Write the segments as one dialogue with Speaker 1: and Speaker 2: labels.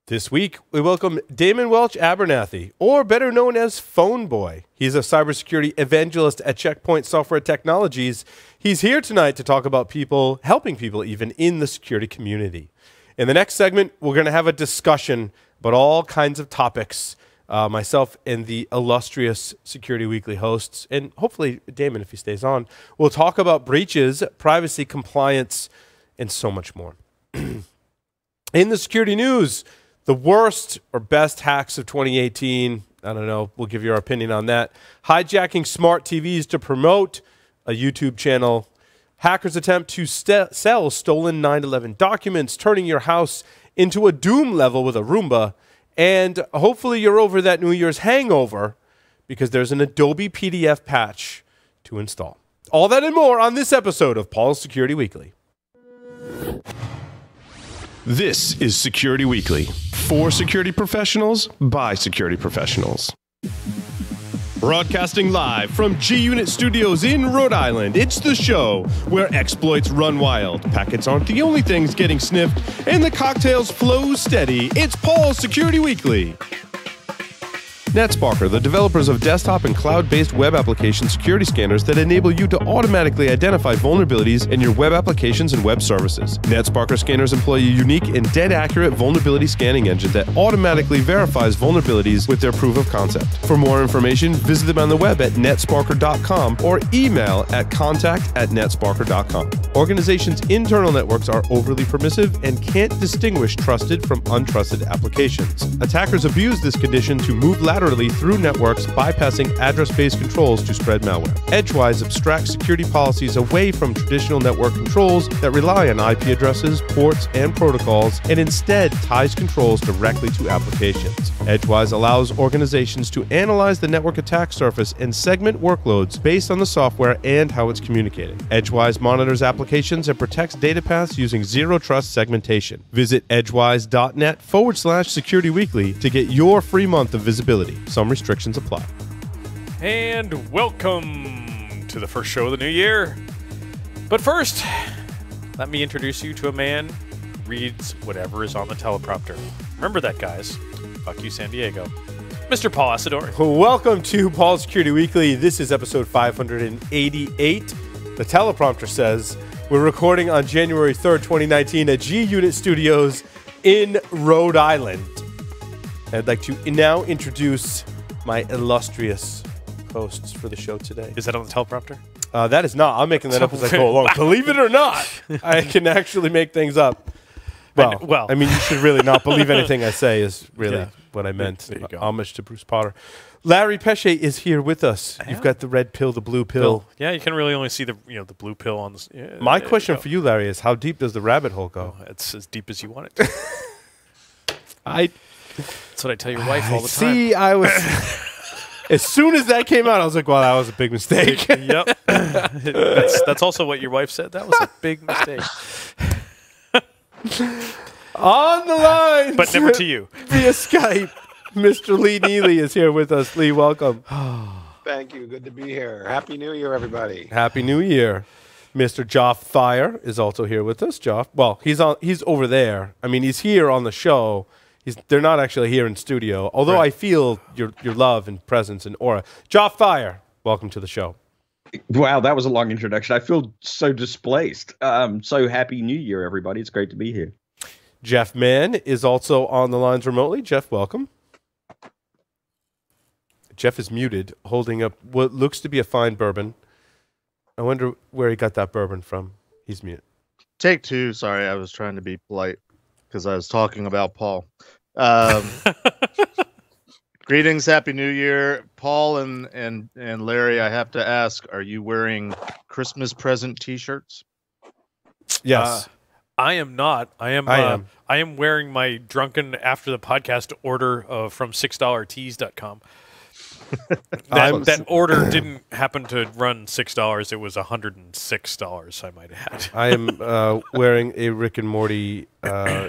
Speaker 1: This week, we welcome Dameon Welch-Abernathy, or better known as Phone Boy. He's a cybersecurity evangelist at Checkpoint Software Technologies. He's here tonight to talk about people, helping people even in the security community. In the next segment, we're going to have a discussion about all kinds of topics. Myself and the illustrious Security Weekly hosts, and hopefully Dameon, if he stays on, we'll talk about breaches, privacy, compliance, and so much more. In the security news, the worst or best hacks of 2018, I don't know, we'll give you our opinion on that. Hijacking smart TVs to promote a YouTube channel. Hackers attempt to sell stolen 9/11 documents, turning your house into a Doom level with a Roomba. And hopefully you're over that New Year's hangover because there's an Adobe PDF patch to install. All that and more on this episode of Paul's Security Weekly.
Speaker 2: This is Security Weekly, for security professionals, by security professionals. Broadcasting live from G-Unit Studios in Rhode Island, it's the show where exploits run wild, packets aren't the only things getting sniffed, and the cocktails flow steady. It's Paul's Security Weekly. NetSparker, the developers of desktop and cloud-based web application security scanners that enable you to automatically identify vulnerabilities in your web applications and web services. NetSparker scanners employ a unique and dead-accurate vulnerability scanning engine that automatically verifies vulnerabilities with their proof of concept. For more information, visit them on the web at netsparker.com or email at contact@netsparker.com. Organizations' internal networks are overly permissive and can't distinguish trusted from untrusted applications. Attackers abuse this condition to move laterally through networks, bypassing address-based controls to spread malware. Edgewise abstracts security policies away from traditional network controls that rely on IP addresses, ports, and protocols, and instead ties controls directly to applications. Edgewise allows organizations to analyze the network attack surface and segment workloads based on the software and how it's communicating. Edgewise monitors applications and protects data paths using zero-trust segmentation. Visit edgewise.net/Security Weekly to get your free month of visibility. Some restrictions apply.
Speaker 3: And welcome to the first show of the new year. But first, let me introduce you to a man who reads whatever is on the teleprompter. Remember that, guys. Fuck you, San Diego. Mr. Paul Asadori.
Speaker 1: Welcome to Paul's Security Weekly. This is episode 588. The teleprompter says we're recording on January 3rd, 2019 at G-Unit Studios in Rhode Island. I'd like to now introduce my illustrious hosts for the show today.
Speaker 3: Is that on the teleprompter?
Speaker 1: That is not. I'm making that up as I go along. Believe it or not, I can actually make things up. Well, I mean, you should really not believe anything I say is really what I meant.
Speaker 3: There you go.
Speaker 1: Homage to Bruce Potter. Larry Pesce is here with us. You've got the red pill, the blue pill.
Speaker 3: Yeah, you can really only see the the blue pill on this. Yeah,
Speaker 1: my question for you, Larry, is how deep does the rabbit hole go?
Speaker 3: Oh, it's as deep as you want it to. That's what I tell your wife all the time.
Speaker 1: See, I was... As soon as that came out, I was like, well, that was a big mistake.
Speaker 3: Yep. That's also what your wife said. That was a big mistake.
Speaker 1: On the line,
Speaker 3: but never to you.
Speaker 1: Via Skype, Mr. Lee Neely is here with us. Lee, welcome.
Speaker 4: Thank you. Good to be here. Happy New Year, everybody.
Speaker 1: Happy New Year. Mr. Joff Thayer is also here with us. Joff, well, he's over there. I mean, he's here on the show. They're not actually here in studio, although right. I feel your love and presence and aura. Joff Thayer, welcome to the show.
Speaker 5: Wow, that was a long introduction. I feel so displaced. So happy New Year, everybody. It's great to be here.
Speaker 1: Jeff Mann is also on the lines remotely. Jeff, welcome. Jeff is muted, holding up what looks to be a fine bourbon. I wonder where he got that bourbon from. He's muted.
Speaker 6: Take two. Sorry, I was trying to be polite because I was talking about Paul. Greetings, Happy New Year, Paul and Larry. I have to ask: are you wearing Christmas present T-shirts?
Speaker 1: Yes,
Speaker 3: I am not. I am wearing my drunken after the podcast order from $6tees.com. That order didn't happen to run $6. It was $106. I might add.
Speaker 1: I am wearing a Rick and Morty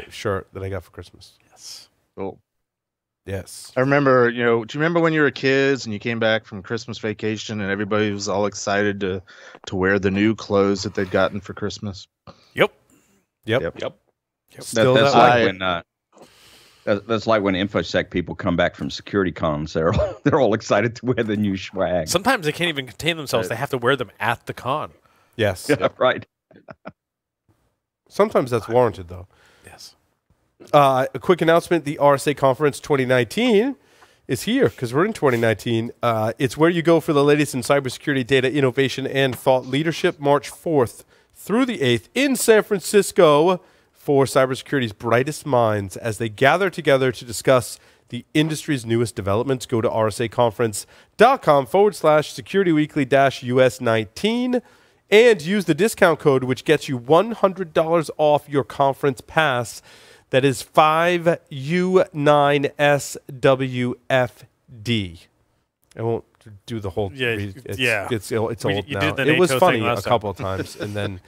Speaker 1: shirt that I got for Christmas.
Speaker 3: Yes.
Speaker 6: Cool.
Speaker 1: Yes.
Speaker 6: I remember, do you remember when you were kids and you came back from Christmas vacation and everybody was all excited to wear the new clothes that they'd gotten for Christmas?
Speaker 3: Yep.
Speaker 1: Still
Speaker 5: That's
Speaker 1: that way.
Speaker 5: like when that's like when InfoSec people come back from security cons. They're all excited to wear the new swag.
Speaker 3: Sometimes they can't even contain themselves. They have to wear them at the con.
Speaker 1: Yes.
Speaker 5: Yeah, right.
Speaker 1: Sometimes that's warranted, though.
Speaker 3: Yes.
Speaker 1: A quick announcement: the RSA Conference 2019 is here because we're in 2019. It's where you go for the latest in cybersecurity data innovation and thought leadership. March 4th through the 8th in San Francisco for cybersecurity's brightest minds as they gather together to discuss the industry's newest developments. Go to rsaconference.com/securityweekly-US19 and use the discount code, which gets you $100 off your conference pass. That is 5U9SWFD. I won't do the whole.
Speaker 3: Yeah,
Speaker 1: It's old
Speaker 3: you
Speaker 1: now.
Speaker 3: did the
Speaker 1: It was
Speaker 3: NATO
Speaker 1: funny
Speaker 3: thing
Speaker 1: a
Speaker 3: last
Speaker 1: couple of times, and then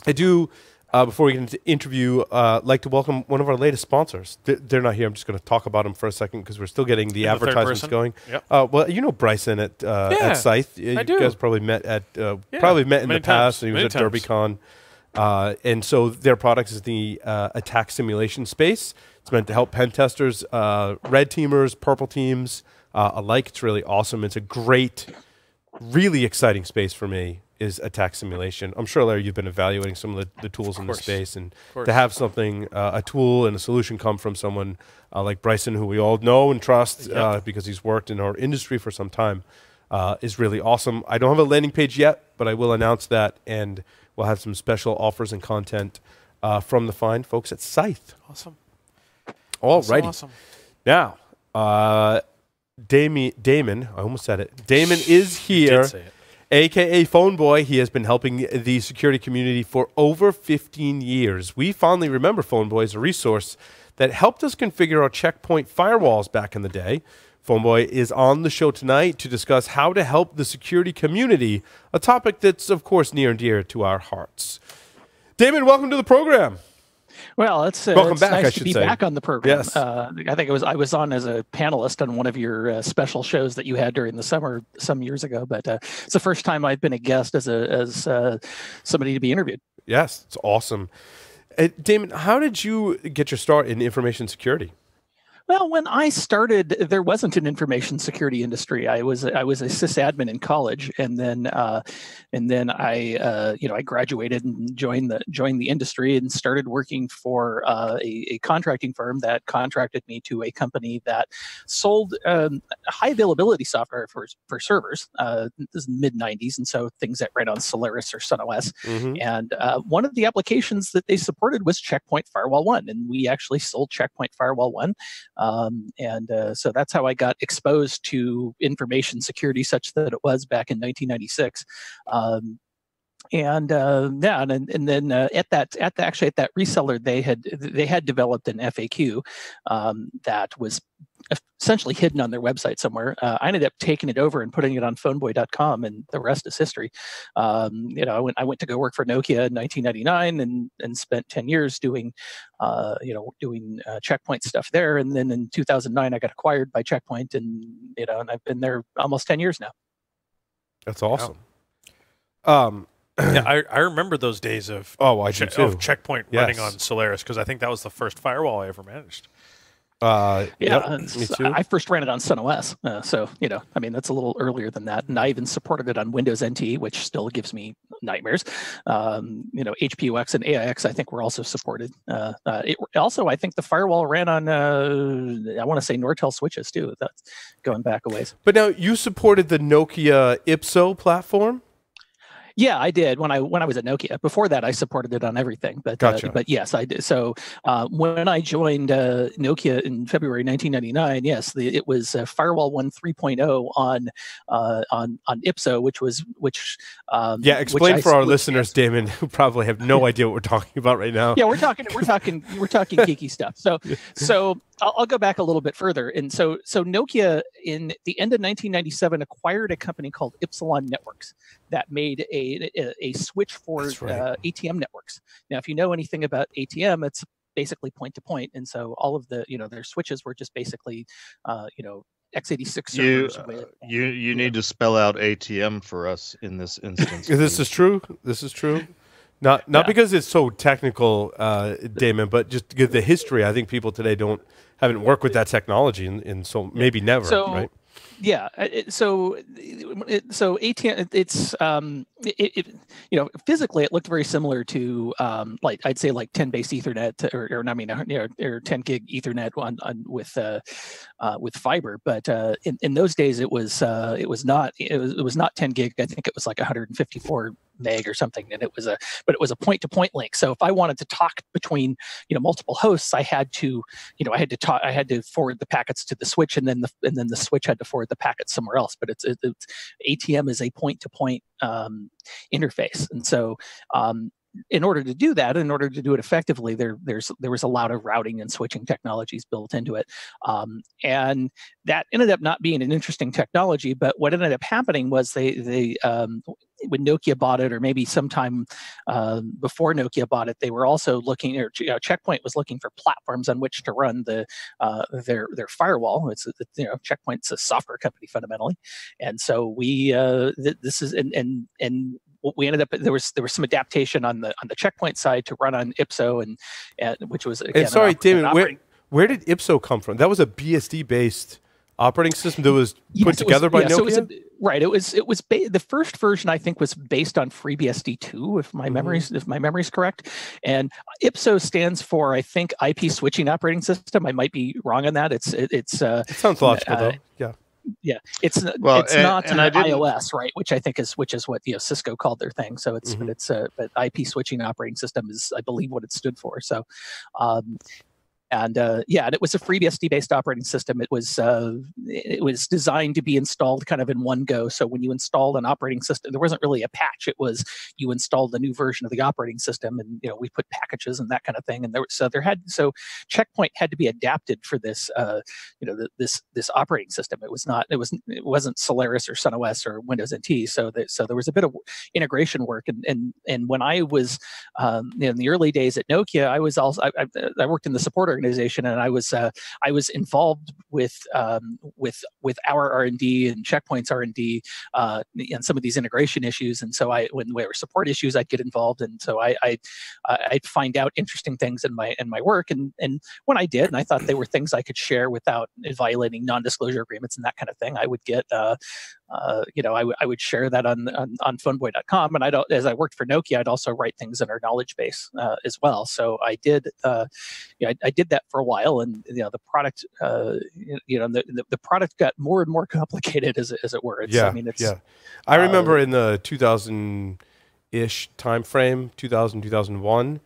Speaker 1: I do. Before we get into the interview, like to welcome one of our latest sponsors. They're not here. I'm just going to talk about them for a second because we're still getting the advertisements going.
Speaker 3: Yep.
Speaker 1: Well, you know Bryson at Scythe. You guys probably met in the past. And he was at DerbyCon. And so their product is the attack simulation space. It's meant to help pen testers, red teamers, purple teams alike. It's really awesome. It's a great, really exciting space for me is attack simulation. I'm sure, Larry, you've been evaluating some of the tools in the space. And to have something, a tool and a solution come from someone like Bryson, who we all know and trust because he's worked in our industry for some time, is really awesome. I don't have a landing page yet, but I will announce that, and we'll have some special offers and content from the fine folks at Scythe.
Speaker 3: Awesome.
Speaker 1: All righty.
Speaker 3: Awesome.
Speaker 1: Now, Dameon, I almost said it. Dameon is here,
Speaker 3: Did say it.
Speaker 1: a.k.a. Phone Boy. He has been helping the security community for over 15 years. We fondly remember Phone Boy as a resource that helped us configure our checkpoint firewalls back in the day. Phone Boy is on the show tonight to discuss how to help the security community, a topic that's, of course, near and dear to our hearts. Dameon, welcome to the program.
Speaker 7: Well, it's
Speaker 1: welcome back.
Speaker 7: Nice
Speaker 1: I
Speaker 7: to
Speaker 1: should
Speaker 7: be
Speaker 1: say.
Speaker 7: back on the program.
Speaker 1: Yes.
Speaker 7: I think I was on as a panelist on one of your special shows that you had during the summer some years ago. But it's the first time I've been a guest as somebody to be interviewed.
Speaker 1: Yes, it's awesome. Dameon, how did you get your start in information security?
Speaker 7: Well, when I started, there wasn't an information security industry. I was a sysadmin in college, and then I graduated and joined the industry and started working for a contracting firm that contracted me to a company that sold high availability software for servers. This is mid '90s, and so things that ran on Solaris or SunOS.
Speaker 1: Mm-hmm.
Speaker 7: And one of the applications that they supported was Checkpoint Firewall 1, and we actually sold Checkpoint Firewall 1. So that's how I got exposed to information security, such that it was back in 1996. And then at that reseller, they had developed an FAQ that was essentially hidden on their website somewhere. I ended up taking it over and putting it on phoneboy.com, and the rest is history. I went to go work for Nokia in 1999 and spent 10 years doing Checkpoint stuff there. And then in 2009, I got acquired by Checkpoint, and I've been there almost 10 years now.
Speaker 1: That's awesome.
Speaker 3: Wow. Yeah, I remember those days of
Speaker 1: I do too.
Speaker 3: Of Checkpoint running on Solaris, because I think that was the first firewall I ever managed.
Speaker 1: Me too.
Speaker 7: I first ran it on SunOS, so that's a little earlier than that, and I even supported it on Windows NT, which still gives me nightmares. HPUX and AIX, I think, were also supported. I think the firewall ran on I want to say Nortel switches too. That's going back a ways.
Speaker 1: But now you supported the Nokia IPSO platform.
Speaker 7: Yeah, I did when I was at Nokia. Before that, I supported it on everything. But
Speaker 1: Gotcha.
Speaker 7: But yes, I did. So when I joined Nokia in February 1999, yes, it was Firewall 1 3.0 on IPSO,
Speaker 1: Explain for our listeners, Dameon, who probably have no idea what we're talking about right now.
Speaker 7: Yeah, we're talking geeky stuff. So I'll go back a little bit further. And so Nokia in the end of 1997 acquired a company called Ipsilon Networks that made a switch for ATM networks. Now, if you know anything about ATM, it's basically point to point, and so all of the their switches were just basically x86 servers.
Speaker 6: You need to spell out ATM for us in this instance.
Speaker 1: This is true. This is true. Not because it's so technical, Damon, but just to give the history. I think people today haven't worked with that technology, and so maybe never, right?
Speaker 7: Yeah. So ATM, physically it looked very similar to like I'd say like 10 base Ethernet or 10 gig Ethernet with fiber, but in those days it was not 10 gig. I think it was like 154 meg or something, and it was a point-to-point link. So if I wanted to talk between multiple hosts, I had to forward the packets to the switch, and then the switch had to forward the packets somewhere else. But it's ATM is a point-to-point interface, and so in order to do that, in order to do it effectively, there was a lot of routing and switching technologies built into it, and that ended up not being an interesting technology. But what ended up happening was they when Nokia bought it, or maybe sometime before Nokia bought it, they were also looking, or Checkpoint was looking for platforms on which to run their firewall. Checkpoint's a software company fundamentally, and so this is and what we ended up, there was some adaptation on the Checkpoint side to run on IPSO, and which was again.
Speaker 1: And sorry, David, where did IPSO come from? That was a BSD based operating system that was put together by Nokia.
Speaker 7: So it was the first version, I think, was based on FreeBSD2, if my memory's correct. And IPSO stands for, I think, IP Switching Operating System. I might be wrong on that. It
Speaker 1: sounds logical though. Yeah.
Speaker 7: Yeah, it's not iOS, right? Which I think is what Cisco called their thing. So but IP Switching Operating System is, I believe, what it stood for. So. And it was a FreeBSD-based operating system. It was designed to be installed kind of in one go. So when you installed an operating system, there wasn't really a patch. It was you installed a new version of the operating system, and we put packages and that kind of thing. And so Checkpoint had to be adapted for this this operating system. It wasn't Solaris or SunOS or Windows NT. So there was a bit of integration work. And when I was in the early days at Nokia, I worked in the support organization, and I was involved with our R&D and Checkpoint's R&D and some of these integration issues. And so when there were support issues, I'd get involved, and so I'd find out interesting things in my work. And when I did, and I thought they were things I could share without violating non-disclosure agreements and that kind of thing, I would get I would share that on phoneboy.com. And as I worked for Nokia, I'd also write things in our knowledge base as well. So I did I did that for a while, and the product the product got more and more complicated as it were.
Speaker 1: I remember in the 2000-ish time frame, 2001,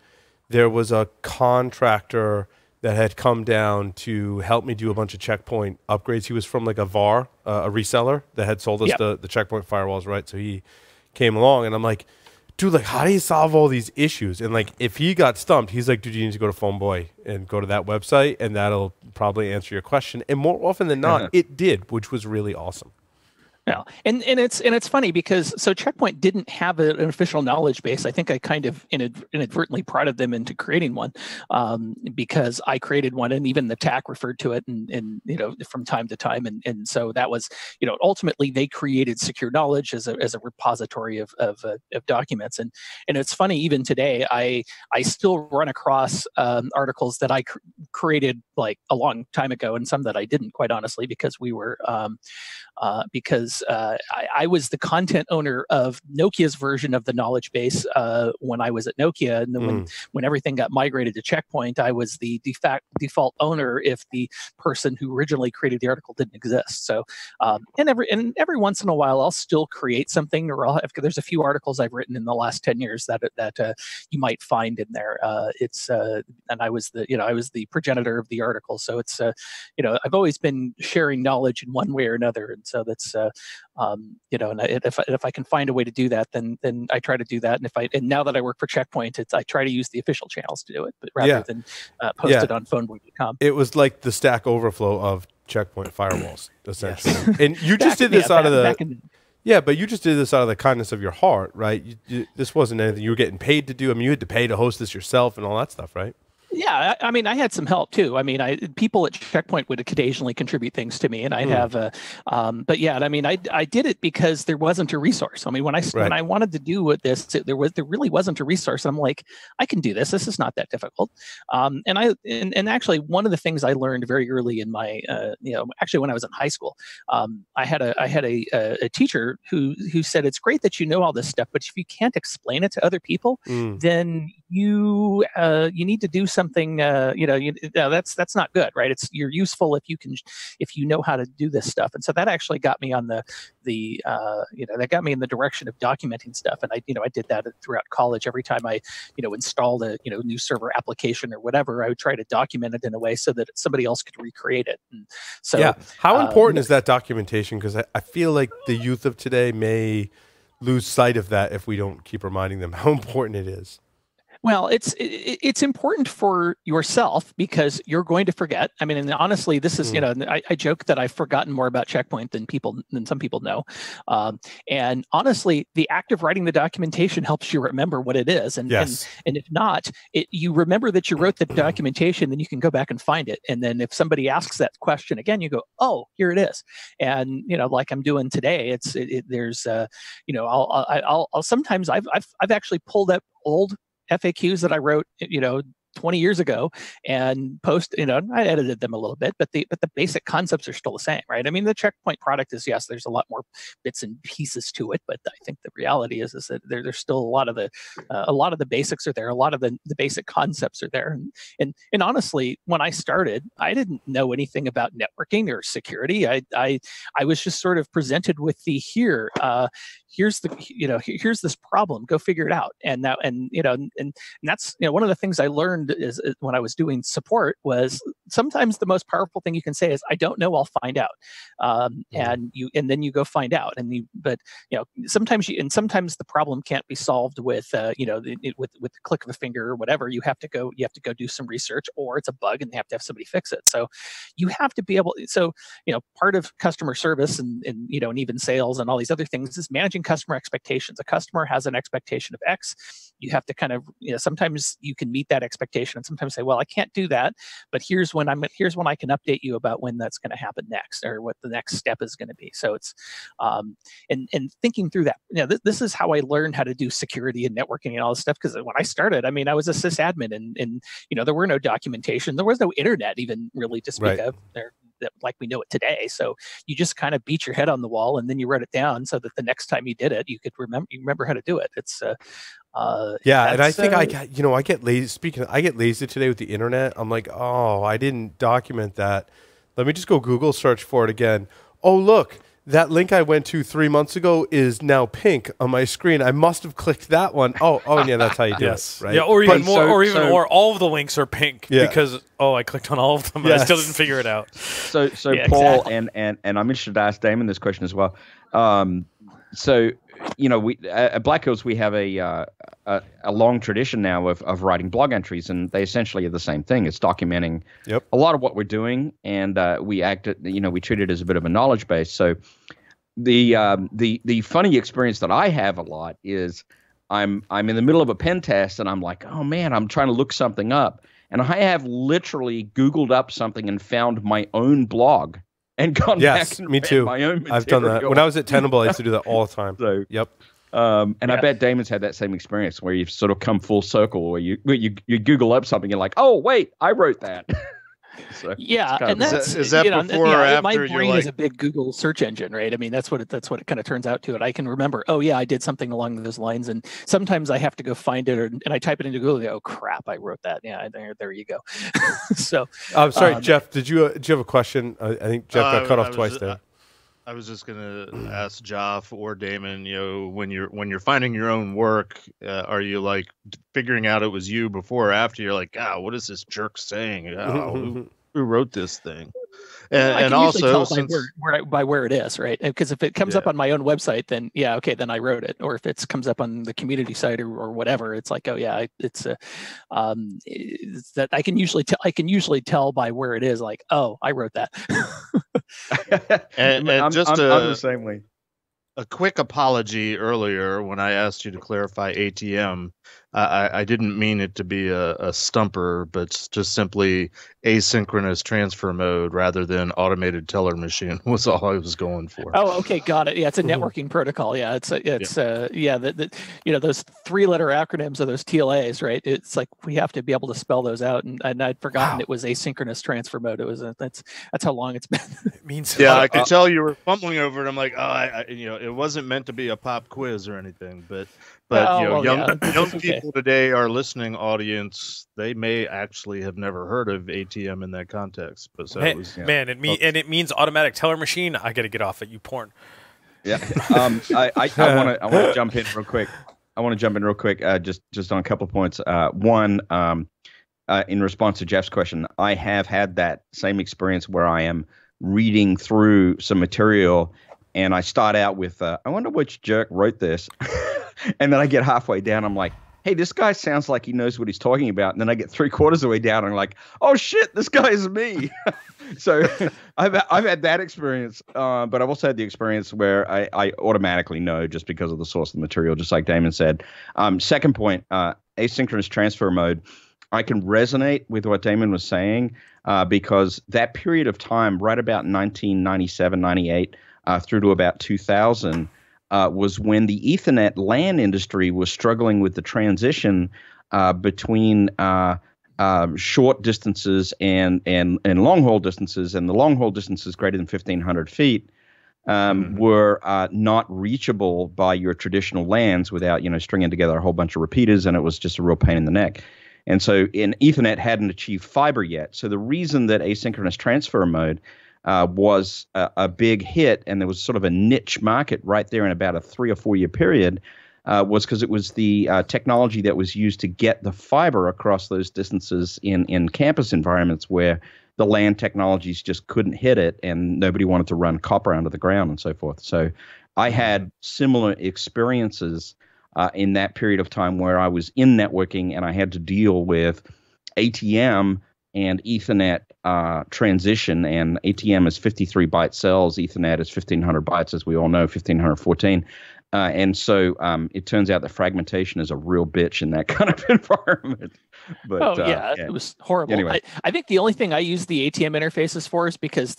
Speaker 1: there was a contractor that had come down to help me do a bunch of Checkpoint upgrades. He was from like a VAR, a reseller that had sold us the Checkpoint firewalls, right? So he came along, and I'm like, dude, like, how do you solve all these issues? And like, if he got stumped, he's like, dude, you need to go to Phoneboy and go to that website, and that'll probably answer your question. And more often than not, it did, which was really awesome.
Speaker 7: Yeah, and it's funny because Checkpoint didn't have an official knowledge base. I think I kind of inadvertently prodded them into creating one because I created one, and even the TAC referred to it, and from time to time, and so that was ultimately they created Secure Knowledge as a repository of documents, and it's funny, even today I still run across articles that I created like a long time ago, and some that I didn't, quite honestly, because we were I was the content owner of Nokia's version of the knowledge base when I was at Nokia, and then when everything got migrated to Checkpoint, I was the default owner if the person who originally created the article didn't exist. So, and every once in a while, I'll still create something, or there's a few articles I've written in the last 10 years that you might find in there. And I was the progenitor of the article, so it's I've always been sharing knowledge in one way or another, and so that's and if I can find a way to do that, then I try to do that. And now that I work for Checkpoint, I try to use the official channels to do it, but rather than post it on phoneboy.com.
Speaker 1: It was like the Stack Overflow of Checkpoint firewalls, essentially. Yes. And you just did this out of but you just did this out of the kindness of your heart, right? This wasn't anything you were getting paid to do. I mean, you had to pay to host this yourself and all that stuff, right?
Speaker 7: Yeah, I mean, I had some help too. I mean, people at Checkpoint would occasionally contribute things to me, and I'd have but yeah, I mean, I did it because there wasn't a resource. I mean, when I wanted to do this, there really wasn't a resource. I'm like, I can do this. This is not that difficult. And actually, one of the things I learned very early in my actually when I was in high school, I had a teacher who said, it's great that you know all this stuff, but if you can't explain it to other people, then you need to do something. That's not good, right? You're useful if you know how to do this stuff. And so that actually got me on that got me in the direction of documenting stuff. And I did that throughout college. Every time I installed a new server application or whatever, I would try to document it in a way so that somebody else could recreate it. And so
Speaker 1: yeah, how important is that documentation? Because I feel like the youth of today may lose sight of that if we don't keep reminding them how important it is.
Speaker 7: Well, it's important for yourself because you're going to forget. I mean, and honestly, this is I joke that I've forgotten more about Checkpoint than some people know. And honestly, the act of writing the documentation helps you remember what it is. And
Speaker 1: yes.
Speaker 7: and if not, you remember that you wrote the documentation, then you can go back and find it. And then if somebody asks that question again, you go, oh, here it is. And like I'm doing today, there's I'll sometimes I've actually pulled up old FAQs that I wrote, 20 years ago and I edited them a little bit, but the basic concepts are still the same, right? I mean, the Checkpoint product is, yes, there's a lot more bits and pieces to it, but I think the reality is that there's still a lot of the basics are there. A lot of the basic concepts are there. And honestly, when I started, I didn't know anything about networking or security. I was just sort of presented with here's this problem, go figure it out. And that's one of the things I learned is when I was doing support was sometimes the most powerful thing you can say is, I don't know, I'll find out. And then you go find out. But sometimes the problem can't be solved with with the click of a finger or whatever. You have to go do some research, or it's a bug and you have to have somebody fix it. So you have to be able. So part of customer service and even sales and all these other things is managing customer expectations. A customer has an expectation of X. You have to kind of sometimes you can meet that expectation and sometimes say, well, I can't do that, but here's when I can update you about when that's going to happen next or what the next step is going to be. So it's and thinking through that. This is how I learned how to do security and networking and all this stuff, because when I started, I mean, I was a sysadmin and there were no documentation, there was no internet even really to speak of there, like we know it today. So you just kind of beat your head on the wall and then you wrote it down so that the next time you did it, you could remember how to do it. It's
Speaker 1: and I think I get lazy. I get lazy today with the internet. I'm like, oh, I didn't document that. Let me just go Google search for it again. Oh, look, that link I went to 3 months ago is now pink on my screen. I must have clicked that one. Oh, yeah, that's how you do it, right?
Speaker 3: Yeah, or even more. All of the links are pink because I clicked on all of them and I still didn't figure it out.
Speaker 5: So Paul, exactly. and I'm interested to ask Damon this question as well. We at Black Hills we have a long tradition now of writing blog entries, and they essentially are the same thing. It's documenting a lot of what we're doing, and we treat it as a bit of a knowledge base. So the funny experience that I have a lot is I'm in the middle of a pen test, and I'm like, oh man, I'm trying to look something up, and I have literally Googled up something and found my own blog. And gone back and
Speaker 1: me too.
Speaker 5: My own material.
Speaker 1: I've done that. When I was at Tenable, I used to do that all the time.
Speaker 5: So, I bet Damon's had that same experience where you've sort of come full circle, where you Google up something and like, oh wait, I wrote that. So
Speaker 7: and that's
Speaker 6: is that before or after?
Speaker 7: My brain is a big Google search engine, right? I mean, that's what it kind of turns out to. It. I can remember, oh yeah, I did something along those lines, and sometimes I have to go find it, and I type it into Google. And go, oh crap, I wrote that. Yeah, there you go. So
Speaker 1: I'm sorry, Jeff. Did you have a question? I think Jeff got cut off twice there.
Speaker 6: I was just gonna ask Joff or Damon. When you're finding your own work, are you like figuring out it was you before or after? You're like, what is this jerk saying? Who wrote this thing? And also
Speaker 7: by where it is, right? Because if it comes up on my own website, then then I wrote it. Or if it comes up on the community site or whatever, it's like, it's that I can usually tell by where it is. Like, oh, I wrote that.
Speaker 6: and
Speaker 5: I'm the same way.
Speaker 6: A quick apology earlier when I asked you to clarify ATM. I didn't mean it to be a stumper, but just simply asynchronous transfer mode rather than automated teller machine was all I was going for.
Speaker 7: Oh, okay, got it. Yeah, it's a networking protocol. Yeah, those 3-letter acronyms are those TLAs, right? It's like we have to be able to spell those out, and I'd forgotten it was asynchronous transfer mode. It was that's how long it's been.
Speaker 3: It means
Speaker 6: I could tell you were fumbling over it. I'm like, it wasn't meant to be a pop quiz or anything, but young people today, our listening audience, they may actually have never heard of ATM in that context. But so
Speaker 3: it means automatic teller machine. I got to get off it. You porn.
Speaker 5: Yeah. I want to jump in real quick. Just on a couple of points. One, in response to Jeff's question, I have had that same experience where I am reading through some material and I start out with, I wonder which jerk wrote this. And then I get halfway down, I'm like, hey, this guy sounds like he knows what he's talking about. And then I get 3/4 of the way down, and I'm like, oh shit, this guy is me. So I've had that experience, but I've also had the experience where I automatically know just because of the source of the material, just like Damon said. Second point, asynchronous transfer mode. I can resonate with what Damon was saying because that period of time, right about 1997, 98, through to about 2000, was when the Ethernet LAN industry was struggling with the transition between short distances and long haul distances, and the long haul distances greater than 1,500 feet were not reachable by your traditional LANs without stringing together a whole bunch of repeaters, and it was just a real pain in the neck. And so Ethernet hadn't achieved fiber yet. So the reason that asynchronous transfer mode was a big hit, and there was sort of a niche market right there in about a 3 or 4 year period, was because it was the technology that was used to get the fiber across those distances in campus environments where the LAN technologies just couldn't hit it, and nobody wanted to run copper under the ground and so forth. So I had similar experiences in that period of time where I was in networking and I had to deal with ATM and Ethernet transition, and ATM is 53 byte cells, Ethernet is 1,500 bytes, as we all know, 1,514. And so it turns out that fragmentation is a real bitch in that kind of environment. But,
Speaker 7: it was horrible.
Speaker 5: Anyway.
Speaker 7: I think the only thing I use the ATM interfaces for is because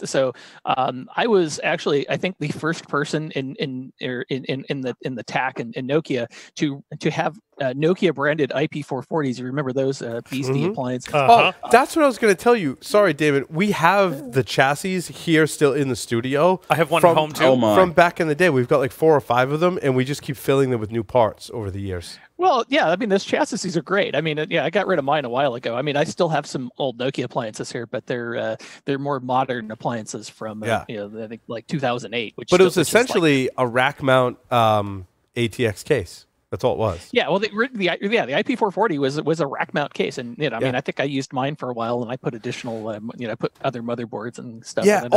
Speaker 7: I was actually, I think, the first person in the TAC and Nokia to have Nokia branded IP440s. You remember those beastie appliances?
Speaker 1: Oh, that's what I was going to tell you. Sorry, David. We have the chassis here still in the studio.
Speaker 3: I have one at home too.
Speaker 1: From back in the day. We've got like 4 or 5 of them, and we just keep filling them with new parts over the years.
Speaker 7: Well, yeah, I mean, those chassis are great. I mean, I got rid of mine a while ago. I mean, I still have some old Nokia appliances here, but they're more modern appliances from, I think like 2008.
Speaker 1: But it was essentially a rack mount ATX case. That's all it was.
Speaker 7: Yeah, well, the IP440 was a rack mount case, and I mean, I think I used mine for a while, and I put additional, I put other motherboards and stuff.
Speaker 1: Yeah.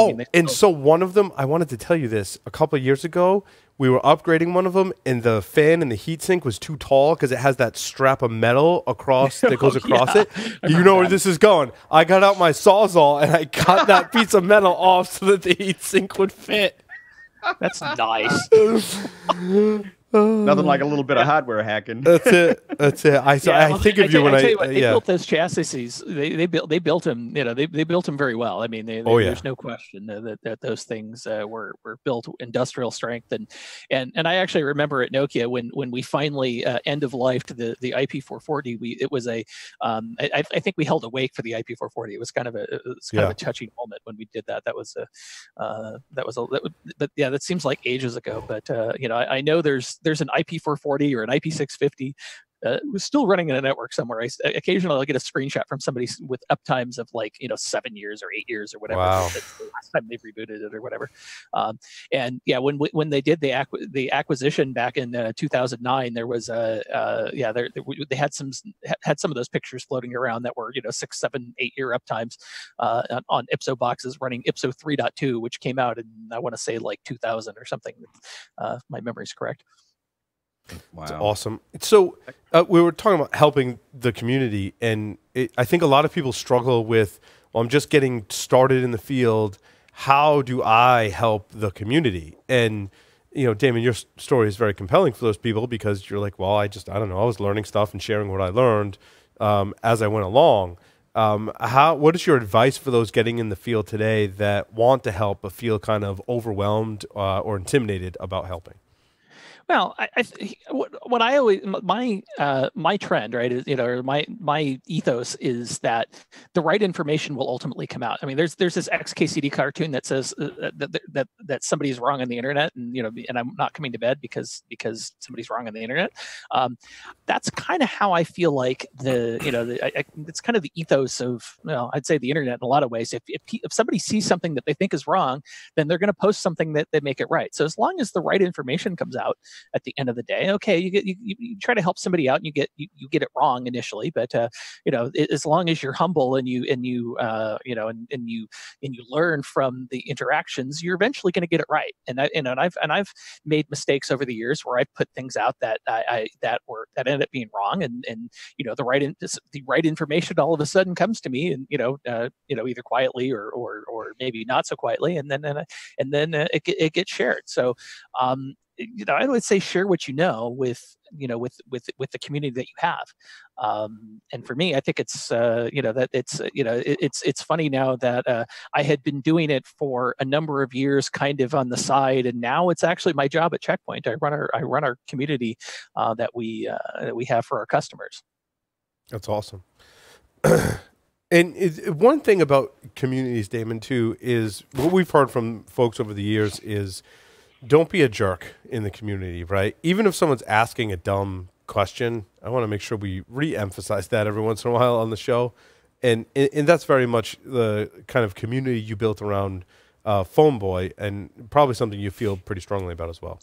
Speaker 1: So one of them, I wanted to tell you this. A couple of years ago, we were upgrading one of them, and the fan in the heatsink was too tall because it has that strap of metal across that goes across it. You know where this is going. I got out my Sawzall and I cut that piece of metal off so that the heatsink would fit.
Speaker 7: That's nice.
Speaker 5: Nothing like a little bit of hardware hacking.
Speaker 1: That's it. I think of you when
Speaker 7: they built those chassis. They built them. They built them very well. I mean, there's no question that those things were built industrial strength. And I actually remember at Nokia when we finally end of life to the IP440. It was I think we held a wake for the IP440. It was kind of a touching moment when we did that. But yeah, that seems like ages ago. But I know there's an IP440 or an IP650 was still running in a network somewhere. Occasionally I'll get a screenshot from somebody with uptimes of 7 years or 8 years or whatever.
Speaker 1: Wow.
Speaker 7: That's the last time they rebooted it or whatever. And yeah, when they did the acquisition back in 2009, there was they had some of those pictures floating around that were 6, 7, 8 year uptimes on IPSO boxes running IPSO 3.2, which came out in, I want to say, 2000 or something. My memory's correct.
Speaker 1: Wow. It's awesome. So we were talking about helping the community, and I think a lot of people struggle with, well, I'm just getting started in the field. How do I help the community? And Dameon, your story is very compelling for those people because you're like, well, I don't know, I was learning stuff and sharing what I learned as I went along. What is your advice for those getting in the field today that want to help but feel kind of overwhelmed or intimidated about helping?
Speaker 7: Well, what I always my trend, right, is, or my ethos is that the right information will ultimately come out. I mean, there's this XKCD cartoon that says that somebody's wrong on the internet, and and I'm not coming to bed because somebody's wrong on the internet. That's kind of how I feel like it's kind of the ethos of, I'd say the internet in a lot of ways. If somebody sees something that they think is wrong, then they're going to post something that they make it right. So as long as the right information comes out at the end of the day, okay, you try to help somebody out, and you get it wrong initially, but as long as you're humble and you learn from the interactions, you're eventually going to get it right. And I've made mistakes over the years where I've put things out that that ended up being wrong, and the right information all of a sudden comes to me, and either quietly or maybe not so quietly, and then it gets shared. So I would say share what you know with the community that you have. And for me, I think it's that it's funny now that I had been doing it for a number of years, kind of on the side, and now it's actually my job at Checkpoint. I run our community that we have for our customers.
Speaker 1: That's awesome. And one thing about communities, Dameon, too, is what we've heard from folks over the years is, don't be a jerk in the community, right? Even if someone's asking a dumb question, I want to make sure we re-emphasize that every once in a while on the show. And that's very much the kind of community you built around Phone Boy, and probably something you feel pretty strongly about as well.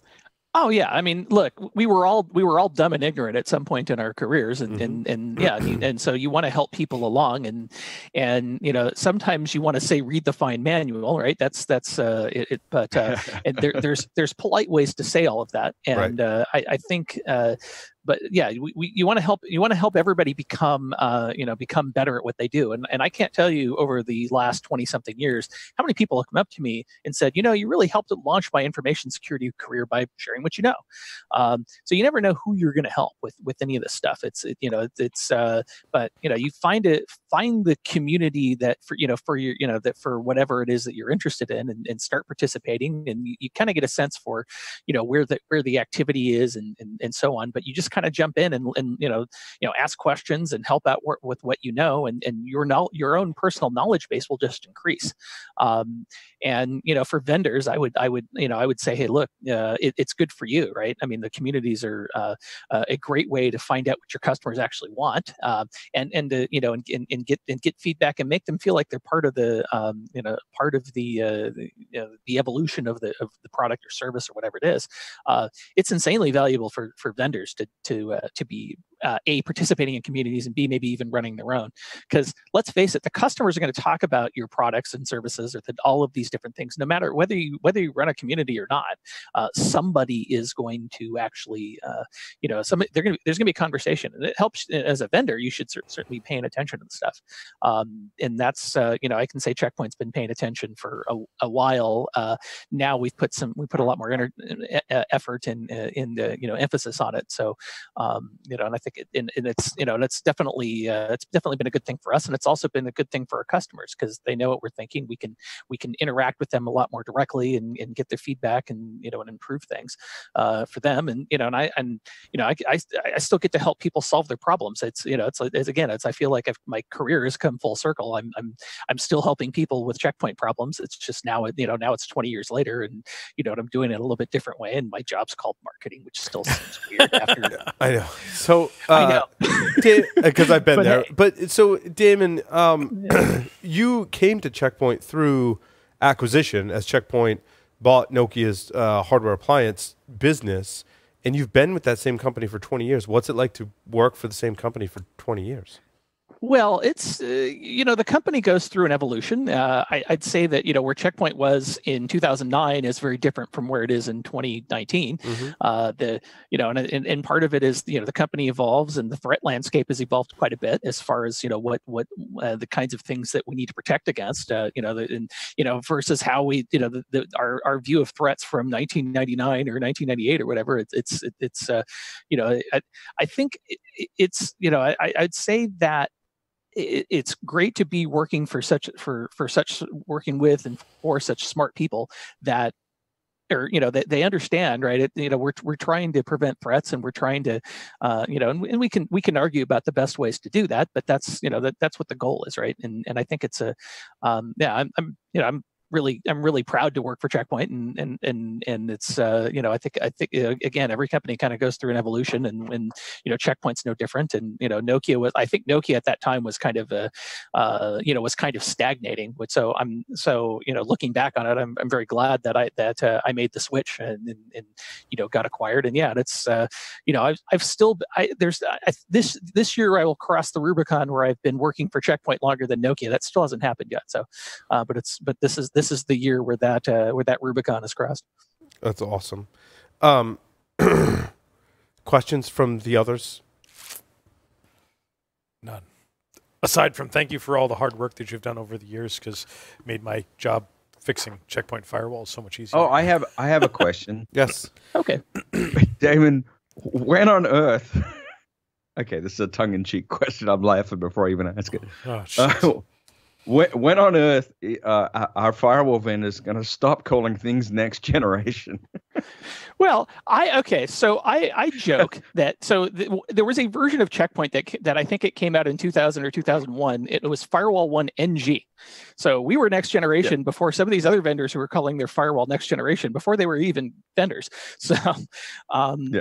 Speaker 7: Oh yeah, I mean, look, we were all dumb and ignorant at some point in our careers, and and so you want to help people along, and sometimes you want to say read the fine manual, right? That's it. But and there's polite ways to say all of that, and right. I think. But yeah, you want to help everybody become better at what they do, and I can't tell you over the last 20 something years how many people have come up to me and said, you really helped launch my information security career by sharing what you know. So you never know who you're going to help with any of this stuff. But you find the community that for whatever it is that you're interested in, and start participating, and you kind of get a sense for where the activity is and so on. But you just kind of jump in and ask questions and help out with what you know, and your own personal knowledge base will just increase. And for vendors, I would say, hey, look, it's good for you, right? I mean, the communities are a great way to find out what your customers actually want, and to get feedback and make them feel like they're part of the the evolution of the product or service or whatever it is. It's insanely valuable for vendors to be participating in communities, and B, maybe even running their own. Because let's face it, the customers are going to talk about your products and services, or all of these different things, no matter whether you run a community or not. Somebody is going to actually, there's going to be a conversation, and it helps. As a vendor, you should certainly be paying attention to the stuff. And that's I can say Checkpoint's been paying attention for a while. Now we put a lot more effort and emphasis on it. So and I think it's definitely been a good thing for us, and it's also been a good thing for our customers, because they know what we're thinking. We can interact with them a lot more directly and get their feedback and improve things for them. And I still get to help people solve their problems. I feel like my career has come full circle. I'm still helping people with Checkpoint problems. It's just now it's 20 years later, and I'm doing it a little bit different way. And my job's called marketing, which still seems weird after.
Speaker 1: I know. So
Speaker 7: I know,
Speaker 1: because I've been there.
Speaker 7: Hey.
Speaker 1: But so, Dameon, you came to Checkpoint through acquisition, as Checkpoint bought Nokia's hardware appliance business, and you've been with that same company for 20 years. What's it like to work for the same company for 20 years?
Speaker 7: Well, it's the company goes through an evolution. I'd say that where Checkpoint was in 2009 is very different from where it is in 2019. And part of it is the company evolves and the threat landscape has evolved quite a bit as far as what the kinds of things that we need to protect against. Versus how we our view of threats from 1999 or 1998 or whatever. I think it's I'd say that it's great to be working for such working with and for such smart people that that they understand, right? We're trying to prevent threats, and we're trying to, and we can argue about the best ways to do that, but that's that's what the goal is, right? And I think it's I'm really proud to work for Checkpoint, and it's I think again, every company kind of goes through an evolution, and Checkpoint's no different. And Nokia at that time was kind of was kind of stagnating. So looking back on it, I'm very glad that I made the switch and got acquired. And yeah, it's this year I will cross the Rubicon where I've been working for Checkpoint longer than Nokia. That still hasn't happened yet. So, but this is the year where that Rubicon is crossed.
Speaker 1: That's awesome. Questions from the others?
Speaker 3: None. Aside from thank you for all the hard work that you've done over the years, because it made my job fixing Checkpoint firewalls so much easier.
Speaker 5: Oh, I have a question.
Speaker 1: Yes.
Speaker 7: Okay.
Speaker 5: Damon, when on earth? Okay, this is a tongue-in-cheek question. I'm laughing before I even ask it.
Speaker 3: Oh,
Speaker 5: when on earth are firewall vendors going to stop calling things next generation?
Speaker 7: Well, so I joke that there was a version of Checkpoint that I think it came out in 2000 or 2001. It was Firewall 1 NG. So we were next generation before some of these other vendors who were calling their firewall next generation, before they were even vendors. So, and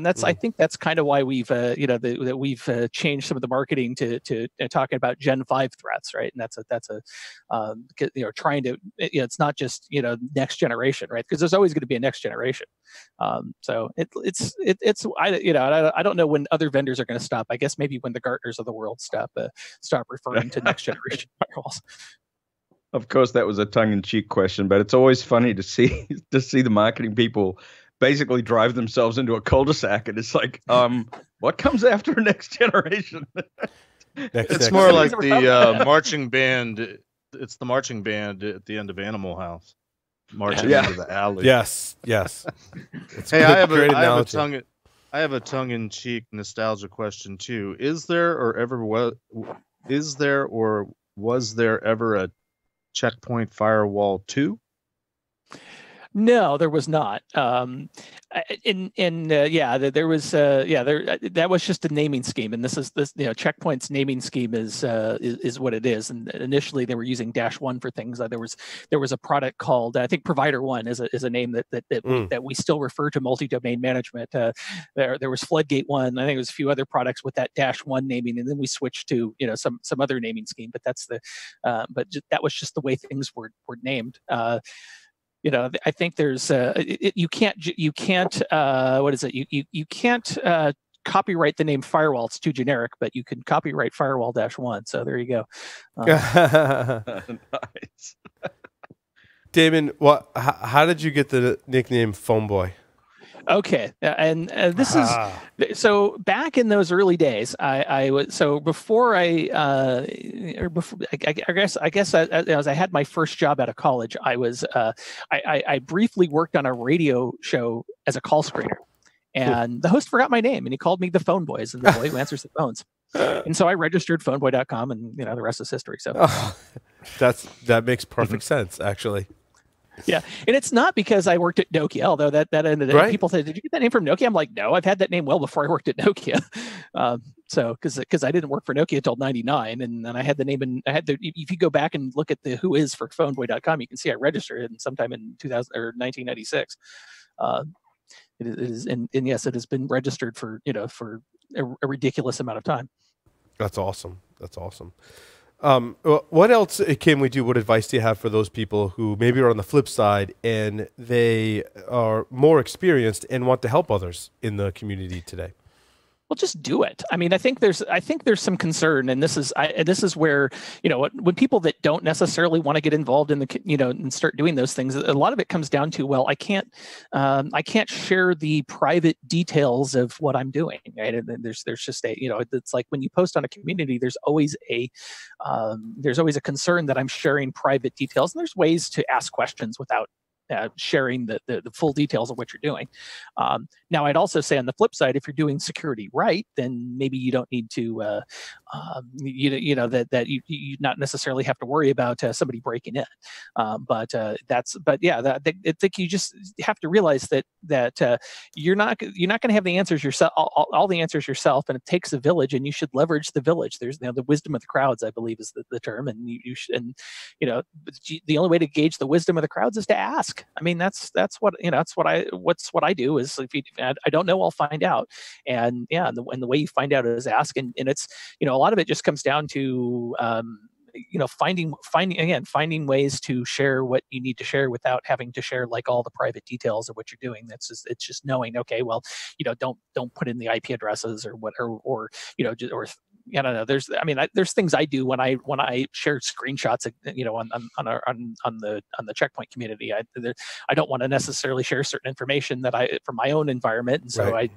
Speaker 7: that's I think that's kind of why we've we've changed some of the marketing to talking about Gen 5 threats, right? And that's trying to it's not just next generation, right? Because there's always going to be a next generation. So I don't know when other vendors are going to stop. I guess maybe when the Gartners of the world stop referring to next generation firewalls.
Speaker 5: Of course, that was a tongue-in-cheek question, but it's always funny to see the marketing people basically drive themselves into a cul-de-sac, and it's like, what comes after next generation?
Speaker 6: It's more like the marching band. It's the marching band at the end of Animal House, marching into the alley.
Speaker 1: Yes.
Speaker 6: Hey, I have a tongue-in-cheek nostalgia question too. Is there or was there ever a Checkpoint Firewall 2?
Speaker 7: No, there was not. There was that was just a naming scheme, and this Checkpoint's naming scheme is what it is. And initially they were using -1 for things. There was a product called I think Provider One is a name that we still refer to multi-domain management. There was Floodgate One. I think there was a few other products with that -1 naming, and then we switched to some other naming scheme. But that was just the way things were named. I think there's you can't what is it? You can't copyright the name firewall. It's too generic, but you can copyright firewall -1. So there you go.
Speaker 5: Nice.
Speaker 7: Damon,
Speaker 1: how did you get the nickname Phone Boy?
Speaker 7: Okay, and this is so back in those early days. I was before I guess as I had my first job out of college, I briefly worked on a radio show as a call screener, and the host forgot my name, and he called me the Phone Boy, as the boy who answers the phones. And so I registered phoneboy.com, and the rest is history. So
Speaker 1: that makes perfect sense, actually.
Speaker 7: Yeah, and it's not because I worked at Nokia, although that ended. Right. People say, "Did you get that name from Nokia?" I'm like, "No, I've had that name well before I worked at Nokia." Because I didn't work for Nokia until '99, and then I had the name, and if you go back and look at the who is for phoneboy.com, you can see I registered it sometime in 2000 or 1996. It is, and yes, it has been registered for a ridiculous amount of time.
Speaker 1: That's awesome. What else can we do? What advice do you have for those people who maybe are on the flip side and they are more experienced and want to help others in the community today?
Speaker 7: Well, just do it. I mean, I think there's some concern, and this is where, when people that don't necessarily want to get involved in and start doing those things, a lot of it comes down to, well, I can't share the private details of what I'm doing, right? And then there's just it's like when you post on a community, there's always a concern that I'm sharing private details, and there's ways to ask questions without sharing the full details of what you're doing. Now, I'd also say on the flip side, if you're doing security right, then maybe you don't need to, that you not necessarily have to worry about somebody breaking in. I think you just have to realize that you're not going to have the answers yourself, all the answers yourself, and it takes a village, and you should leverage the village. There's the wisdom of the crowds, I believe, is the term, and you should, and the only way to gauge the wisdom of the crowds is to ask. I mean, that's what I do is, if I don't know, I'll find out. And the way you find out is ask. And it's, a lot of it just comes down to, finding ways to share what you need to share without having to share like all the private details of what you're doing. It's just knowing, okay, well, don't put in the IP addresses or what, or I don't know. There's things I do when I share screenshots, on the Checkpoint community. I don't want to necessarily share certain information from my own environment, and so right.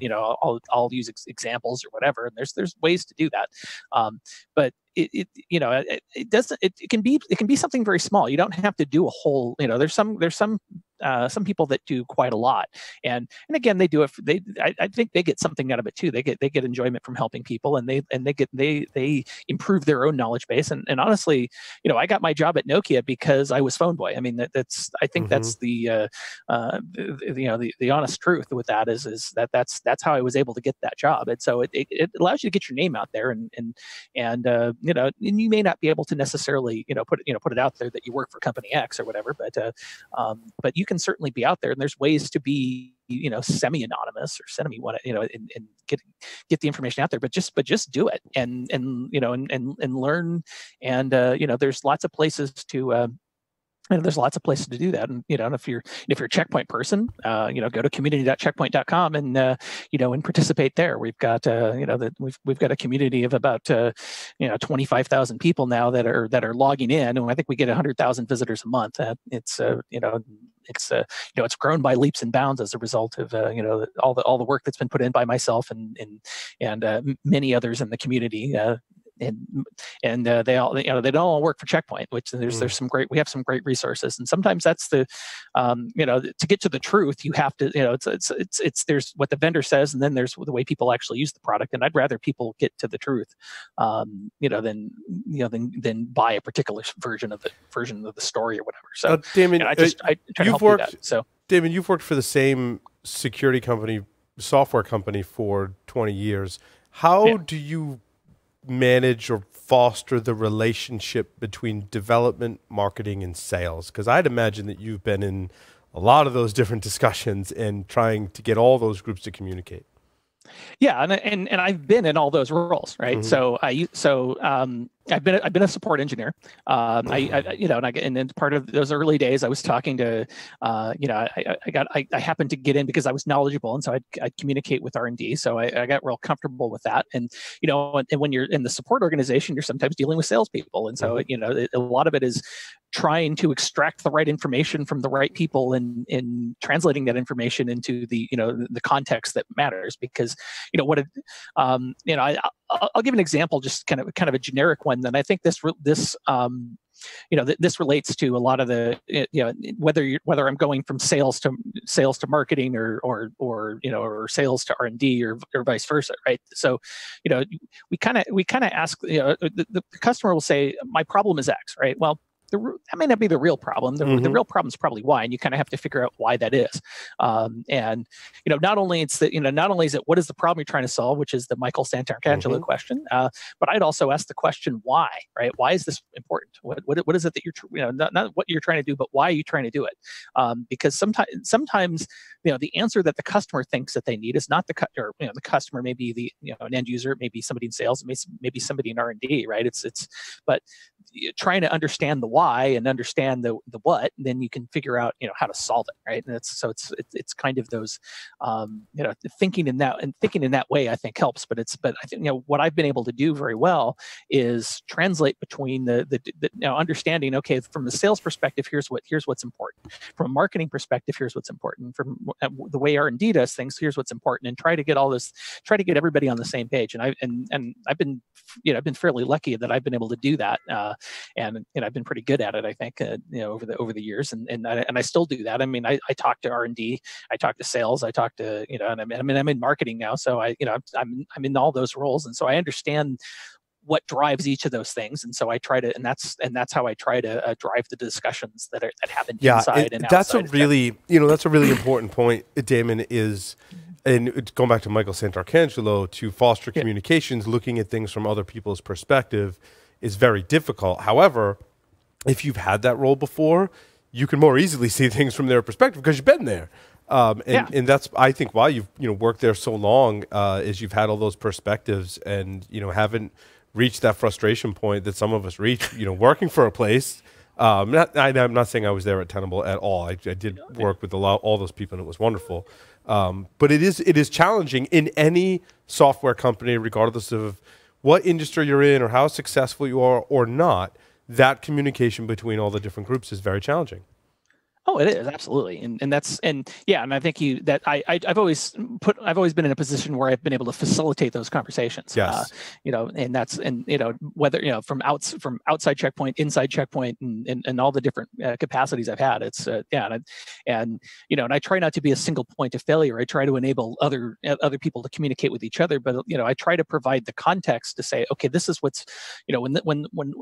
Speaker 7: I'll use examples or whatever. And there's ways to do that, but it can be something very small. You don't have to do a whole. There's some people that do quite a lot, and again, they do it. I think they get something out of it too. They get enjoyment from helping people, and they improve their own knowledge base. And honestly, I got my job at Nokia because I was phone boy. I mean, that's the honest truth with that is that's how I was able to get that job. And so it allows you to get your name out there, and you may not be able to necessarily put it out there that you work for company X or whatever, but you can certainly be out there, and there's ways to be semi-anonymous or and get the information out there, but just do it and learn, and there's lots of places to there's lots of places to do that. And if you're a Checkpoint person, go to community.checkpoint.com and and participate there. We've got we've got a community of about 25,000 people now that are logging in, and I think we get 100,000 visitors a month. It's grown by leaps and bounds as a result of all the work that's been put in by myself and many others in the community. And they don't all work for Checkpoint, which there's some great resources, and sometimes that's the to get to the truth, you have to it's there's what the vendor says, and then there's the way people actually use the product, and I'd rather people get to the truth than buy a particular version of the story or whatever. So
Speaker 1: Dameon,
Speaker 7: I try to help do that. So
Speaker 1: Dameon, you've worked for the same security company, software company for 20 years. How do you manage or foster the relationship between development, marketing, and sales? Because I'd imagine that you've been in a lot of those different discussions and trying to get all those groups to communicate.
Speaker 7: Yeah, and I've been in all those roles, right? Mm-hmm. I've been a support engineer. And then part of those early days, I was talking to, I happened to get in because I was knowledgeable, and so I'd communicate with R&D. So I got real comfortable with that. And and when you're in the support organization, you're sometimes dealing with salespeople, and so a lot of it is trying to extract the right information from the right people and translating that information into the context that matters. Because I'll give an example, just kind of a generic one. Then I think this relates to a lot of the whether I'm going from sales to marketing or sales to R&D or vice versa, right? So we kind of ask, the customer will say, my problem is X, right? Well, that may not be the real problem. The real problem is probably Y, and you kind of have to figure out why that is. And not only is it what is the problem you're trying to solve, which is the Michael Santangelo question, but I'd also ask the question why, right? Why is this important? What is it that you're not what you're trying to do, but why are you trying to do it? Because sometimes the answer that the customer thinks that they need is not the customer may be an end user, maybe somebody in sales, maybe somebody in R&D, right? But trying to understand the why and understand the what, and then you can figure out how to solve it, right? And it's kind of those thinking in that way, I think, helps. But I think what I've been able to do very well is translate between the understanding, okay, from the sales perspective, here's what's important. From a marketing perspective, here's what's important. From the way R&D does things, here's what's important, and try to get everybody on the same page. And I've been fairly lucky that I've been able to do that, and I've been pretty good at it, I think, over the years, and I still do that. I mean, I talk to R&D, I talk to sales, I talk to and I'm in marketing now, so I'm in all those roles, and so I understand what drives each of those things, and so I try to, and that's how I try to drive the discussions that happen inside and outside.
Speaker 1: That's a really that's a really important point, Damon, is. And going back to Michael Sant'Arcangelo, to foster communications, looking at things from other people's perspective is very difficult. However, if you've had that role before, you can more easily see things from their perspective because you've been there. And that's, I think, why you've worked there so long, is you've had all those perspectives and haven't reached that frustration point that some of us reach. Working for a place. I'm not saying I was there at Tenable at all. I did work with all those people, and it was wonderful. But it is challenging in any software company, regardless of what industry you're in or how successful you are or not. That communication between all the different groups is very challenging.
Speaker 7: Oh, it is, absolutely, and I think I've always been in a position where I've been able to facilitate those conversations.
Speaker 1: Yes.
Speaker 7: Whether from outside checkpoint, inside checkpoint, and all the different capacities I've had. It's and I try not to be a single point of failure. I try to enable other people to communicate with each other, but I try to provide the context to say, okay, this is what's when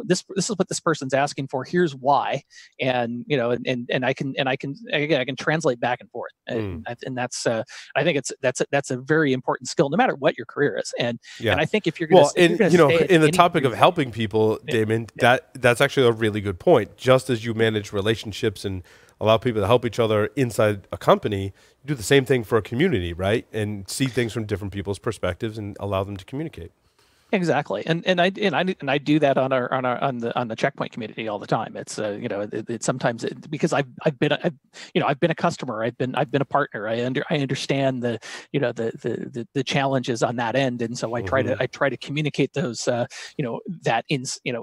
Speaker 7: this is what this person's asking for. Here's why, and I can translate back and forth, and that's I think that's a very important skill, no matter what your career is. And I think if you're going
Speaker 1: in the topic of helping people, Damon, that's actually a really good point. Just as you manage relationships and allow people to help each other inside a company, you do the same thing for a community, right? And see things from different people's perspectives and allow them to communicate.
Speaker 7: Exactly, and I do that on the checkpoint community all the time. It's it's sometimes because I've been a customer, I've been a partner. I understand the challenges on that end, and so I try to communicate those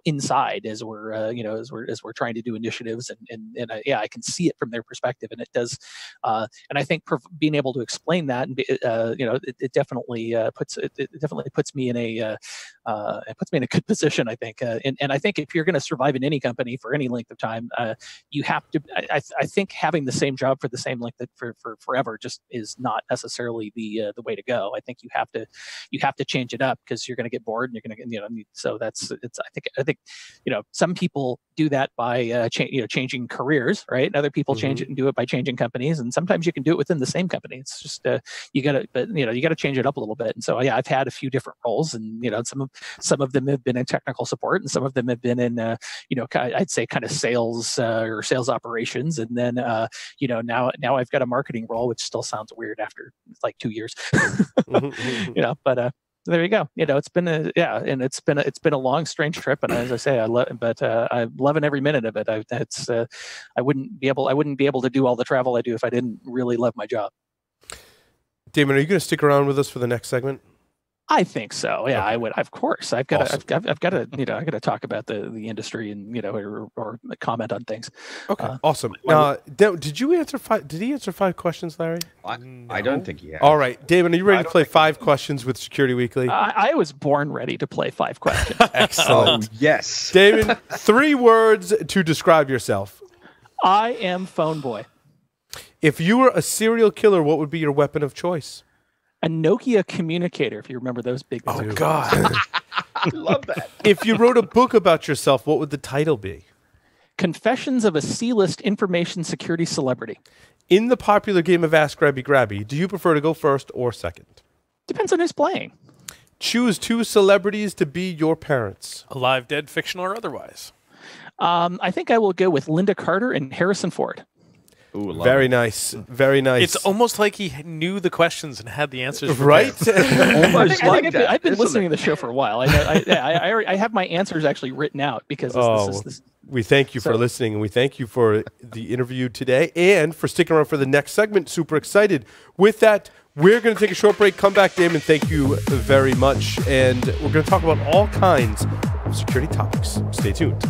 Speaker 7: inside as we're trying to do initiatives, and I can see it from their perspective, and it does, and I think being able to explain that, and it definitely puts me in a it puts me in a good position, I think. And I think if you're going to survive in any company for any length of time, you have to. I think having the same job for the same length for forever just is not necessarily the way to go. I think you have to change it up because you're going to get bored and you're going to so that's it's. I think some people do that by changing careers, right? Other people change it and do it by changing companies, and sometimes you can do it within the same company. It's just you got to change it up a little bit. And so I've had a few different roles, and some of them have been in technical support, and some of them have been in I'd say kind of sales or sales operations, and then now I've got a marketing role, which still sounds weird after like 2 years. But there you go. It's been a long, strange trip, and as I say, I'm loving every minute of it. I wouldn't be able to do all the travel I do if I didn't really love my job.
Speaker 1: Damon, are you going to stick around with us for the next segment?
Speaker 7: I think so. Yeah,
Speaker 1: Okay.
Speaker 7: I would. Of course, I've got
Speaker 1: Awesome.
Speaker 7: to. I've got to. I got to talk about the industry and or comment on things.
Speaker 1: Okay, awesome. Did you answer 5? Did he answer 5 questions, Larry?
Speaker 5: I don't think he has.
Speaker 1: All right, Damon, are you ready to play 5 questions with Security Weekly?
Speaker 7: I was born ready to play 5 questions.
Speaker 1: Excellent.
Speaker 5: Yes.
Speaker 1: Damon, 3 words to describe yourself.
Speaker 7: I am phone boy.
Speaker 1: If you were a serial killer, what would be your weapon of choice?
Speaker 7: A Nokia communicator, if you remember those big ones.
Speaker 1: Oh, God.
Speaker 5: I love that.
Speaker 1: If you wrote a book about yourself, what would the title be?
Speaker 7: Confessions of a C-list information security celebrity.
Speaker 1: In the popular game of Ask Grabby Grabby, do you prefer to go first or second?
Speaker 7: Depends on who's playing.
Speaker 1: Choose 2 celebrities to be your parents.
Speaker 3: Alive, dead, fictional, or otherwise.
Speaker 7: I think I will go with Linda Carter and Harrison Ford.
Speaker 5: Ooh, love
Speaker 1: Very
Speaker 5: it.
Speaker 1: nice. Very nice.
Speaker 3: It's almost like he knew the questions and had the answers prepared.
Speaker 1: right.
Speaker 5: Almost like that.
Speaker 7: I've been
Speaker 5: isn't
Speaker 7: listening
Speaker 5: it?
Speaker 7: to the show for a while. I have my answers actually written out because this
Speaker 1: We thank you for
Speaker 7: So-
Speaker 1: listening, and we thank you for the interview today and for sticking around for the next segment. Super excited. With that, we're going to take a short break. Come back, Damon. Thank you very much. And we're going to talk about all kinds of security topics. Stay tuned.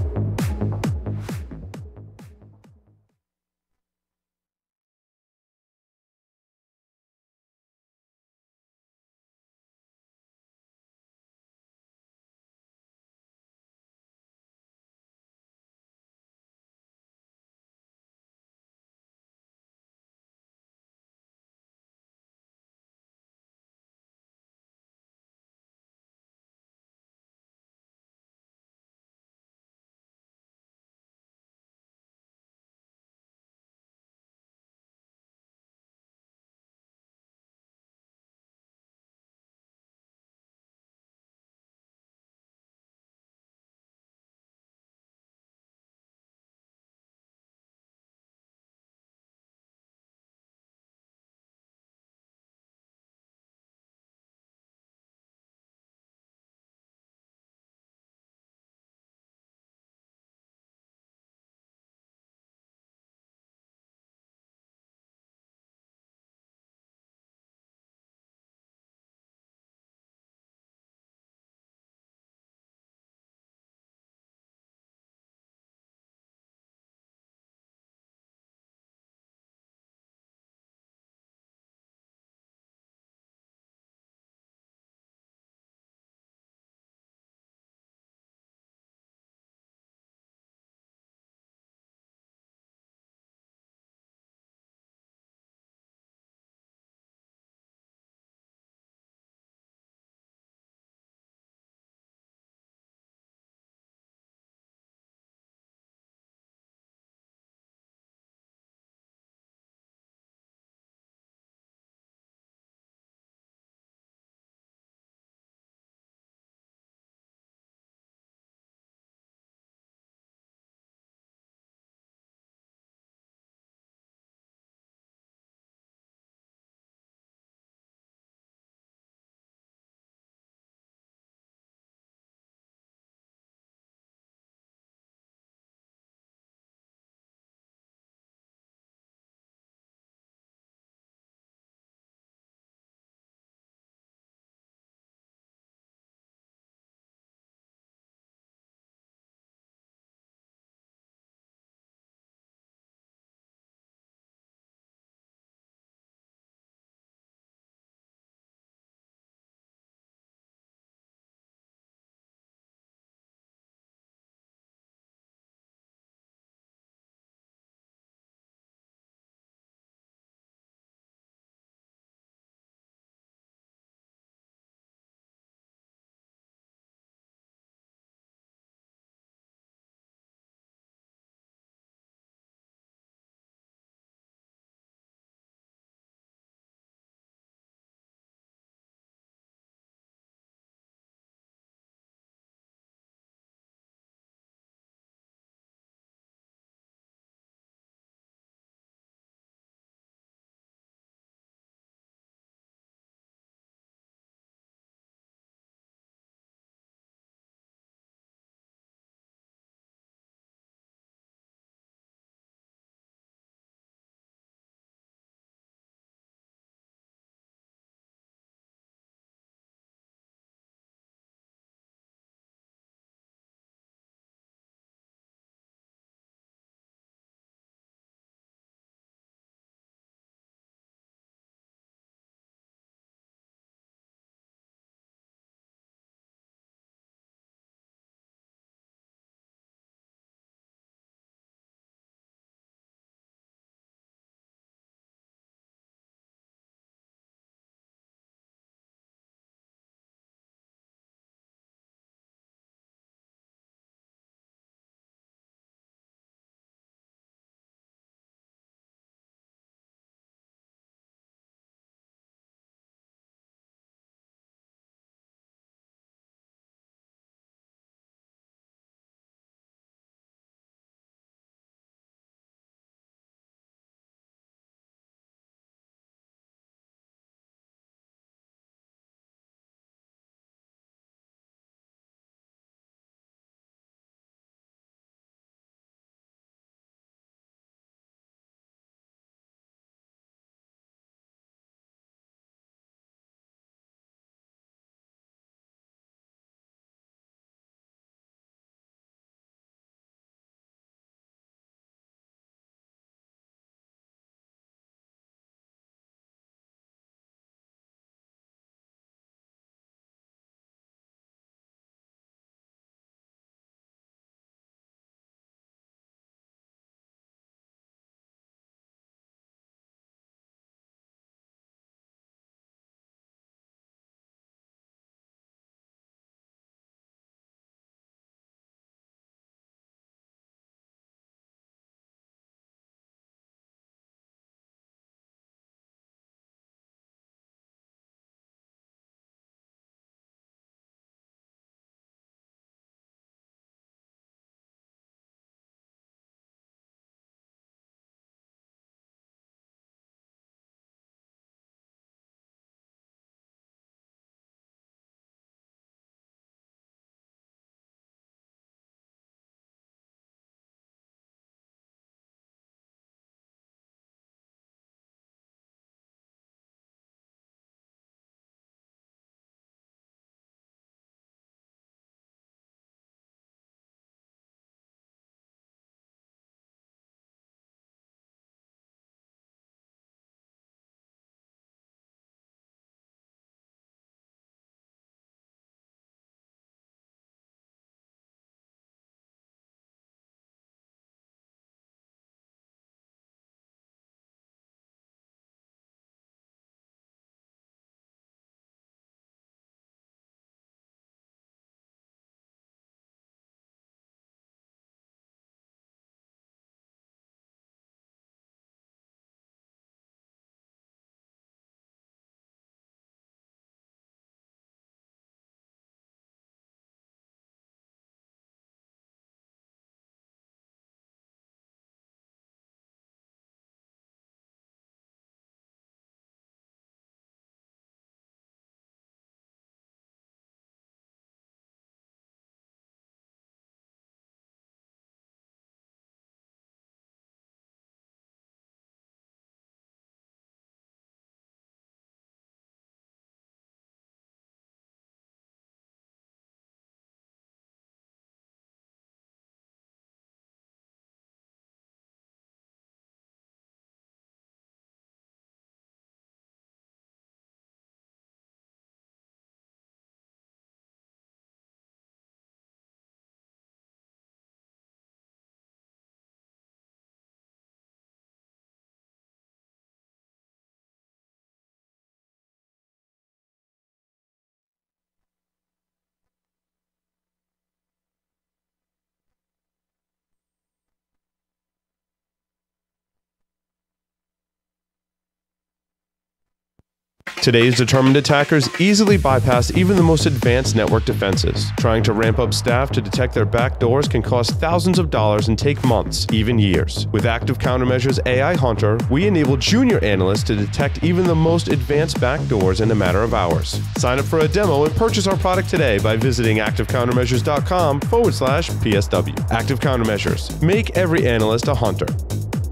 Speaker 2: Today's determined attackers easily bypass even the most advanced network defenses. Trying to ramp up staff to detect their backdoors can cost thousands of dollars and take months, even years. With Active Countermeasures AI Hunter, we enable junior analysts to detect even the most advanced backdoors in a matter of hours. Sign up for a demo and purchase our product today by visiting activecountermeasures.com/PSW. Active Countermeasures. Make every analyst a hunter.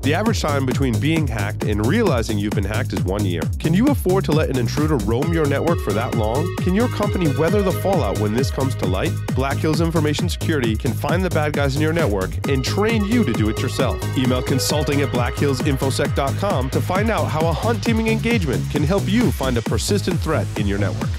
Speaker 2: The average time between being hacked and realizing you've been hacked is 1 year. Can you afford to let an intruder roam your network for that long? Can your company weather the fallout when this comes to light? Black Hills Information Security can find the bad guys in your network and train you to do it yourself. Email consulting@blackhillsinfosec.com to find out how a hunt teaming engagement can help you find a persistent threat in your network.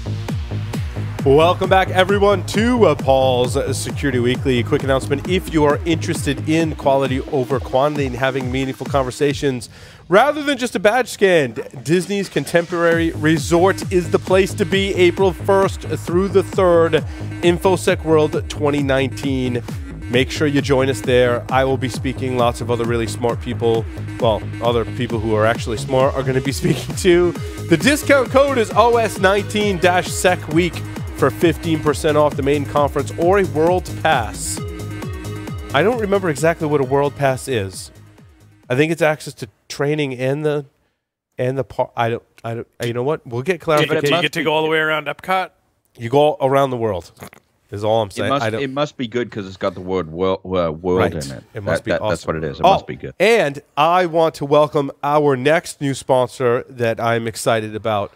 Speaker 1: Welcome back, everyone, to Paul's Security Weekly. Quick announcement: if you are interested in quality over quantity and having meaningful conversations rather than just a badge scan, Disney's Contemporary Resort is the place to be. April 1st through the 3rd, InfoSec World 2019. Make sure you join us there. I will be speaking. Lots of other really smart people, well, other people who are actually smart are going to be speaking too. The discount code is OS19-SEC Week for 15% off the main conference or a World Pass. I don't remember exactly what a World Pass is. I think it's access to training and the part. I don't. You know what? We'll get clarification.
Speaker 3: Do you get to go all the way around Epcot?
Speaker 1: You go around the world. Is all I'm saying.
Speaker 5: It must be good because it's got the word world
Speaker 1: right.
Speaker 5: in it.
Speaker 1: It must be awesome.
Speaker 5: That's what it is. It must be good.
Speaker 1: And I want to welcome our next new sponsor that I'm excited about.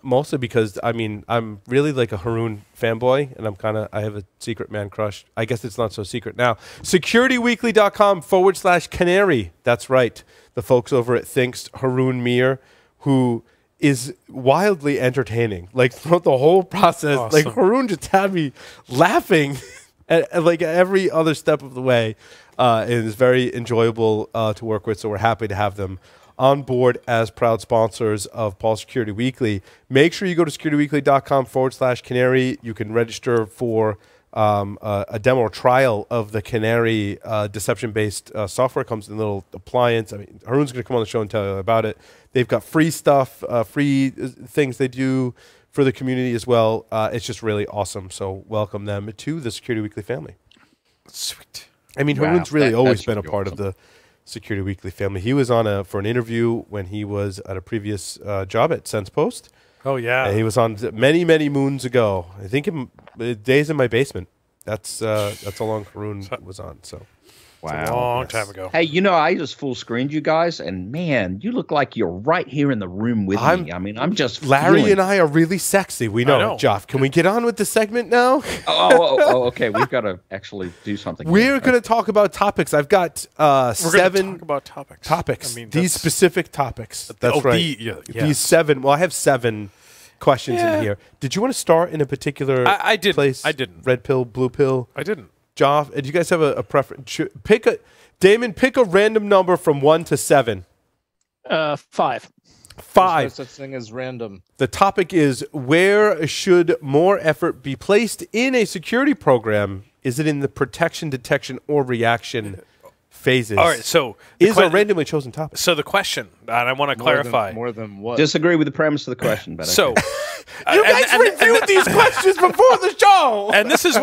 Speaker 1: Mostly because I'm really like a Haroon fanboy, and I have a secret man crush. I guess it's not so secret now. SecurityWeekly.com/canary. That's right. The folks over at Thinks, Haroon Mir, who is wildly entertaining. Like throughout the whole process,
Speaker 3: awesome.
Speaker 1: like Haroon just had me laughing at like every other step of the way. It is very enjoyable to work with. So we're happy to have them on board as proud sponsors of Paul Security Weekly. Make sure you go to securityweekly.com/canary. You can register for a demo or trial of the Canary deception-based software. It comes in a little appliance. Haroon's going to come on the show and tell you about it. They've got free stuff, free things they do for the community as well. It's just really awesome. So welcome them to the Security Weekly family.
Speaker 3: Sweet.
Speaker 1: Haroon's really always been a
Speaker 5: really
Speaker 1: part of the Security Weekly family. He was on for an interview when he was at a previous job at Sense Post.
Speaker 3: Oh, yeah.
Speaker 1: And he was on many, many moons ago. I think Days in My Basement. That's how long Haroon was on. So
Speaker 3: Wow. A long time ago.
Speaker 5: Hey, I just full screened you guys, and man, you look like you're right here in the room with me. I mean, I'm just
Speaker 1: Larry and I are really sexy. We know. Joff, can we get on with the segment now?
Speaker 5: Okay. We've got to actually do something.
Speaker 1: We're going to talk about topics. I've got
Speaker 3: We're
Speaker 1: 7
Speaker 3: talk about topics.
Speaker 1: Topics. These specific topics. That's right.
Speaker 3: Yes.
Speaker 1: These 7. Well, I have 7 questions in here. Did you want to start in a particular place?
Speaker 3: I didn't.
Speaker 1: Red pill, blue pill?
Speaker 3: I didn't.
Speaker 1: Joff, do you guys have a preference? Damon, pick a random number from 1 to 7.
Speaker 7: 5.
Speaker 1: 5.
Speaker 6: There's no such thing as random.
Speaker 1: The topic is, where should more effort be placed in a security program? Is it in the protection, detection, or reaction phases?
Speaker 3: All right, so
Speaker 1: is a randomly chosen topic.
Speaker 3: So the question, and I want to clarify.
Speaker 6: More than what?
Speaker 5: Disagree with the premise of the question, but
Speaker 3: so
Speaker 1: you guys reviewed these questions before the show,
Speaker 3: and this is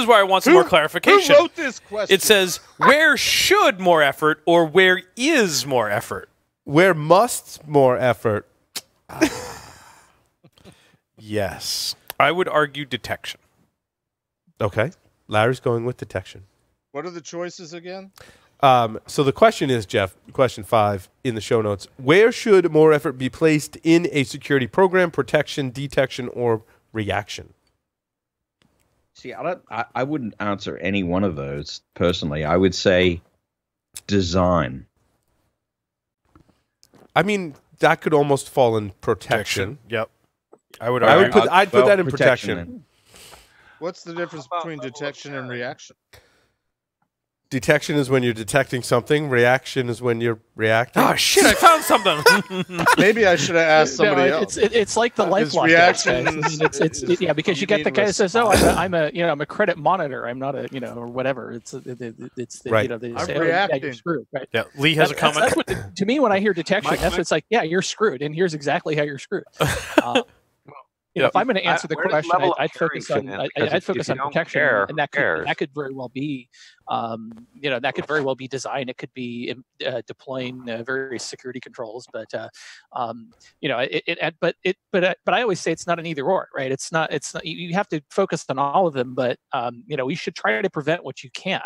Speaker 3: where I want some more clarification.
Speaker 6: Who wrote this question?
Speaker 3: It says, where should more effort, or where is more effort?
Speaker 1: Where must more effort?
Speaker 3: Yes, I would argue detection.
Speaker 1: Okay, Larry's going with detection.
Speaker 6: What are the choices again?
Speaker 1: So the question is, Jeff, question 5 in the show notes, where should more effort be placed in a security program, protection, detection, or reaction?
Speaker 5: See, I wouldn't answer any one of those personally. I would say design.
Speaker 1: I mean, that could almost fall in protection.
Speaker 3: Yep. I'd
Speaker 1: put that in protection.
Speaker 6: What's the difference between detection and reaction?
Speaker 1: Detection is when you're detecting something. Reaction is when you're reacting.
Speaker 3: Oh shit! I found something.
Speaker 6: Maybe I should have asked somebody else.
Speaker 7: It's like the LifeLock
Speaker 6: reaction.
Speaker 7: Yeah, because you get the guy that says, "Oh, I'm a credit monitor. I'm not a or whatever." It's
Speaker 1: right.
Speaker 7: They
Speaker 6: I'm
Speaker 7: say,
Speaker 6: reacting.
Speaker 7: yeah, you're screwed. Right.
Speaker 3: Yeah, Lee has a comment.
Speaker 7: That's what to me, when I hear detection, that's what it's like. Yeah, you're screwed, and here's exactly how you're screwed. If I'm going to answer the question, I'd focus on protection, and that could very well be, that could very well be design. It could be deploying various security controls, but I always say it's not an either or, right? It's not. You have to focus on all of them, but we should try to prevent what you can.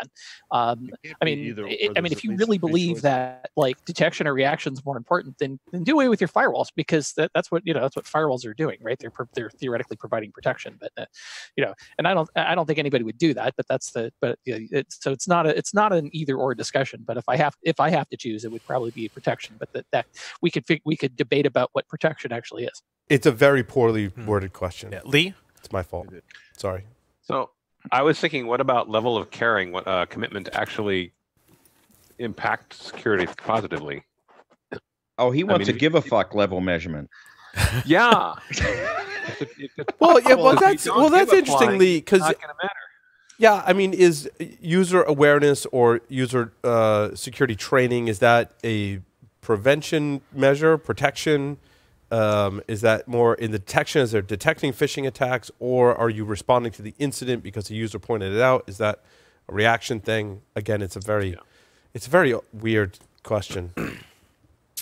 Speaker 7: If you really believe that like detection or reaction is more important, then do away with your firewalls, because that's what firewalls are doing, right? They're theoretically providing protection, but and I don't think anybody would do that. But it's not an either or discussion. But if I have to choose, it would probably be protection. But that we could debate about what protection actually is.
Speaker 1: It's a very poorly worded question.
Speaker 3: Yeah. Lee,
Speaker 1: it's my fault. Sorry.
Speaker 8: So I was thinking, what about level of caring? What commitment to actually impact security positively?
Speaker 5: Oh, he wants a give a fuck level measurement.
Speaker 8: Yeah.
Speaker 1: That's interesting, Lee, because
Speaker 8: not going to matter.
Speaker 1: Yeah, I mean, is user awareness or user security training, is that a prevention measure, protection? Is that more in the detection? Is there detecting phishing attacks, or are you responding to the incident because the user pointed it out? Is that a reaction thing? Again, it's a very weird question.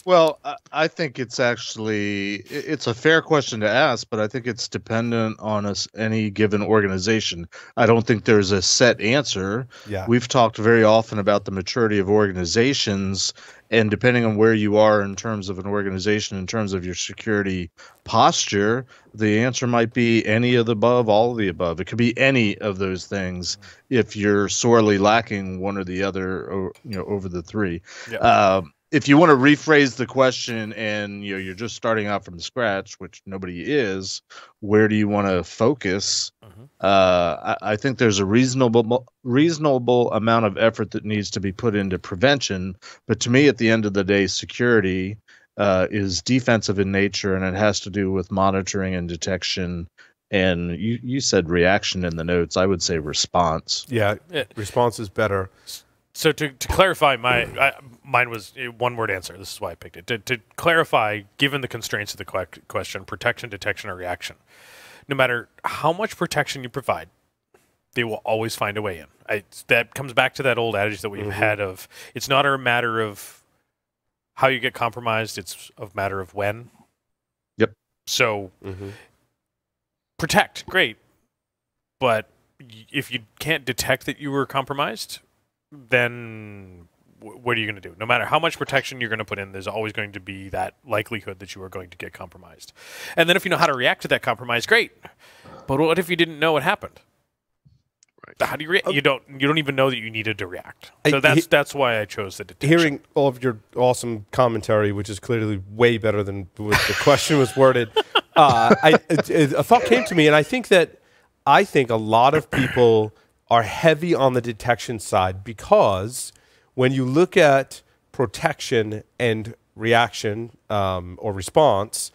Speaker 6: Well, I think it's a fair question to ask, but I think it's dependent on any given organization. I don't think there's a set answer.
Speaker 1: Yeah.
Speaker 6: We've talked very often about the maturity of organizations, and depending on where you are in terms of an organization, in terms of your security posture, the answer might be any of the above, all of the above. It could be any of those things if you're sorely lacking one or the other, or, over the three. Yeah. If you want to rephrase the question and you're just starting out from scratch, which nobody is, where do you want to focus? I think there's a reasonable amount of effort that needs to be put into prevention. But to me, at the end of the day, security is defensive in nature, and it has to do with monitoring and detection. And you said reaction in the notes. I would say response.
Speaker 1: Yeah, response is better.
Speaker 3: So to clarify, mine was a one-word answer. This is why I picked it. To clarify, given the constraints of the question, protection, detection, or reaction, no matter how much protection you provide, they will always find a way in. That comes back to that old adage that we've had of, it's not a matter of how you get compromised, it's a matter of when.
Speaker 6: Yep.
Speaker 3: So protect, great. But if you can't detect that you were compromised, then what are you going to do? No matter how much protection you're going to put in, there's always going to be that likelihood that you are going to get compromised. And then if you know how to react to that compromise, great. But what if you didn't know what happened? Right. How do you react? You don't even know that you needed to react. So that's why I chose the detection.
Speaker 1: Hearing all of your awesome commentary, which is clearly way better than the question was worded, a thought came to me, and I think a lot of people are heavy on the detection side, because when you look at protection and reaction or response,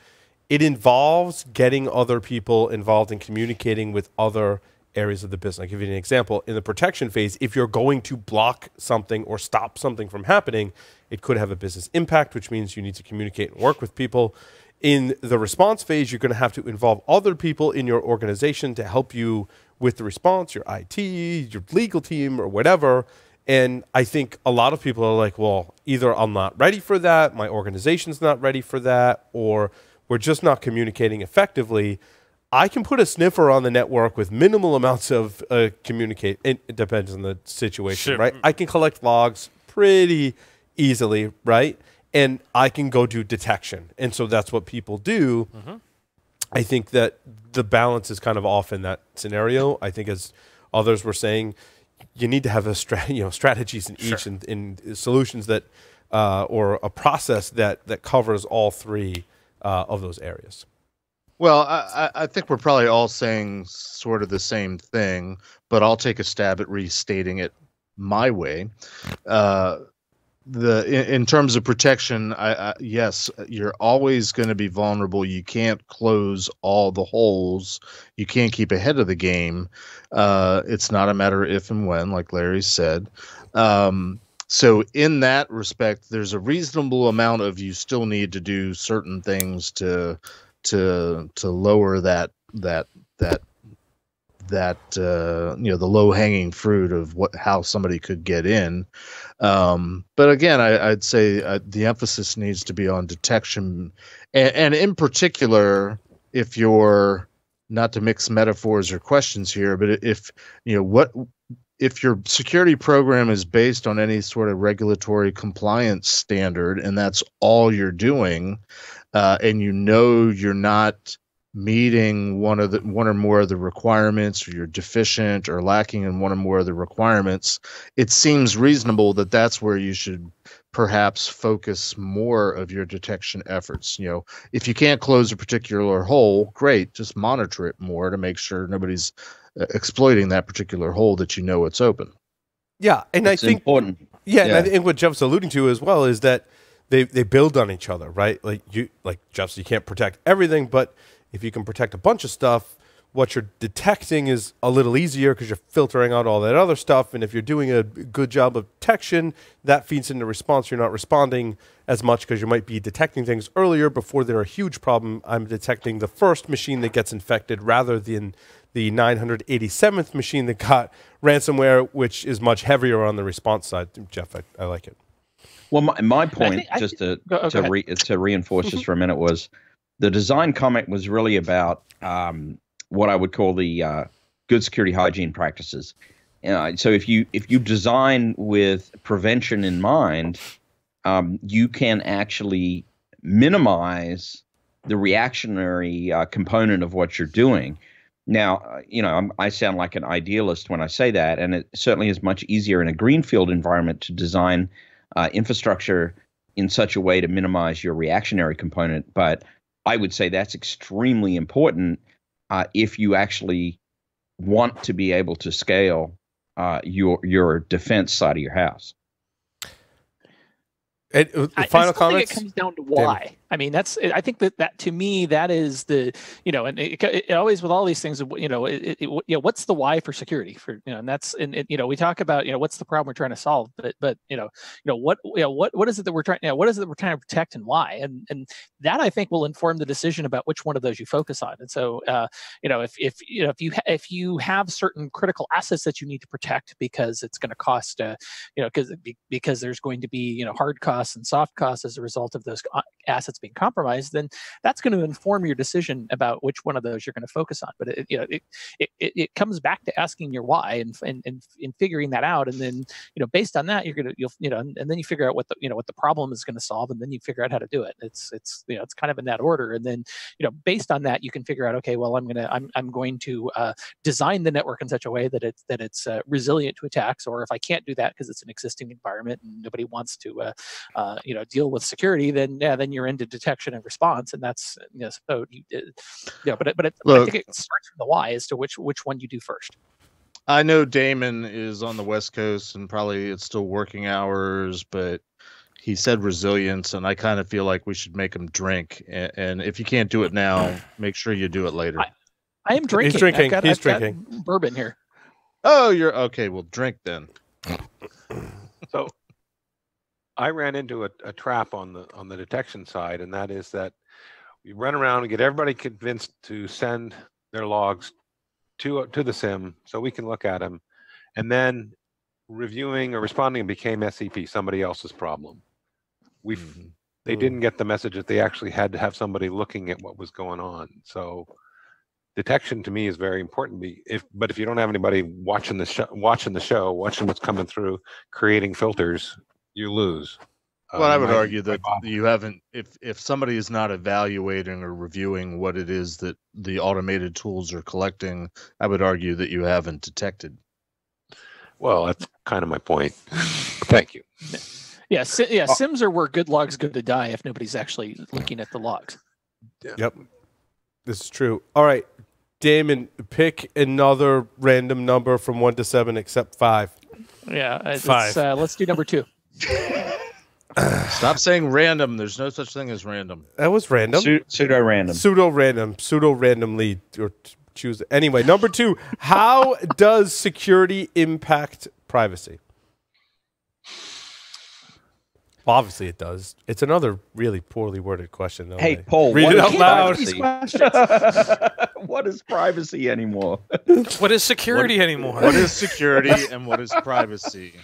Speaker 1: it involves getting other people involved in communicating with other areas of the business. I'll give you an example. In the protection phase, if you're going to block something or stop something from happening, it could have a business impact, which means you need to communicate and work with people. In the response phase, you're going to have to involve other people in your organization to help you with the response, your IT, your legal team, or whatever. And I think a lot of people are like, well, either I'm not ready for that, my organization's not ready for that, or we're just not communicating effectively. I can put a sniffer on the network with minimal amounts of communicate. It depends on the situation, right? I can collect logs pretty easily, right? And I can go do detection. And so that's what people do. I think that the balance is kind of off in that scenario. I think, as others were saying, you need to have a strategies in each and solutions that or a process that covers all three of those areas.
Speaker 6: Well, I think we're probably all saying sort of the same thing, but I'll take a stab at restating it my way. In terms of protection, yes, you're always going to be vulnerable. You can't close all the holes. You can't keep ahead of the game. It's not a matter of if and when, like Larry said. So in that respect, there's a reasonable amount of you still need to do certain things to lower that the low hanging fruit of how somebody could get in. But again, I'd say the emphasis needs to be on detection, and in particular, if you're, not to mix metaphors or questions here, but if your security program is based on any sort of regulatory compliance standard, and that's all you're doing, and you're not meeting one or more of the requirements, or you're deficient or lacking in one or more of the requirements, it seems reasonable that that's where you should perhaps focus more of your detection efforts. If you can't close a particular hole, great, just monitor it more to make sure nobody's exploiting that particular hole that it's open.
Speaker 1: Yeah, and
Speaker 5: it's
Speaker 1: I think
Speaker 5: important.
Speaker 1: Yeah, and I think what Jeff's alluding to as well is that they build on each other, right? Like Jeff, you can't protect everything, but if you can protect a bunch of stuff, what you're detecting is a little easier because you're filtering out all that other stuff. And if you're doing a good job of detection, that feeds into response. You're not responding as much because you might be detecting things earlier before they're a huge problem. I'm detecting the first machine that gets infected rather than the 987th machine that got ransomware, which is much heavier on the response side. Jeff, I like it.
Speaker 5: Well, my point, to reinforce just for a minute, was the design comment was really about what I would call the good security hygiene practices. So if you design with prevention in mind, you can actually minimize the reactionary component of what you're doing. Now, I sound like an idealist when I say that, and it certainly is much easier in a greenfield environment to design infrastructure in such a way to minimize your reactionary component. But I would say that's extremely important if you actually want to be able to scale your defense side of your house.
Speaker 1: Final comments?
Speaker 7: I think it comes down to why.
Speaker 1: David.
Speaker 7: I mean, I think that to me, that is the, and it always, with all these things, what's the why for security and that's, we talk about, what's the problem we're trying to solve, but what is it that we're trying, what is it that we're trying to protect and why? And that, I think, will inform the decision about which one of those you focus on. And so, if you have certain critical assets that you need to protect because it's going to cost, because there's going to be, hard costs and soft costs as a result of those assets being compromised, then that's going to inform your decision about which one of those you're going to focus on. But it comes back to asking your why and figuring that out, and then based on that and then you figure out what the problem is going to solve, and then you figure out how to do it. It's kind of in that order, and then based on that you can figure out, okay, well, I'm going to design the network in such a way that it's resilient to attacks, or if I can't do that because it's an existing environment and nobody wants to deal with security, then you're into detection and response, and that's so but I think it starts from the why as to which one you do first.
Speaker 6: I know Damon is on the West Coast and probably it's still working hours, but he said resilience, and I kind of feel like we should make him drink. And if you can't do it now, make sure you do it later.
Speaker 7: I am drinking.
Speaker 1: He's drinking.
Speaker 7: I've got bourbon here.
Speaker 6: Oh, you're okay. Well, drink then.
Speaker 8: So I ran into a trap on the detection side, and that is that we run around and get everybody convinced to send their logs to the SIM so we can look at them, and then reviewing or responding became SCP, somebody else's problem. They didn't get the message that they actually had to have somebody looking at what was going on. So detection to me is very important. But if you don't have anybody watching the show, watching what's coming through, creating filters, you lose.
Speaker 6: Well, I would argue that you haven't, if somebody is not evaluating or reviewing what it is that the automated tools are collecting, I would argue that you haven't detected.
Speaker 8: Well, that's kind of my point. Thank you.
Speaker 7: Yeah, SIMs are where good logs go to die if nobody's actually looking at the logs.
Speaker 1: Yep. This is true. All right, Damon, pick another random number from 1 to 7 except 5.
Speaker 7: Yeah.
Speaker 3: 5.
Speaker 7: Let's do number 2.
Speaker 6: Stop saying random. There's no such thing as random.
Speaker 1: That was random.
Speaker 5: Pseudo-random.
Speaker 1: Pseudo-random. Pseudo-randomly or choose. Anyway, number 2. How does security impact privacy? Obviously, it does. It's another really poorly worded question, though.
Speaker 5: Hey, Paul,
Speaker 1: read it out loud.
Speaker 7: These questions.
Speaker 5: What is privacy anymore?
Speaker 3: What is security anymore?
Speaker 6: What is security and what is privacy?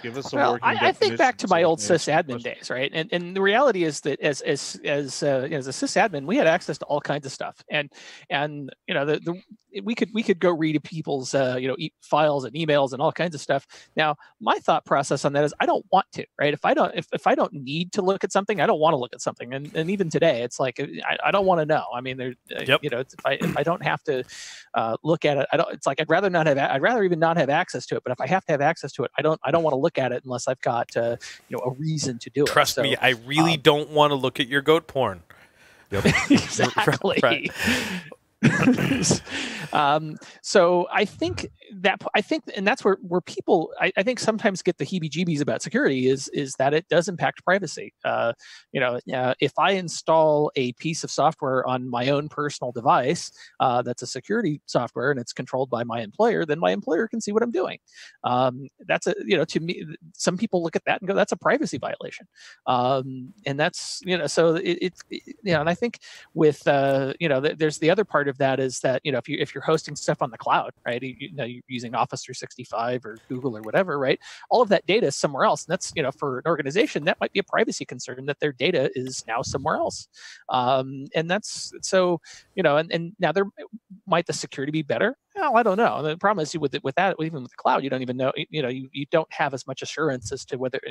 Speaker 6: Give us a
Speaker 7: Well,
Speaker 6: working
Speaker 7: I think back to
Speaker 6: definition
Speaker 7: my
Speaker 6: so
Speaker 7: old
Speaker 6: we can answer the
Speaker 7: sysadmin
Speaker 6: question.
Speaker 7: days, right? And the reality is that as a sysadmin, we had access to all kinds of stuff, and we could go read people's files and emails and all kinds of stuff. Now, my thought process on that is I don't want to, right? If I don't need to look at something, I don't want to look at something. And even today, it's like I don't want to know. I mean,
Speaker 3: Yep.
Speaker 7: if I don't have to look at it, it's like I'd rather even not have access to it. But if I have to have access to it, I don't want to look at it unless I've got a reason to do it.
Speaker 3: Trust me, I really don't want to look at your goat porn.
Speaker 7: Exactly.
Speaker 3: Right.
Speaker 7: So I think, and that's where people I think sometimes get the heebie-jeebies about security is that it does impact privacy. If I install a piece of software on my own personal device that's a security software and it's controlled by my employer, then my employer can see what I'm doing. That's to me, some people look at that and go, that's a privacy violation. And that's so and I think with there's the other part of that is that if you're hosting stuff on the cloud, right? You're using Office 365 or Google or whatever, right? All of that data is somewhere else, and that's for an organization that might be a privacy concern that their data is now somewhere else, and that's so and now might the security be better? Well, I don't know. The problem is with that, even with the cloud, you don't even know. You don't have as much assurance as to whether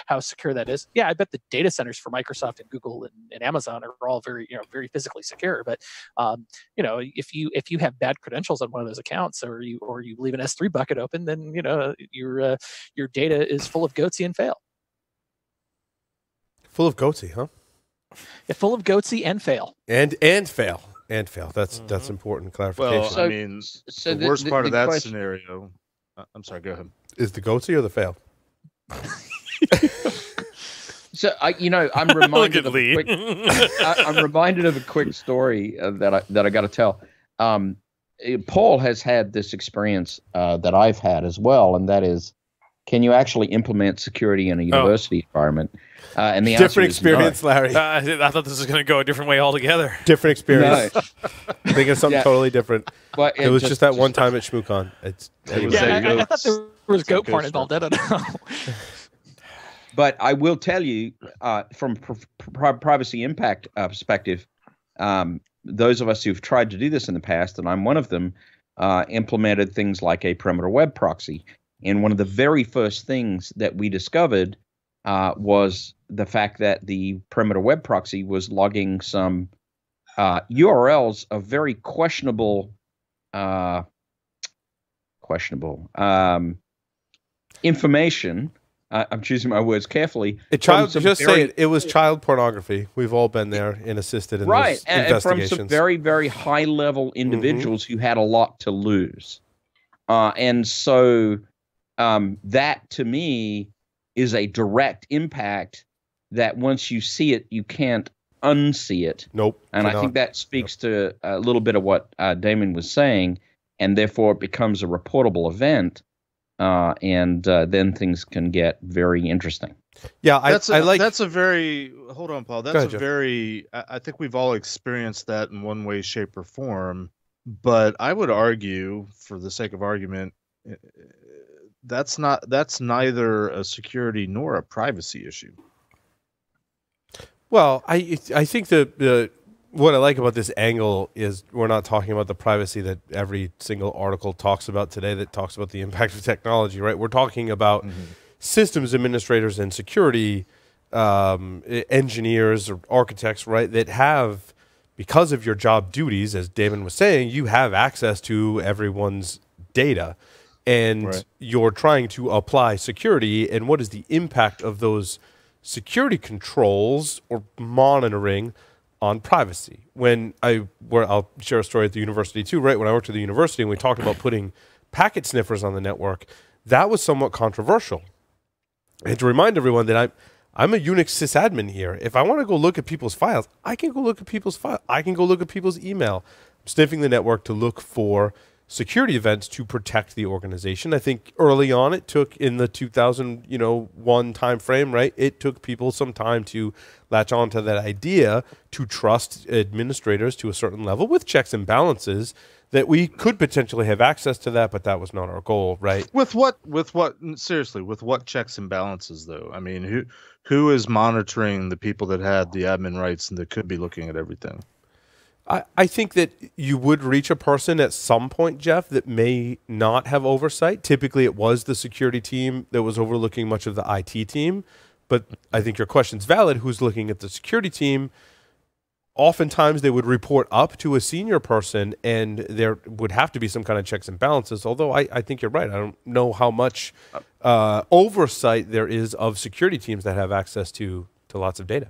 Speaker 7: how secure that is. Yeah, I bet the data centers for Microsoft and Google and Amazon are all very very physically secure. But if you have bad credentials on one of those accounts, or you leave an S3 bucket open, then your data is full of goatsy and fail.
Speaker 1: Full of goatsy, huh?
Speaker 7: Yeah, full of goatsy and fail.
Speaker 1: And fail. And fail. That's important clarification.
Speaker 6: Well, I mean, the worst part of that scenario. I'm sorry. Go ahead.
Speaker 1: Is the goatsy or the fail?
Speaker 5: So I'm reminded
Speaker 3: Look at Lee.
Speaker 5: I'm reminded of a quick story that I got to tell. Paul has had this experience that I've had as well, and that is, can you actually implement security in a university environment? And the answer
Speaker 1: different
Speaker 5: is
Speaker 1: experience,
Speaker 5: no.
Speaker 1: Larry.
Speaker 3: I thought this was going to go a different way altogether.
Speaker 1: Different experience.
Speaker 5: No.
Speaker 1: Think of something totally different.
Speaker 5: But
Speaker 1: It was just that one time at ShmooCon.
Speaker 7: Yeah, I thought there was goat porn involved. I don't know.
Speaker 5: But I will tell you, from privacy impact perspective, those of us who've tried to do this in the past, and I'm one of them, implemented things like a perimeter web proxy. And one of the very first things that we discovered was the fact that the perimeter web proxy was logging some URLs of very questionable information. I'm choosing my words carefully.
Speaker 1: It was child pornography. We've all been there and assisted in those
Speaker 5: and from
Speaker 1: investigations.
Speaker 5: some very, very high-level individuals who had a lot to lose. And so that, to me, is a direct impact that once you see it, you can't unsee it.
Speaker 1: Nope.
Speaker 5: And I think that speaks to a little bit of what Dameon was saying, and therefore it becomes a reportable event. And then things can get very interesting.
Speaker 1: Yeah,
Speaker 6: that's a very hold on, Paul. That's
Speaker 1: ahead,
Speaker 6: a very. I think we've all experienced that in one way, shape, or form. But I would argue, for the sake of argument, that's neither a security nor a privacy issue.
Speaker 1: Well, I think what I like about this angle is we're not talking about the privacy that every single article talks about today that talks about the impact of technology, right? We're talking about systems administrators and security engineers or architects, right, that have, because of your job duties, as Dameon was saying, you have access to everyone's data, and you're trying to apply security. And what is the impact of those security controls or monitoring on privacy? I'll share a story at the university too, right? When I worked at the university and we talked about putting packet sniffers on the network, that was somewhat controversial. And to remind everyone that I'm a Unix sysadmin here. If I want to go look at people's files, I can go look at people's files. I can go look at people's email. I'm sniffing the network to look for security events to protect the organization. I think early on it took, in the 2001 time frame, right? It took people some time to latch on to that idea, to trust administrators to a certain level with checks and balances, that we could potentially have access to that, but that was not our goal, right?
Speaker 6: With what seriously, with what checks and balances though? I mean, who is monitoring the people that had the admin rights and that could be looking at everything?
Speaker 1: I think that you would reach a person at some point, Jeff, that may not have oversight. Typically, it was the security team that was overlooking much of the IT team. But I think your question's valid. Who's looking at the security team? Oftentimes, they would report up to a senior person, and there would have to be some kind of checks and balances. Although I think you're right. I don't know how much oversight there is of security teams that have access to lots of data.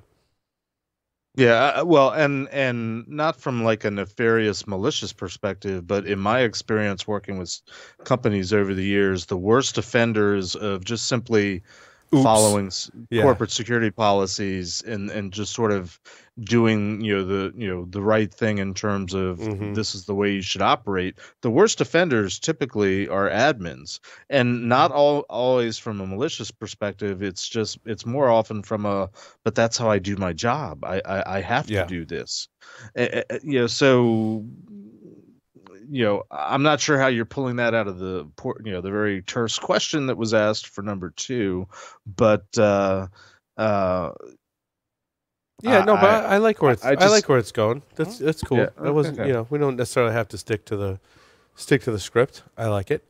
Speaker 6: Yeah, well, and not from like a nefarious, malicious perspective, but in my experience working with companies over the years, the worst offenders of just simply following corporate security policies and just sort of doing the right thing in terms of this is the way you should operate. The worst offenders typically are admins, and not always from a malicious perspective. It's more often from but that's how I do my job. I have to do this. So I'm not sure how you're pulling that out of the very terse question that was asked for number 2, but
Speaker 1: I like where I like where it's going. That's cool.
Speaker 6: Yeah,
Speaker 1: that wasn't we don't necessarily have to stick to the script. I like it.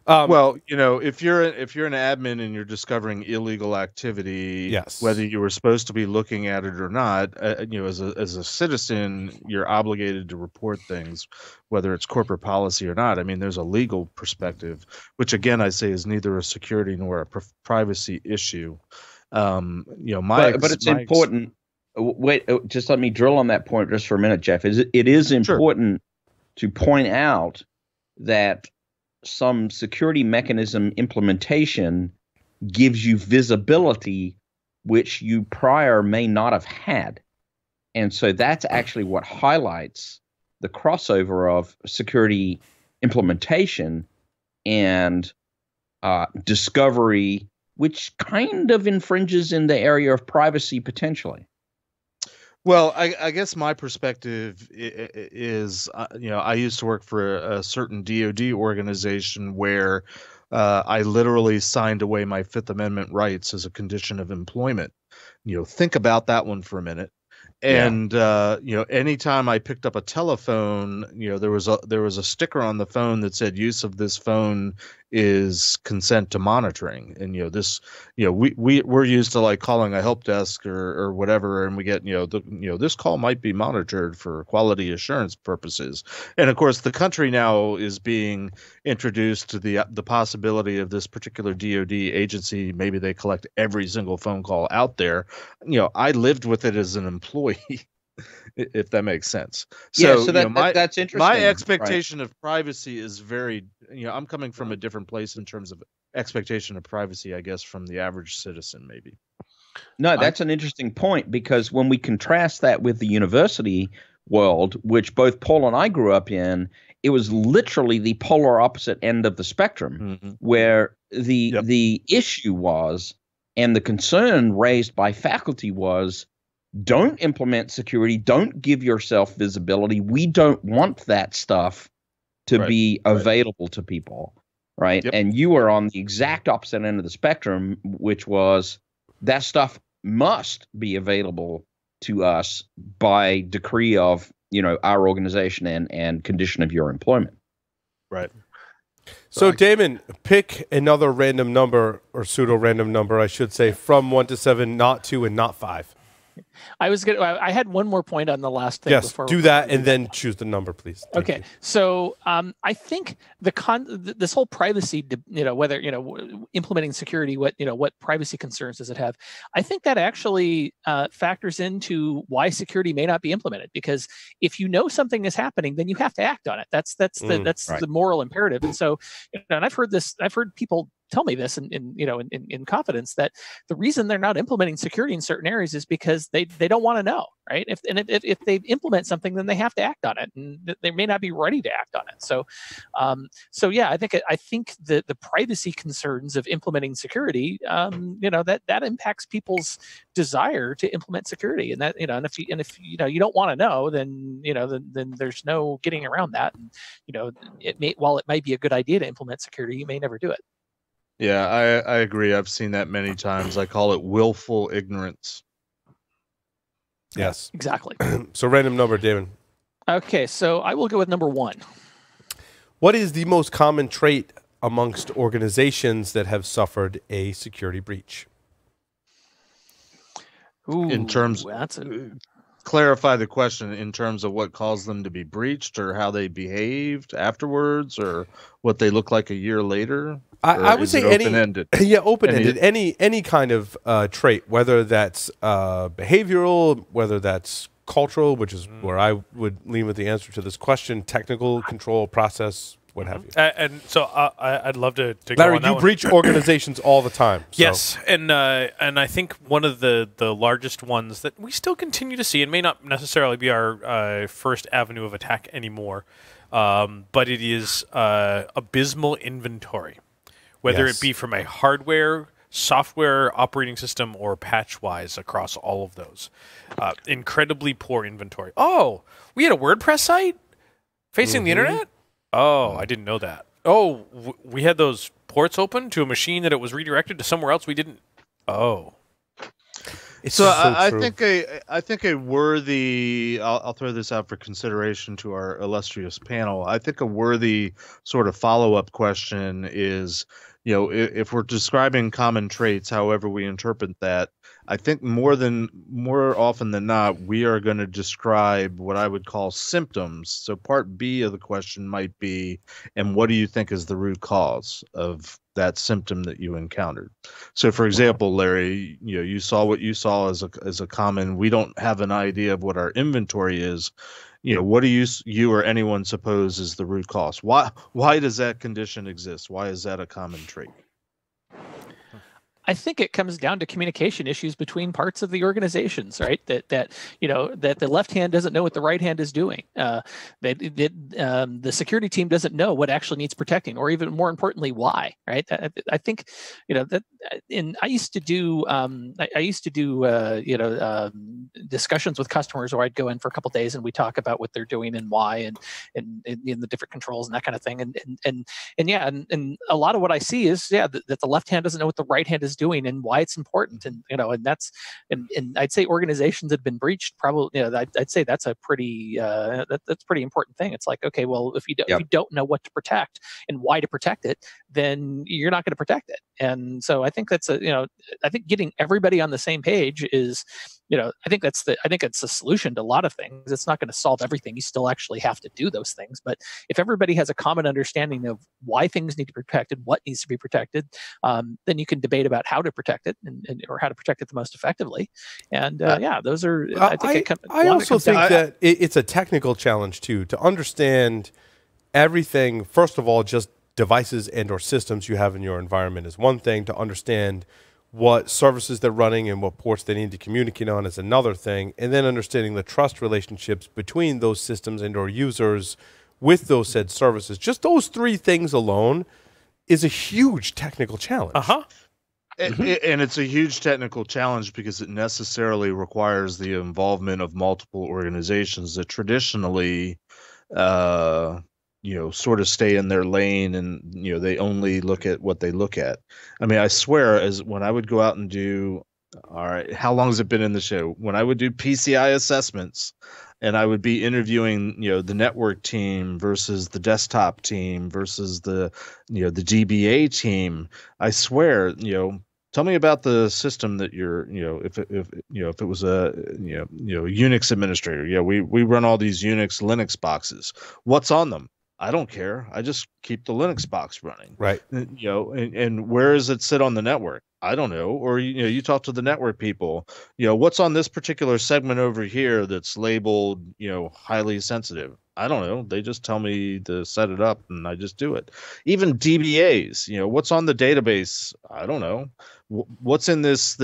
Speaker 6: Well, if you're an admin and you're discovering illegal activity,
Speaker 1: yes,
Speaker 6: whether you were supposed to be looking at it or not, as a citizen, you're obligated to report things, whether it's corporate policy or not. I mean, there's a legal perspective, which again I say is neither a security nor a privacy issue. But
Speaker 5: it's important. Wait, just let me drill on that point just for a minute, Jeff. It is important to point out that some security mechanism implementation gives you visibility which you prior may not have had. And so that's actually what highlights the crossover of security implementation and discovery, which kind of infringes in the area of privacy potentially.
Speaker 6: Well, I guess my perspective is, I used to work for a certain DoD organization where I literally signed away my Fifth Amendment rights as a condition of employment. Think about that one for a minute. And anytime I picked up a telephone, there was a sticker on the phone that said use of this phone is consent to monitoring. And we're used to like calling a help desk or whatever, and we get this call might be monitored for quality assurance purposes. And of course, the country now is being introduced to the possibility of this particular DoD agency. Maybe they collect every single phone call out there. I lived with it as an employee. If that makes sense. So
Speaker 5: that's interesting.
Speaker 6: My expectation of privacy is very, I'm coming from a different place in terms of expectation of privacy, I guess, from the average citizen, maybe.
Speaker 5: No, that's an interesting point, because when we contrast that with the university world, which both Paul and I grew up in, it was literally the polar opposite end of the spectrum, where the issue was, and the concern raised by faculty was, don't implement security. Don't give yourself visibility. We don't want that stuff to be available to people, right?
Speaker 6: Yep.
Speaker 5: And you are on the exact opposite end of the spectrum, which was that stuff must be available to us by decree of, our organization and condition of your employment.
Speaker 6: Right.
Speaker 1: So, Damon, pick another random number, or pseudo-random number, I should say, from 1 to 7, not 2 and not 5.
Speaker 7: I had one more point on the last thing.
Speaker 1: Yes, do that and then choose the number, please. Thank you.
Speaker 7: So I think this whole privacy, whether implementing security, what privacy concerns does it have? I think that actually factors into why security may not be implemented, because if you know something is happening, then you have to act on it. That's the moral imperative. And so, and I've heard people tell me this in confidence, that the reason they're not implementing security in certain areas is because they don't want to know, right? If they implement something, then they have to act on it, and they may not be ready to act on it. So yeah, I think the privacy concerns of implementing security, that impacts people's desire to implement security, and that and if you don't want to know, then then there's no getting around that. And while it might be a good idea to implement security, you may never do it.
Speaker 6: Yeah, I agree. I've seen that many times. I call it willful ignorance.
Speaker 1: Yes,
Speaker 7: exactly.
Speaker 1: So random number, David.
Speaker 7: Okay, so I will go with number 1.
Speaker 1: What is the most common trait amongst organizations that have suffered a security breach?
Speaker 7: Ooh,
Speaker 6: In terms,
Speaker 7: that's
Speaker 6: clarify the question in terms of what caused them to be breached, or how they behaved afterwards, or what they look like a year later.
Speaker 1: I would say
Speaker 6: open-ended.
Speaker 1: Yeah, open-ended. Any kind of trait, whether that's behavioral, whether that's cultural, which is where I would lean with the answer to this question, technical, control, process, what have you.
Speaker 3: And so I'd love to go
Speaker 1: Larry,
Speaker 3: on that
Speaker 1: you
Speaker 3: one.
Speaker 1: breach organizations all the time. So.
Speaker 3: Yes, and I think one of the largest ones that we still continue to see, and may not necessarily be our first avenue of attack anymore, but it is abysmal inventory, whether it be from a hardware, software, operating system, or patch-wise across all of those. Incredibly poor inventory. Oh, we had a WordPress site facing the internet? Oh, I didn't know that. Oh, we had those ports open to a machine that it was redirected to somewhere else we didn't. Oh.
Speaker 6: So I think a worthy, I'll throw this out for consideration to our illustrious panel. I think a worthy sort of follow-up question is, if we're describing common traits, however we interpret that, I think more often than not, we are going to describe what I would call symptoms. So part B of the question might be, and what do you think is the root cause of that symptom that you encountered? So for example, Larry, you saw what you saw as a common, we don't have an idea of what our inventory is. What do you or anyone suppose is the root cause? Why does that condition exist? Why is that a common trait?
Speaker 7: I think it comes down to communication issues between parts of the organizations, right? That the left hand doesn't know what the right hand is doing. The security team doesn't know what actually needs protecting, or even more importantly, why, right? I think that. And I used to do discussions with customers where I'd go in for a couple of days and we talk about what they're doing and why, and the different controls and that kind of thing. And a lot of what I see is that the left hand doesn't know what the right hand is doing and why it's important, and that's I'd say organizations that have been breached, probably I'd say that's a pretty that's a pretty important thing. It's like, okay, well, if you don't know what to protect and why to protect it, then you're not going to protect it. And so I think that's I think getting everybody on the same page is, I think it's the solution to a lot of things. It's not going to solve everything. You still actually have to do those things. But if everybody has a common understanding of why things need to be protected, what needs to be protected, then you can debate about how to protect it or how to protect it the most effectively. And those are.
Speaker 1: I also think that it's a technical challenge too, to understand everything. First of all, just devices and or systems you have in your environment is one thing. To understand what services they're running and what ports they need to communicate on is another thing. And then understanding the trust relationships between those systems and or users with those said services. Just those three things alone is a huge technical challenge.
Speaker 6: And it's a huge technical challenge because it necessarily requires the involvement of multiple organizations that traditionally sort of stay in their lane, and they only look at what they look at. I mean, I swear, as when I would go out and do, all right, how long has it been in the show? When I would do PCI assessments, and I would be interviewing, the network team versus the desktop team versus the DBA team. I swear, tell me about the system that you're, if it was a, Unix administrator. Yeah, we run all these Linux boxes. What's on them? I don't care. I just keep the Linux box running.
Speaker 1: Right.
Speaker 6: And where does it sit on the network? I don't know. Or, you talk to the network people, what's on this particular segment over here that's labeled, highly sensitive? I don't know. They just tell me to set it up, and I just do it. Even DBAs, what's on the database? I don't know. What's in this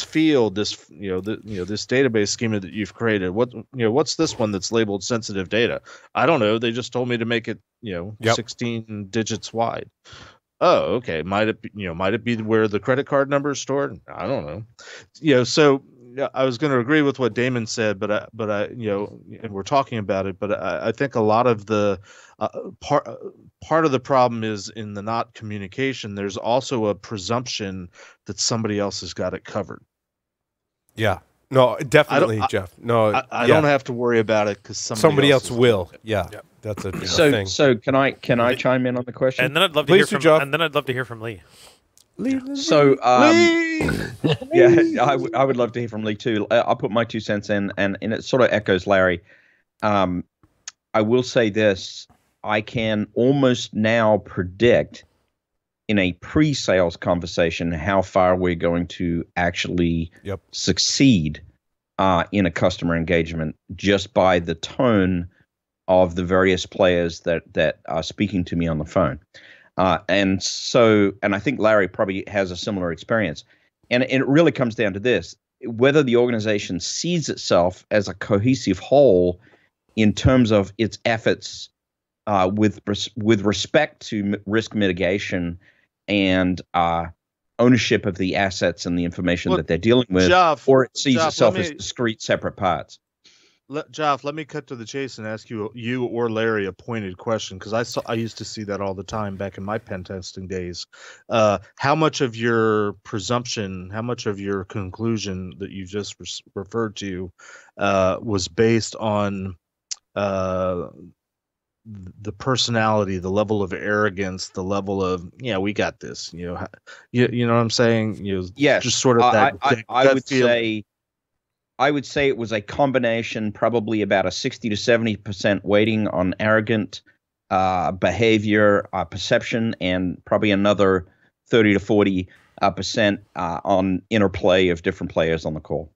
Speaker 6: field? This this database schema that you've created. What's this one that's labeled sensitive data? I don't know. They just told me to make it 16 digits wide. Oh, okay. Might it be where the credit card number is stored? I don't know. So. Yeah, I was going to agree with what Damon said, but I, and we're talking about it, but I think a lot of the part of the problem is in the not communication. There's also a presumption that somebody else has got it covered.
Speaker 1: Yeah, no, definitely, Jeff. No,
Speaker 6: I don't have to worry about it because somebody else
Speaker 1: will. Yeah, that's a thing.
Speaker 5: So can I chime in on the question?
Speaker 3: And then I'd love to hear from
Speaker 1: Jeff.
Speaker 3: And then I'd love to hear from Lee.
Speaker 5: So, yeah, I would love to hear from Lee too. I'll put my 2 cents in, and it sort of echoes Larry. I will say this: I can almost now predict in a pre-sales conversation how far we're going to actually succeed in a customer engagement just by the tone of the various players that are speaking to me on the phone. And I think Larry probably has a similar experience. And it really comes down to this: whether the organization sees itself as a cohesive whole in terms of its efforts with respect to risk mitigation and ownership of the assets and the information that they're dealing with, or it sees itself as discrete, separate parts.
Speaker 6: Jeff, let me cut to the chase and ask you or Larry a pointed question, because I used to see that all the time back in my pen testing days. How much of your presumption, how much of your conclusion that you just referred to was based on the personality, the level of arrogance, the level of we got this, you know what I'm saying?
Speaker 5: Yes,
Speaker 6: just sort of that.
Speaker 5: I would say it was a combination, probably about a 60 to 70% weighting on arrogant behavior, perception, and probably another 30 to 40% on interplay of different players on the call.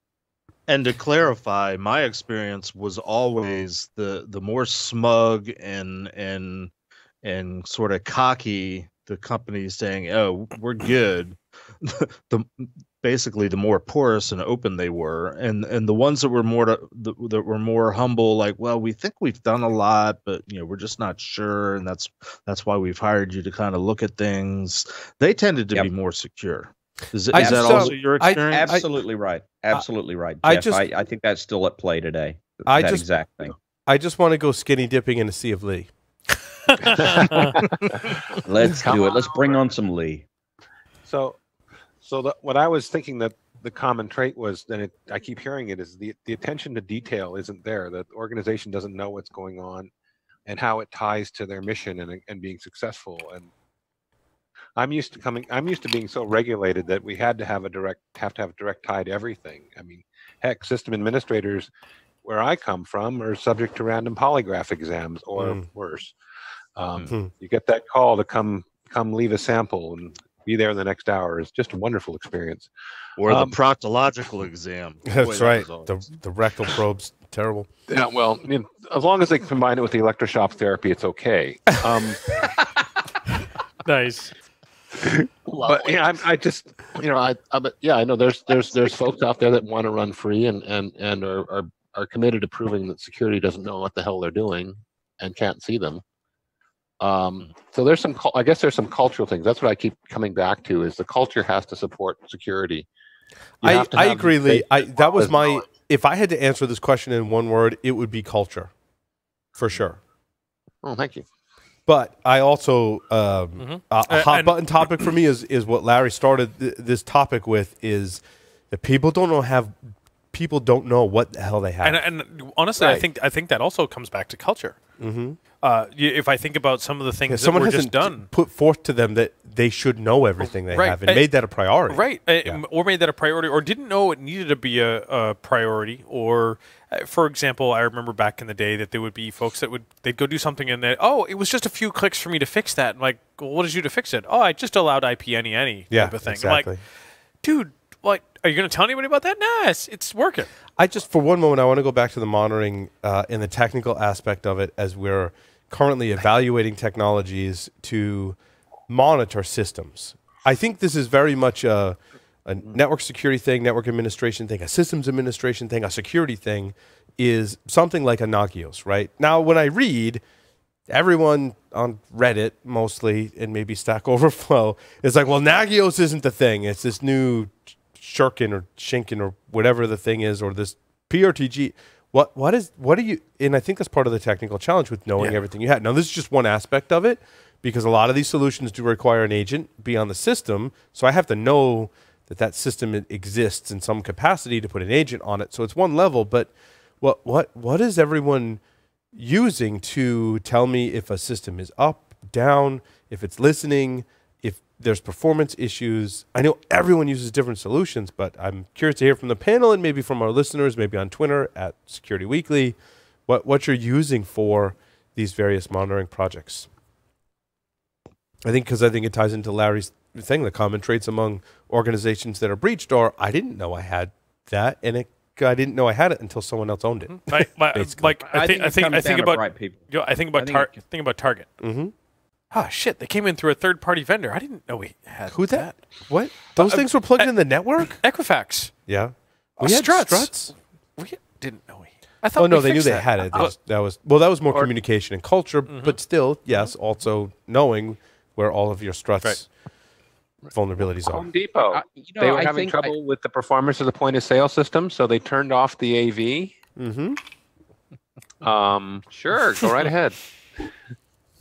Speaker 6: And to clarify, my experience was always the more smug and sort of cocky the company saying, "Oh, we're good," basically the more porous and open they were, and the ones that were more humble, like, well, we think we've done a lot, but we're just not sure, and that's why we've hired you to kind of look at things. They tended to be more secure. Is that also your experience?
Speaker 5: Absolutely right. Absolutely right, Jeff. I think that's still at play today. That exact thing.
Speaker 1: I just want to go skinny dipping in a sea of Lee.
Speaker 5: Let's do it. Let's bring on some Lee.
Speaker 8: So what I was thinking that the common trait was, and I keep hearing it, is the attention to detail isn't there. The organization doesn't know what's going on and how it ties to their mission and being successful. And I'm used to being so regulated that we had to have a direct tie to everything. I mean, heck, system administrators where I come from are subject to random polygraph exams or worse. You get that call to come leave a sample and be there in the next hour. Is just a wonderful experience.
Speaker 6: Or the proctological exam.
Speaker 1: That's right. The rectal probe's terrible.
Speaker 8: Yeah, well, as long as they combine it with the electroshock therapy, it's okay.
Speaker 3: Nice.
Speaker 8: But yeah, I just I know there's folks out there that want to run free and are committed to proving that security doesn't know what the hell they're doing and can't see them. So there's some cultural things. That's what I keep coming back to, is the culture has to support security.
Speaker 1: I agree, Lee. That was my, if I had to answer this question in one word, it would be culture, for sure.
Speaker 8: Oh, thank you.
Speaker 1: But I also, a hot button topic for me is what Larry started this topic with, is that people don't know what the hell they have.
Speaker 3: And honestly, right. I think that also comes back to culture. Mm-hmm. If I think about some of the things that were just done,
Speaker 1: put forth to them that they should know everything they have, and made that a priority,
Speaker 3: right? Or made that a priority, or didn't know it needed to be a priority. Or, for example, I remember back in the day that there would be folks that they'd go do something and it was just a few clicks for me to fix that. I'm like, well, what did you do to fix it? Oh, I just allowed IP any type of thing.
Speaker 1: Exactly.
Speaker 3: I'm like, dude, are you going to tell anybody about that? Nah, it's working.
Speaker 1: I just, for one moment, I want to go back to the monitoring and the technical aspect of it as we're currently evaluating technologies to monitor systems. I think this is very much a network security thing, network administration thing, a systems administration thing, a security thing is something like a Nagios, right? Now, when I read, everyone on Reddit mostly, and maybe Stack Overflow, is like, well, Nagios isn't the thing. It's this new Shirkin or Shinkin or whatever the thing is, or this PRTG. What are you, and I think that's part of the technical challenge with knowing everything you had. Now, this is just one aspect of it, because a lot of these solutions do require an agent be on the system, so I have to know that system exists in some capacity to put an agent on it. So it's one level, but what is everyone using to tell me if a system is up, down, if it's listening, if there's performance issues? I know everyone uses different solutions, but I'm curious to hear from the panel and maybe from our listeners, maybe on Twitter at Security Weekly, what you're using for these various monitoring projects. I think it ties into Larry's thing, the common traits among organizations that are breached are, I didn't know I had that, and I didn't know I had it until someone else owned it.
Speaker 3: Like I think about
Speaker 5: bright people.
Speaker 3: I think about Target.
Speaker 1: Mm-hmm.
Speaker 3: Ah, shit! They came in through a third-party vendor. I didn't know we had
Speaker 1: Who that? What? Those things were plugged in the network?
Speaker 3: Equifax.
Speaker 1: Yeah.
Speaker 3: We had Struts. We didn't know we. I thought.
Speaker 1: Oh no,
Speaker 3: we
Speaker 1: they knew
Speaker 3: fixed
Speaker 1: they
Speaker 3: that.
Speaker 1: had it. That was more communication and culture, but still, yes, also knowing where all of your Struts vulnerabilities are.
Speaker 8: Home Depot. They were having trouble with the performance of the point of sale system, so they turned off the AV.
Speaker 1: Mm-hmm.
Speaker 8: Sure, go right ahead.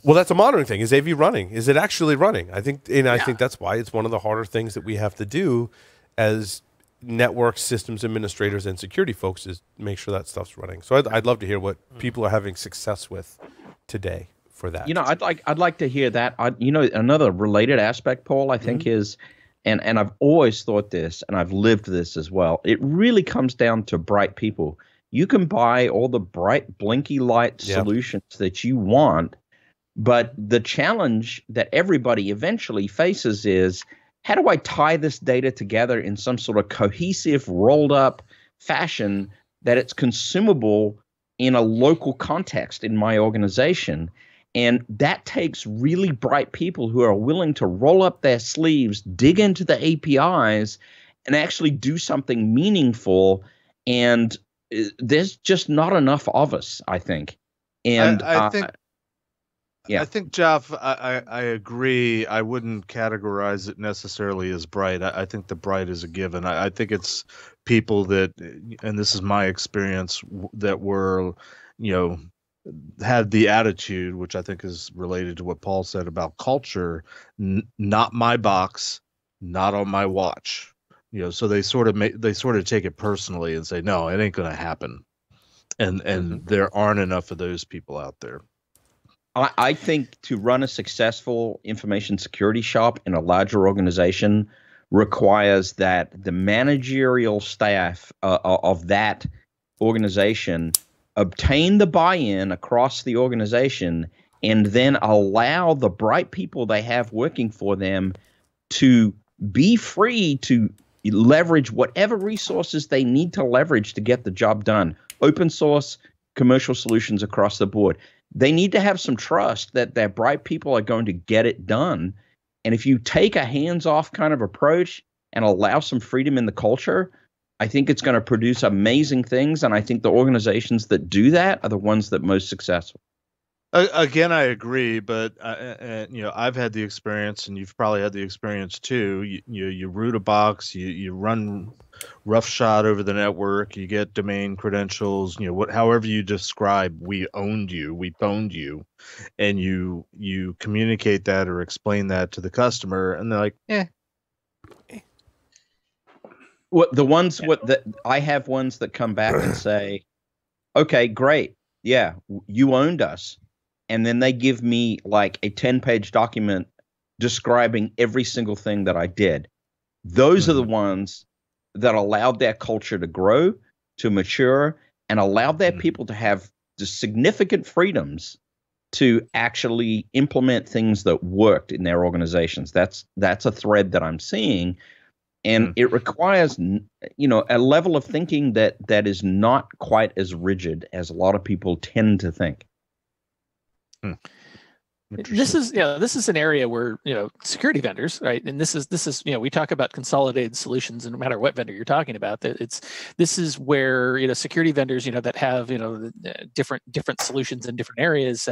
Speaker 1: Well, that's a monitoring thing. Is AV running? Is it actually running? I think that's why it's one of the harder things that we have to do as network systems administrators and security folks is make sure that stuff's running. So I'd love to hear what people are having success with today for that.
Speaker 5: I'd like to hear that. Another related aspect, Paul, I think is, and I've always thought this, and I've lived this as well. It really comes down to bright people. You can buy all the bright, blinky light solutions that you want, but the challenge that everybody eventually faces is, how do I tie this data together in some sort of cohesive, rolled up fashion that it's consumable in a local context in my organization? And that takes really bright people who are willing to roll up their sleeves, dig into the APIs, and actually do something meaningful. And there's just not enough of us, I think. And
Speaker 6: I think, Jeff, I agree. I wouldn't categorize it necessarily as bright. I think the bright is a given. I think it's people that, and this is my experience, that were, had the attitude, which I think is related to what Paul said about culture, not my box, not on my watch. So they sort of take it personally and say, no, it ain't going to happen. And there aren't enough of those people out there.
Speaker 5: I think to run a successful information security shop in a larger organization requires that the managerial staff of that organization obtain the buy-in across the organization and then allow the bright people they have working for them to be free to leverage whatever resources they need to leverage to get the job done. Open source, commercial solutions across the board. They need to have some trust that their bright people are going to get it done. And if you take a hands-off kind of approach and allow some freedom in the culture, I think it's going to produce amazing things. And I think the organizations that do that are the ones that are most successful.
Speaker 6: Again, I agree, but I've had the experience, and you've probably had the experience too. You root a box, you run roughshod over the network, you get domain credentials, however you describe, we owned you, we pwned you, and you communicate that or explain that to the customer, and they're like,
Speaker 5: I have ones that come back and say, okay, great, yeah, you owned us. And then they give me like a 10-page document describing every single thing that I did. Those are the ones that allowed their culture to grow, to mature, and allowed their people to have the significant freedoms to actually implement things that worked in their organizations. That's a thread that I'm seeing. And it requires, a level of thinking that is not quite as rigid as a lot of people tend to think.
Speaker 7: This is an area where security vendors, right? And this is we talk about consolidated solutions, and no matter what vendor you're talking about, this is where security vendors that have different solutions in different areas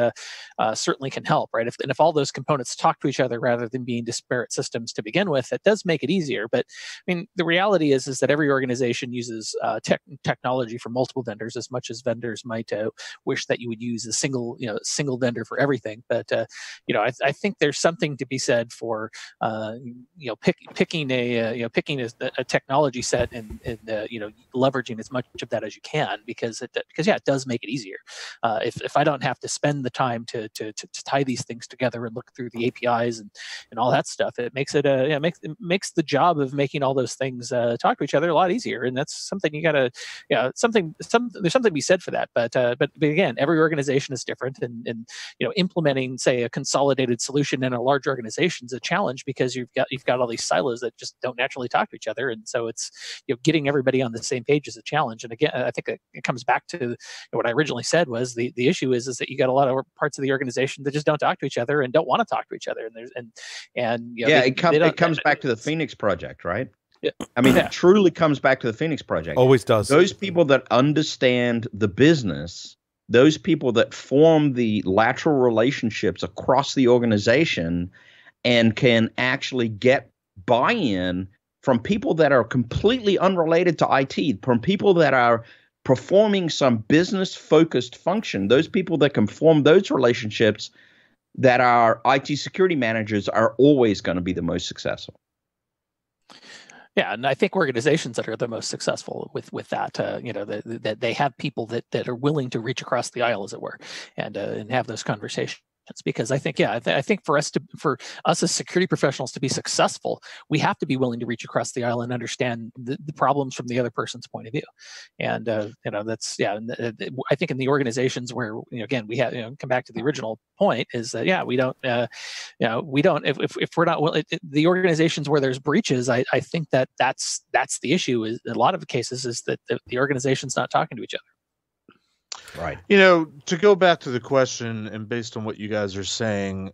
Speaker 7: certainly can help, right? If all those components talk to each other rather than being disparate systems to begin with, that does make it easier. But I mean, the reality is that every organization uses technology from multiple vendors, as much as vendors might wish that you would use a single vendor for everything. But I think there's something to be said for picking a technology set and leveraging as much of that as you can, because it does make it easier. If I don't have to spend the time to tie these things together and look through the APIs and all that stuff, it makes it makes the job of making all those things talk to each other a lot easier. And that's something you gotta there's something to be said for that. But again, every organization is different, and implementing, say, a consolidated solution in a large organization is a challenge, because you've got all these silos that just don't naturally talk to each other, and so it's getting everybody on the same page is a challenge. And again, I think it comes back to what I originally said was the issue is that you got a lot of parts of the organization that just don't talk to each other and don't want to talk to each other,
Speaker 5: it comes back to the Phoenix Project, right?
Speaker 7: Yeah.
Speaker 5: I mean, it truly comes back to the Phoenix Project.
Speaker 1: Always does.
Speaker 5: Those people that understand the business, those people that form the lateral relationships across the organization and can actually get buy-in from people that are completely unrelated to IT, from people that are performing some business-focused function, those people that can form those relationships that are IT security managers are always going to be the most successful.
Speaker 7: Yeah, and I think organizations that are the most successful with that, that they have people that are willing to reach across the aisle, as it were, and have those conversations. Because I think, I think for us as security professionals to be successful, we have to be willing to reach across the aisle and understand the problems from the other person's point of view. And that's I think in the organizations where again we have come back to the original point is that we don't if we're not the organizations where there's breaches, I think that's the issue. Is in a lot of cases is that the organization's not talking to each other.
Speaker 5: Right.
Speaker 6: To go back to the question, and based on what you guys are saying,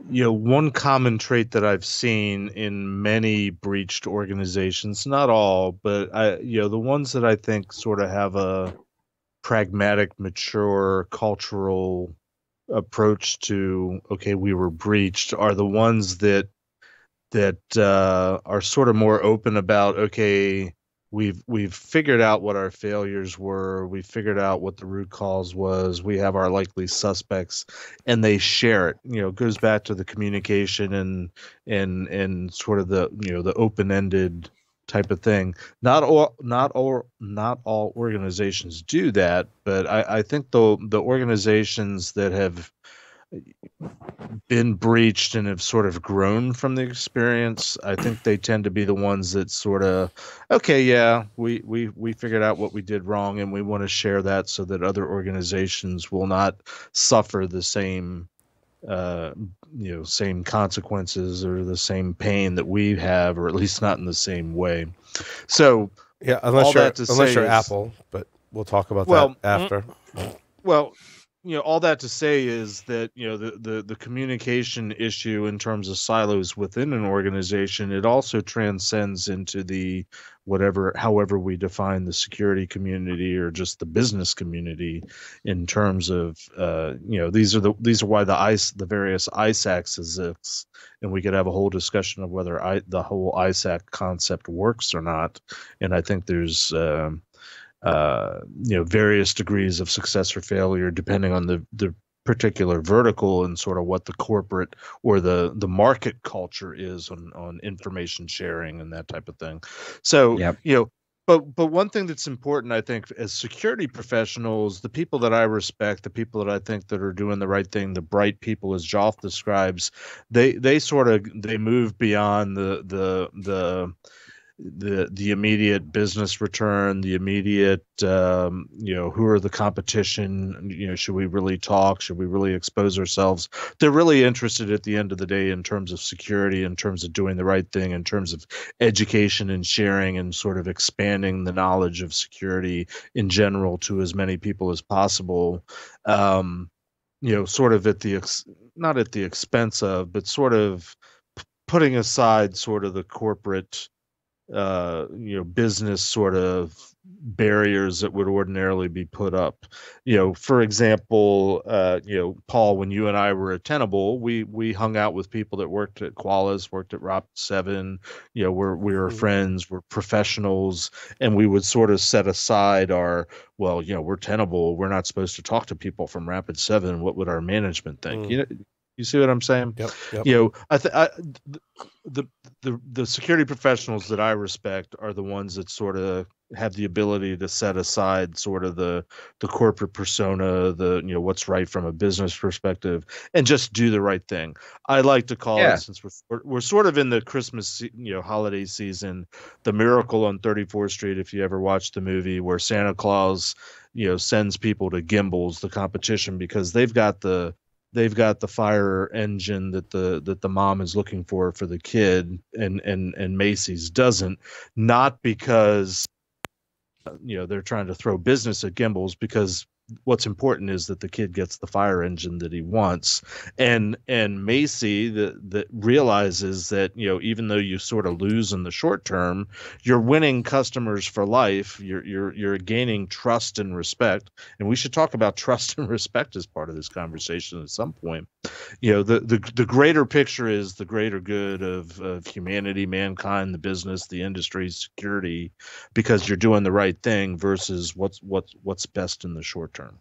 Speaker 6: one common trait that I've seen in many breached organizations, not all, but the ones that I think sort of have a pragmatic, mature, cultural approach to, okay, we were breached, are the ones that are sort of more open about, okay, we've figured out what our failures were. We figured out what the root cause was. We have our likely suspects, and they share it. It goes back to the communication and sort of the open-ended type of thing. Not all organizations do that, but I think the organizations that have been breached and have sort of grown from the experience, I think they tend to be the ones that sort of, okay, yeah, we figured out what we did wrong, and we want to share that so that other organizations will not suffer the same same consequences or the same pain that we have, or at least not in the same way. So
Speaker 1: yeah, unless you're Apple, but we'll talk about that after.
Speaker 6: Well, all that to say is that, the communication issue in terms of silos within an organization, it also transcends into the however we define the security community or just the business community in terms of, these are why the various ISACs exist, and we could have a whole discussion of whether the whole ISAC concept works or not. And I think there's, various degrees of success or failure depending on the particular vertical and sort of what the corporate or the market culture is on information sharing and that type of thing. So,
Speaker 5: yep.
Speaker 6: But one thing that's important, I think, as security professionals, the people that I respect, the people that I think that are doing the right thing, the bright people, as Joff describes, they move beyond the the immediate business return, the immediate who are the competition, should we really talk, should we really expose ourselves? They're really interested at the end of the day in terms of security, in terms of doing the right thing, in terms of education and sharing and sort of expanding the knowledge of security in general to as many people as possible. Sort of not at the expense of, but sort of putting aside sort of the corporate business sort of barriers that would ordinarily be put up. For example, Paul, when you and I were at Tenable, we hung out with people that worked at Qualys, worked at Rapid7. We were friends, we're professionals, and we would sort of set aside our, we're Tenable, we're not supposed to talk to people from Rapid7. What would our management think? You see what I'm saying?
Speaker 1: Yep.
Speaker 6: The security professionals that I respect are the ones that sort of have the ability to set aside sort of the corporate persona, what's right from a business perspective, and just do the right thing. I like to call it, since we're sort of in the Christmas holiday season, the Miracle on 34th Street. If you ever watched the movie where Santa Claus sends people to Gimbals, the competition, because they've got the fire engine that the mom is looking for the kid, and Macy's doesn't, not because they're trying to throw business at Gimbals, because what's important is that the kid gets the fire engine that he wants, and Macy that realizes that even though you sort of lose in the short term, you're winning customers for life. You're gaining trust and respect, and we should talk about trust and respect as part of this conversation at some point. The greater picture is the greater good of humanity, mankind, the business, the industry, security, because you're doing the right thing versus what's best in the short term.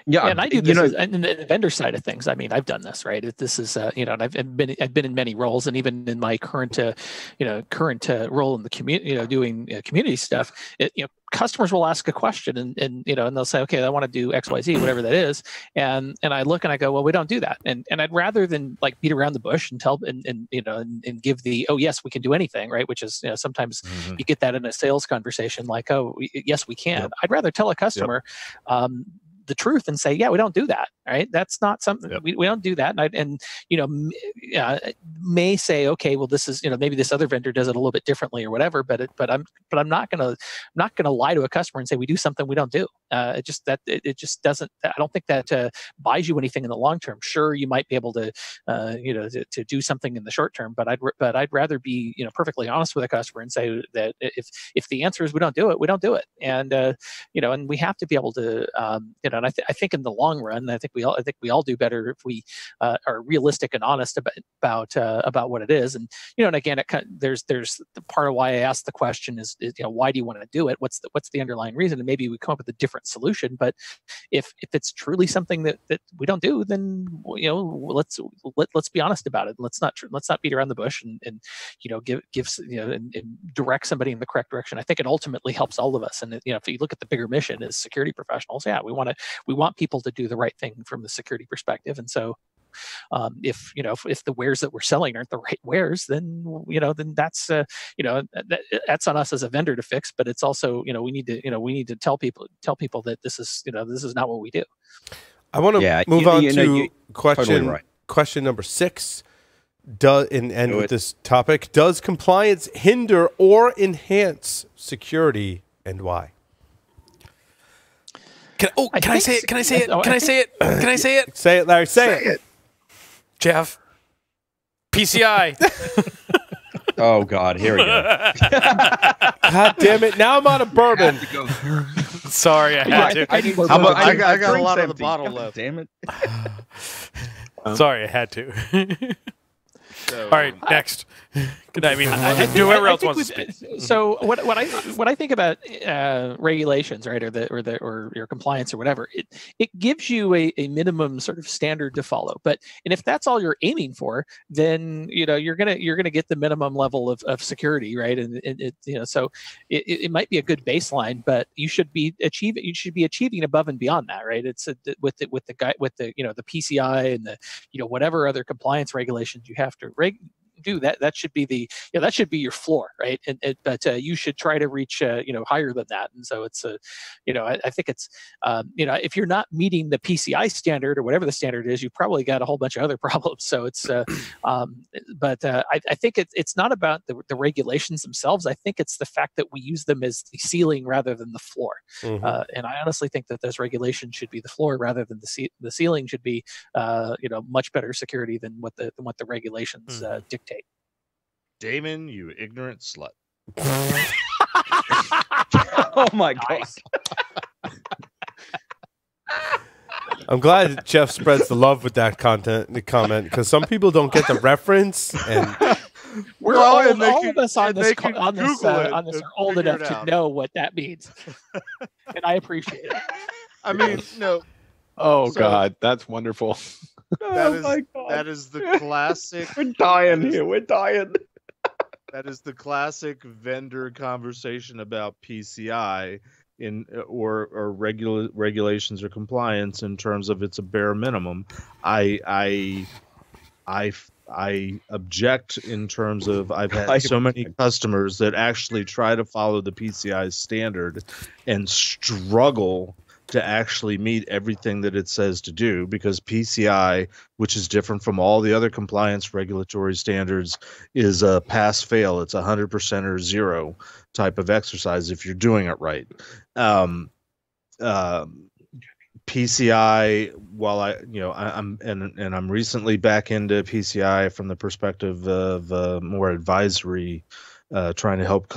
Speaker 7: Yeah, and I do this in the vendor side of things. I mean, I've done this, right? This is, and I've been in many roles, and even in my current role in the community, doing community stuff. Customers will ask a question, and they'll say, okay, I want to do X, Y, Z, whatever that is, and I look and I go, well, we don't do that, and I'd rather than like beat around the bush and tell and give the, oh yes, we can do anything, right? Which is sometimes you get that in a sales conversation, like, oh yes, we can. Yep. I'd rather tell a customer. Yep. The truth and say, yeah, we don't do that, right? That's not something. Yep. We don't do that. And may say, okay, well, this is, maybe this other vendor does it a little bit differently or whatever, but I'm not gonna lie to a customer and say we do something we don't do. It just doesn't. I don't think that buys you anything in the long term. Sure, you might be able to to do something in the short term, but I'd rather be perfectly honest with a customer and say that if the answer is we don't do it, we don't do it. And and we have to be able to and I think in the long run, I think we all do better if we are realistic and honest about what it is. And and again, there's the part of why I asked the question is why do you want to do it? What's the underlying reason? And maybe we come up with a different solution. But if it's truly something that we don't do, then let's be honest about it. Let's not beat around the bush and give and direct somebody in the correct direction. I think it ultimately helps all of us. And if you look at the bigger mission as security professionals, we want people to do the right thing from the security perspective. And so if the wares that we're selling aren't the right wares, then that's that's on us as a vendor to fix. But it's also we need to tell people that this is not what we do.
Speaker 1: I want to move on to question
Speaker 5: totally right.
Speaker 1: Question number 6. End with this topic. Does compliance hinder or enhance security, and why?
Speaker 3: Can I say it? Can I say it? Can I say it? Can I say it?
Speaker 1: Say it, Larry. Say it.
Speaker 3: Jeff. PCI.
Speaker 5: Oh God, here we go.
Speaker 1: God damn it! Now I'm out of bourbon.
Speaker 3: Sorry, I had to.
Speaker 6: I got a lot of the bottle left.
Speaker 5: Damn it.
Speaker 3: Sorry, I had to. All right, next. I mean, whoever else wants to speak.
Speaker 7: So what I think about regulations, right, or your compliance or whatever, it gives you a minimum sort of standard to follow. And if that's all you're aiming for, then you're gonna get the minimum level of security, right? And so it might be a good baseline, but you should be achieving above and beyond that, right? It's with the PCI and the whatever other compliance regulations you have to do that. That should be that should be your floor, right? But you should try to reach higher than that. And so it's I think it's if you're not meeting the PCI standard or whatever the standard is, you probably got a whole bunch of other problems. So it's but I think it's not about the regulations themselves. I think it's the fact that we use them as the ceiling rather than the floor. And I honestly think that those regulations should be the floor rather than the ceiling should be much better security than what the regulations dictate.
Speaker 6: Damon, you ignorant slut.
Speaker 5: Oh my God.
Speaker 1: I'm glad Jeff spreads the love with that comment, because some people don't get the reference, and
Speaker 7: all of us on this are old enough to know what that means, and I appreciate it.
Speaker 6: I mean, no.
Speaker 8: Oh God, that's wonderful.
Speaker 6: That is the classic.
Speaker 5: We're dying here. We're dying.
Speaker 6: That is the classic vendor conversation about PCI or regulations or compliance in terms of it's a bare minimum. I object in terms of I've had so many customers that actually try to follow the PCI standard and struggle to actually meet everything that it says to do, because PCI, which is different from all the other compliance regulatory standards, is a pass-fail. It's 100% or zero type of exercise if you're doing it right. PCI, while I'm recently back into PCI from the perspective of more advisory, trying to help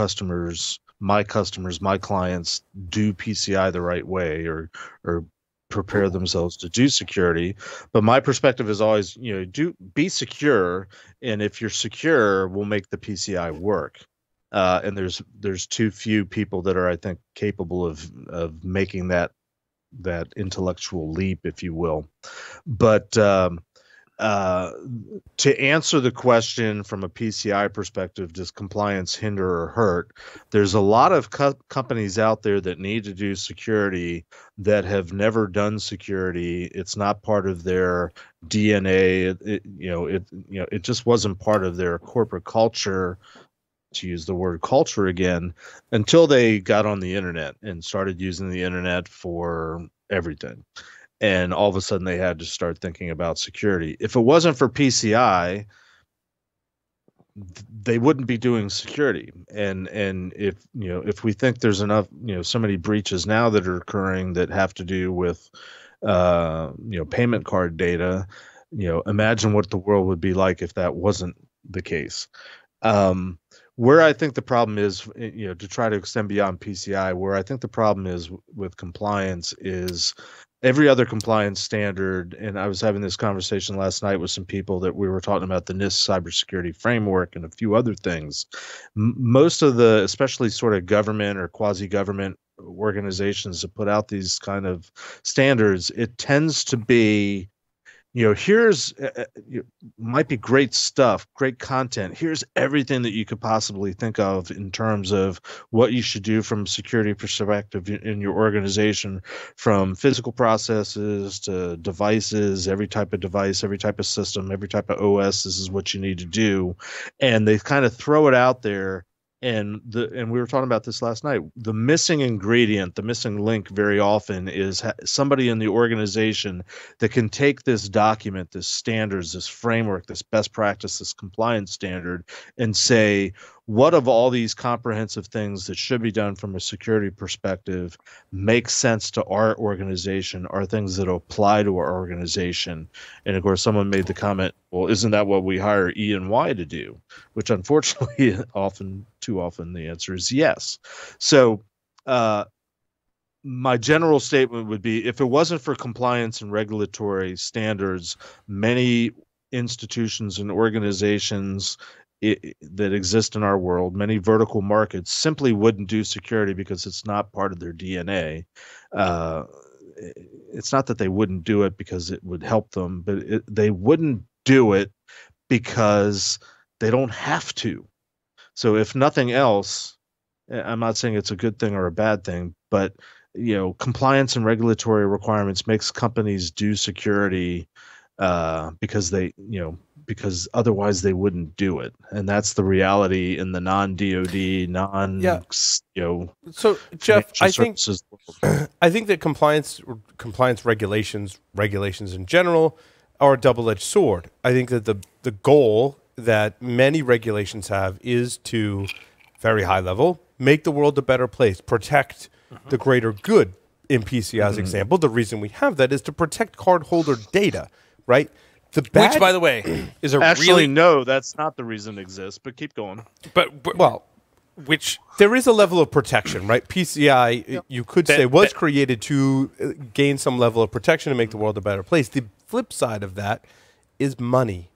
Speaker 6: my clients do PCI the right way or prepare themselves to do security. But my perspective is always, be secure, and if you're secure, we'll make the PCI work. And there's too few people that are, I think, capable of making that intellectual leap, if you will. But to answer the question from a PCI perspective, does compliance hinder or hurt? There's a lot of companies out there that need to do security that have never done security. It's not part of their DNA. It just wasn't part of their corporate culture, to use the word culture again, until they got on the internet and started using the internet for everything. And all of a sudden they had to start thinking about security. If it wasn't for PCI, they wouldn't be doing security. And if we think there's enough, so many breaches now that are occurring that have to do with payment card data, imagine what the world would be like if that wasn't the case. Where I think the problem is, to try to extend beyond PCI, where I think the problem is with compliance is every other compliance standard. And I was having this conversation last night with some people that we were talking about the NIST cybersecurity framework and a few other things. Most of the, especially sort of government or quasi-government organizations that put out these kind of standards, it tends to be, here's might be great stuff, great content. Here's everything that you could possibly think of in terms of what you should do from a security perspective in your organization, from physical processes to devices, every type of device, every type of system, every type of OS. This is what you need to do. And they kind of throw it out there. And we were talking about this last night. The missing ingredient, the missing link very often is somebody in the organization that can take this document, this standards, this framework, this best practice, this compliance standard, and say, what of all these comprehensive things that should be done from a security perspective makes sense to our organization, are things that apply to our organization? And of course, someone made the comment, well, isn't that what we hire E&Y to do? Which unfortunately, too often the answer is yes. So my general statement would be, if it wasn't for compliance and regulatory standards, many institutions and organizations that exist in our world, many vertical markets, simply wouldn't do security because it's not part of their DNA. It's not that they wouldn't do it because it would help them, but they wouldn't do it because they don't have to. So if nothing else, I'm not saying it's a good thing or a bad thing, but compliance and regulatory requirements makes companies do security because because otherwise they wouldn't do it, and that's the reality in the non-DoD,
Speaker 1: So Jeff, I think
Speaker 6: services world.
Speaker 1: I think that compliance regulations in general are a double-edged sword. I think that the goal that many regulations have is to, very high level, make the world a better place, protect the greater good. In PCI's example, the reason we have that is to protect cardholder data, right?
Speaker 3: Which, by the way, is
Speaker 6: no, that's not the reason it exists. But keep going.
Speaker 3: But which
Speaker 1: there is a level of protection, right? PCI, you could say, was created to gain some level of protection to make the world a better place. The flip side of that is money.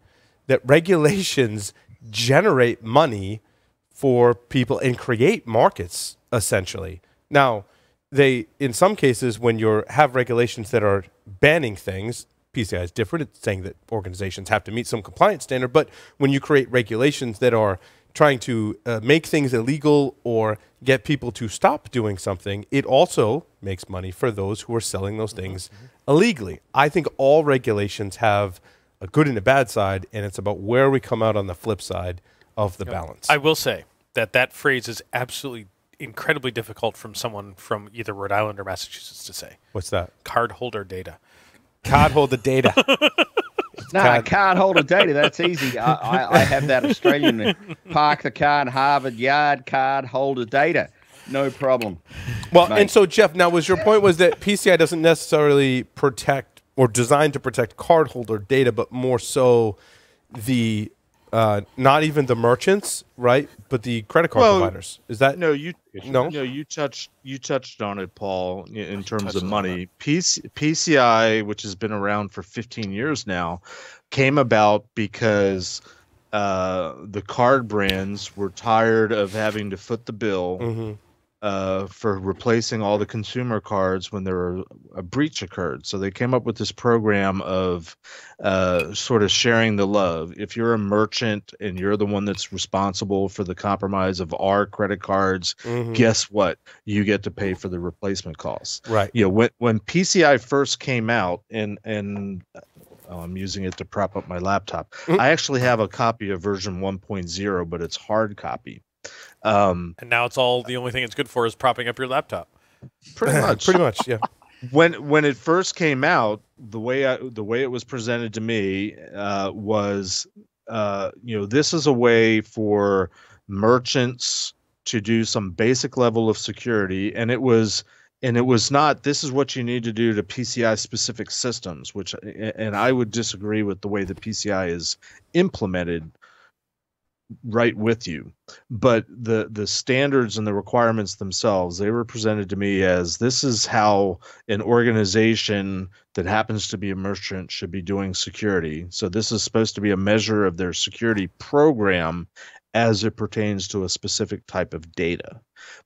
Speaker 1: That regulations generate money for people and create markets, essentially. Now, they, in some cases, when you have regulations that are banning things, PCI is different. It's saying that organizations have to meet some compliance standard. But when you create regulations that are trying to make things illegal or get people to stop doing something, it also makes money for those who are selling those things illegally. I think all regulations have a good and a bad side, and it's about where we come out on the flip side of the balance.
Speaker 3: I will say that phrase is absolutely incredibly difficult from someone from either Rhode Island or Massachusetts to say.
Speaker 1: What's that?
Speaker 3: Cardholder data.
Speaker 1: Cardholder data.
Speaker 5: Cardholder data, that's easy. I have that Australian park the card, Harvard Yard cardholder data. No problem.
Speaker 1: Well,
Speaker 5: mate.
Speaker 1: And so, Jeff, now was your point was that PCI doesn't necessarily protect or designed to protect cardholder data, but more so the not even the merchants, right? But the credit card providers. Is that
Speaker 6: you touched on it, Paul, in terms of money. PCI, which has been around for 15 years now, came about because the card brands were tired of having to foot the bill for replacing all the consumer cards when a breach occurred. So they came up with this program of sort of sharing the love. If you're a merchant and you're the one that's responsible for the compromise of our credit cards, guess what? You get to pay for the replacement costs.
Speaker 1: Right.
Speaker 6: When PCI first came out, and I'm using it to prop up my laptop. I actually have a copy of version 1.0, but it's hard copy.
Speaker 3: And now it's all the only thing it's good for is propping up your laptop.
Speaker 6: Pretty much,
Speaker 1: yeah.
Speaker 6: When it first came out, the way it was presented to me was, this is a way for merchants to do some basic level of security, and it was not, this is what you need to do to PCI specific systems, and I would disagree with the way the PCI is implemented right with you. But the standards and the requirements themselves, they were presented to me as, this is how an organization that happens to be a merchant should be doing security. So this is supposed to be a measure of their security program as it pertains to a specific type of data.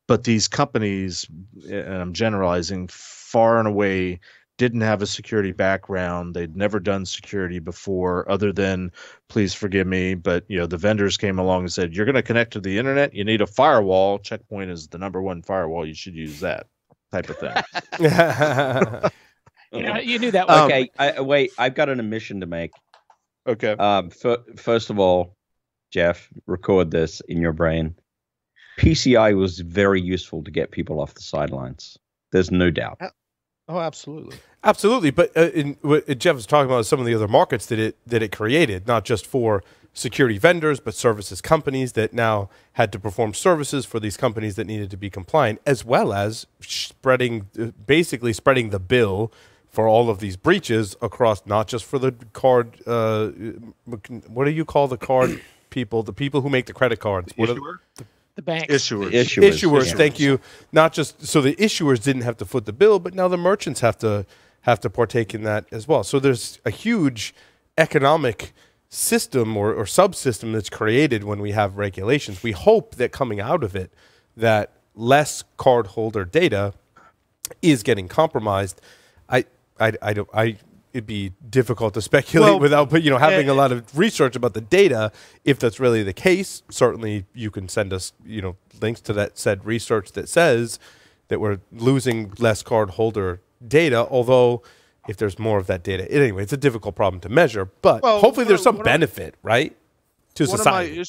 Speaker 6: But these companies, and I'm generalizing, far and away didn't have a security background. They'd never done security before, other than, please forgive me, but the vendors came along and said, you're going to connect to the internet, you need a firewall. Check Point is the #1 firewall. You should use that type of thing.
Speaker 7: Yeah, you knew that.
Speaker 5: Okay, wait, I've got an admission to make.
Speaker 6: Okay.
Speaker 5: First of all, Jeff, record this in your brain. PCI was very useful to get people off the sidelines. There's no doubt.
Speaker 6: Oh, absolutely.
Speaker 1: Absolutely. But what Jeff was talking about is some of the other markets that it created, not just for security vendors, but services companies that now had to perform services for these companies that needed to be compliant, as well as basically spreading the bill for all of these breaches across, not just for the card, what do you call the card people, the people who make the credit cards?
Speaker 7: The banks.
Speaker 1: Issuers, thank you. Not just so the issuers didn't have to foot the bill, but now the merchants have to partake in that as well. So there's a huge economic system or subsystem that's created when we have regulations. We hope that coming out of it, that less cardholder data is getting compromised. It'd be difficult to speculate without, having a lot of research about the data. If that's really the case, certainly you can send us, links to that said research that says that we're losing less card holder data. Although if there's more of that data. Anyway, it's a difficult problem to measure, but
Speaker 6: Well,
Speaker 1: hopefully there's some
Speaker 6: one of-
Speaker 1: benefit, right, to society.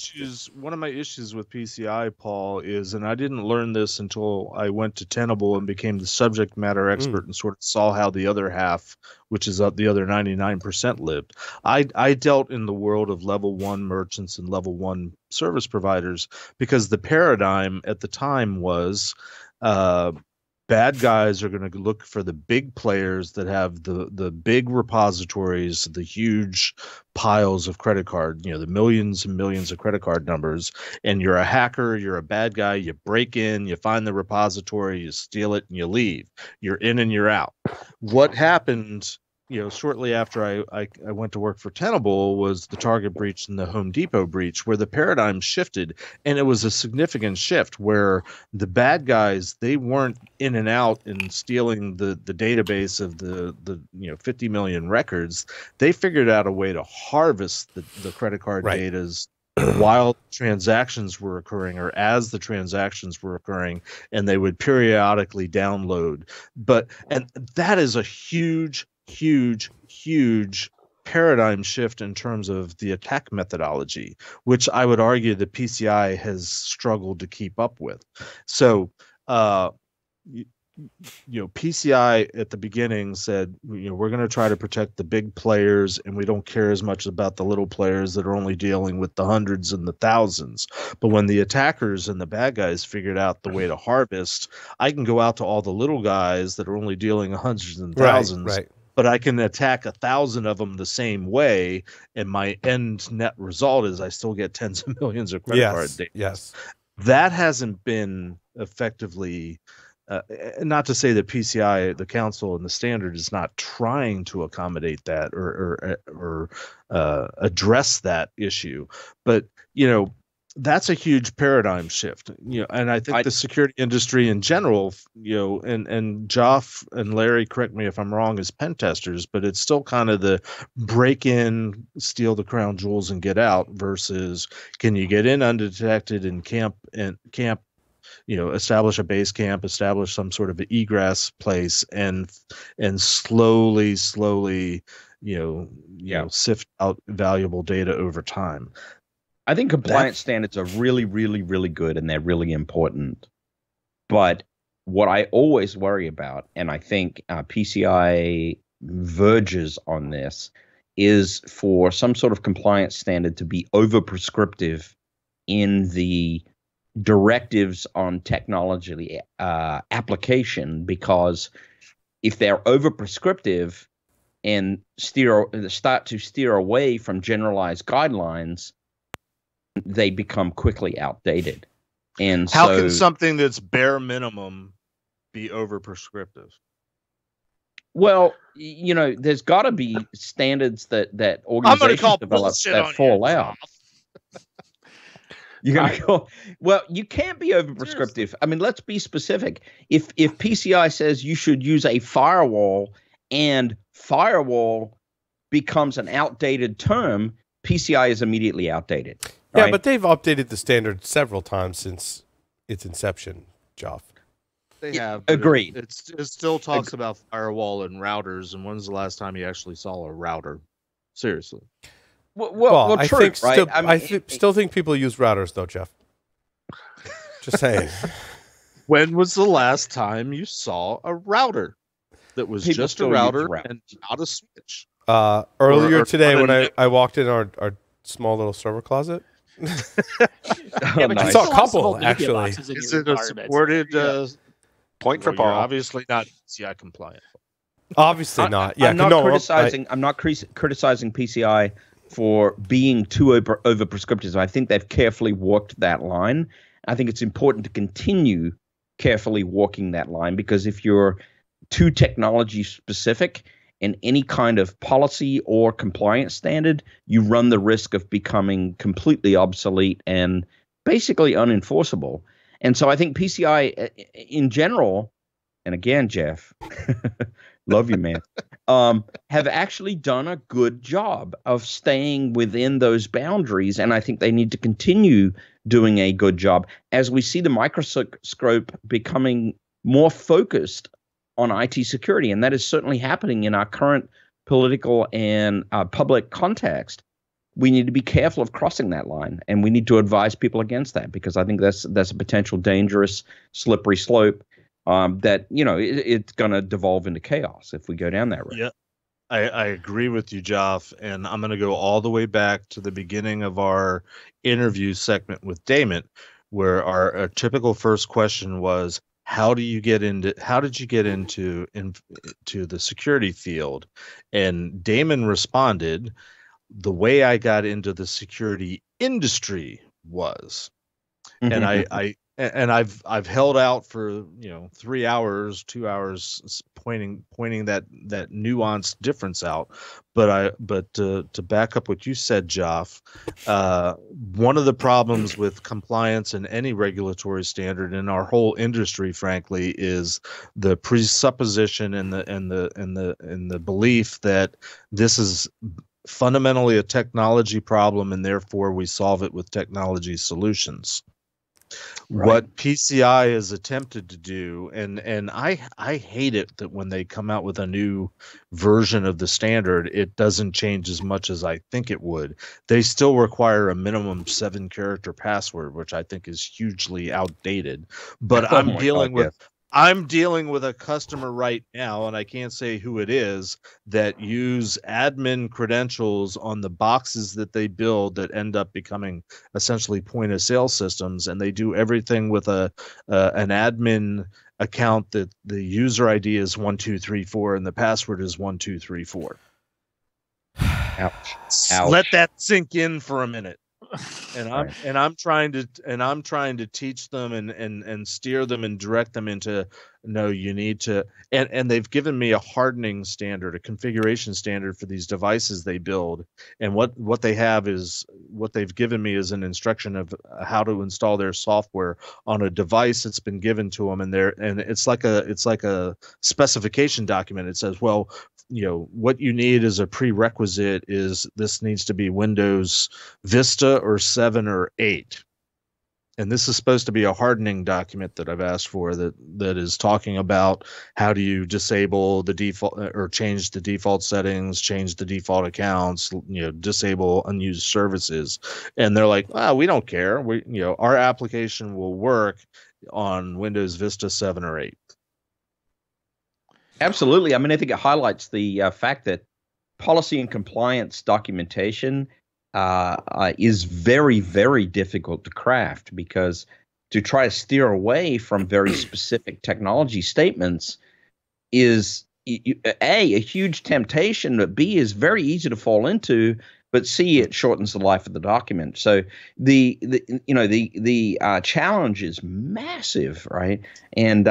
Speaker 6: One of my issues with PCI, Paul, is, and I didn't learn this until I went to Tenable and became the subject matter expert and sort of saw how the other half, which is the other 99%, lived. I dealt in the world of level 1 merchants and level 1 service providers because the paradigm at the time was bad guys are going to look for the big players that have the big repositories, the huge piles of credit card, the millions and millions of credit card numbers. And you're a hacker, you're a bad guy, you break in, you find the repository, you steal it, and you leave. You're in and you're out. What happened, shortly after I went to work for Tenable was the Target breach and the Home Depot breach, where the paradigm shifted, and it was a significant shift where the bad guys, they weren't in and out and stealing the database of the 50 million records. They figured out a way to harvest the credit card datas while transactions were occurring or as the transactions were occurring, and they would periodically download. And that is a huge paradigm shift in terms of the attack methodology, which I would argue the PCI has struggled to keep up with. So, PCI at the beginning said, we're going to try to protect the big players, and we don't care as much about the little players that are only dealing with the hundreds and the thousands. But when the attackers and the bad guys figured out the way to harvest, I can go out to all the little guys that are only dealing hundreds and thousands.
Speaker 1: Right.
Speaker 6: But I can attack 1,000 of them the same way, and my end net result is I still get tens of millions of credit card data.
Speaker 1: Yes,
Speaker 6: that hasn't been effectively. Not to say that PCI, the council, and the standard is not trying to accommodate that or address that issue, but that's a huge paradigm shift, and I think the security industry in general, and Joff and Larry, correct me if I'm wrong, as pen testers, but it's still kind of the break in, steal the crown jewels and get out versus can you get in undetected and camp, establish a base camp, establish some sort of an egress place and slowly, sift out valuable data over time.
Speaker 5: I think compliance standards are really, really, really good, and they're really important. But what I always worry about, and I think PCI verges on this, is for some sort of compliance standard to be over-prescriptive in the directives on technology application, because if they're over-prescriptive and start to steer away from generalized guidelines, they become quickly outdated. And
Speaker 6: how can something that's bare minimum be over prescriptive?
Speaker 5: Well, there's got to be standards that organizations develop that fall out. You're gonna go, well, you can't be over prescriptive. I mean, let's be specific. If PCI says you should use a firewall and firewall becomes an outdated term, PCI is immediately outdated.
Speaker 1: Yeah,
Speaker 5: right?
Speaker 1: but they've updated the standard several times since its inception, Joff.
Speaker 6: They have.
Speaker 5: Agreed.
Speaker 6: It still talks about firewall and routers, and when's the last time you actually saw a router? Seriously.
Speaker 5: Well,
Speaker 1: I
Speaker 5: true,
Speaker 1: think
Speaker 5: right?
Speaker 1: I still think people use routers, though, Jeff. Just saying.
Speaker 6: When was the last time you saw a router that was
Speaker 5: People
Speaker 6: just a
Speaker 5: still
Speaker 6: router
Speaker 5: use routers.
Speaker 6: and not a switch?
Speaker 1: Earlier today,
Speaker 6: on a
Speaker 1: when
Speaker 6: net-
Speaker 1: I walked in our small little server closet,
Speaker 7: Yeah, but
Speaker 5: nice.
Speaker 7: you
Speaker 1: saw a
Speaker 7: still have
Speaker 1: couple,
Speaker 7: some old media
Speaker 1: actually.
Speaker 7: boxes in
Speaker 6: Is
Speaker 7: your
Speaker 6: it a
Speaker 7: environment.
Speaker 6: supported?
Speaker 8: Point for
Speaker 6: Well, you're
Speaker 8: Paul.
Speaker 6: obviously not PCI compliant.
Speaker 1: obviously not. Yeah,
Speaker 5: I'm not
Speaker 1: no,
Speaker 5: criticizing. I'm not criticizing PCI for being too over prescriptive. I think they've carefully walked that line. I think it's important to continue carefully walking that line, because if you're too technology specific in any kind of policy or compliance standard, you run the risk of becoming completely obsolete and basically unenforceable. And so I think PCI in general, and again, Jeff, love you, man, have actually done a good job of staying within those boundaries. And I think they need to continue doing a good job as we see the microscope becoming more focused on IT security, and that is certainly happening in our current political and public context. We need to be careful of crossing that line, and we need to advise people against that, because I think that's a potential dangerous, slippery slope that it's going to devolve into chaos if we go down that road.
Speaker 6: Yeah, I agree with you, Joff, and I'm going to go all the way back to the beginning of our interview segment with Dameon, where our typical first question was, how did you get into the security field? And Dameon responded, the way I got into the security industry was, and I've held out for 3 hours, 2 hours, pointing that nuanced difference out. But to back up what you said, Joff, one of the problems with compliance in any regulatory standard in our whole industry, frankly, is the presupposition and the belief that this is fundamentally a technology problem, and therefore we solve it with technology solutions. Right. What PCI has attempted to do, and I hate it that when they come out with a new version of the standard, it doesn't change as much as I think it would. They still require a minimum 7-character password, which I think is hugely outdated. But I'm dealing with a customer right now, and I can't say who it is, that use admin credentials on the boxes that they build that end up becoming essentially point of sale systems, and they do everything with an admin account that the user ID is 1234 and the password is 1234. Ouch. Let that sink in for a minute. And I'm trying to teach them and steer them and direct them into, no, you need to, and they've given me a hardening standard, a configuration standard for these devices they build. And what they have is, what they've given me is an instruction of how to install their software on a device that's been given to them, and it's like a specification document. It says, well, what you need as a prerequisite is this needs to be Windows Vista or 7 or 8. And this is supposed to be a hardening document that I've asked for that is talking about how do you disable the default or change the default settings, change the default accounts, disable unused services. And they're like, we don't care. Our application will work on Windows Vista 7 or 8.
Speaker 5: Absolutely. I mean, I think it highlights the fact that policy and compliance documentation is very, very difficult to craft, because to try to steer away from very specific technology statements is A, a huge temptation, but B, is very easy to fall into, but C, it shortens the life of the document. So the challenge is massive, right? And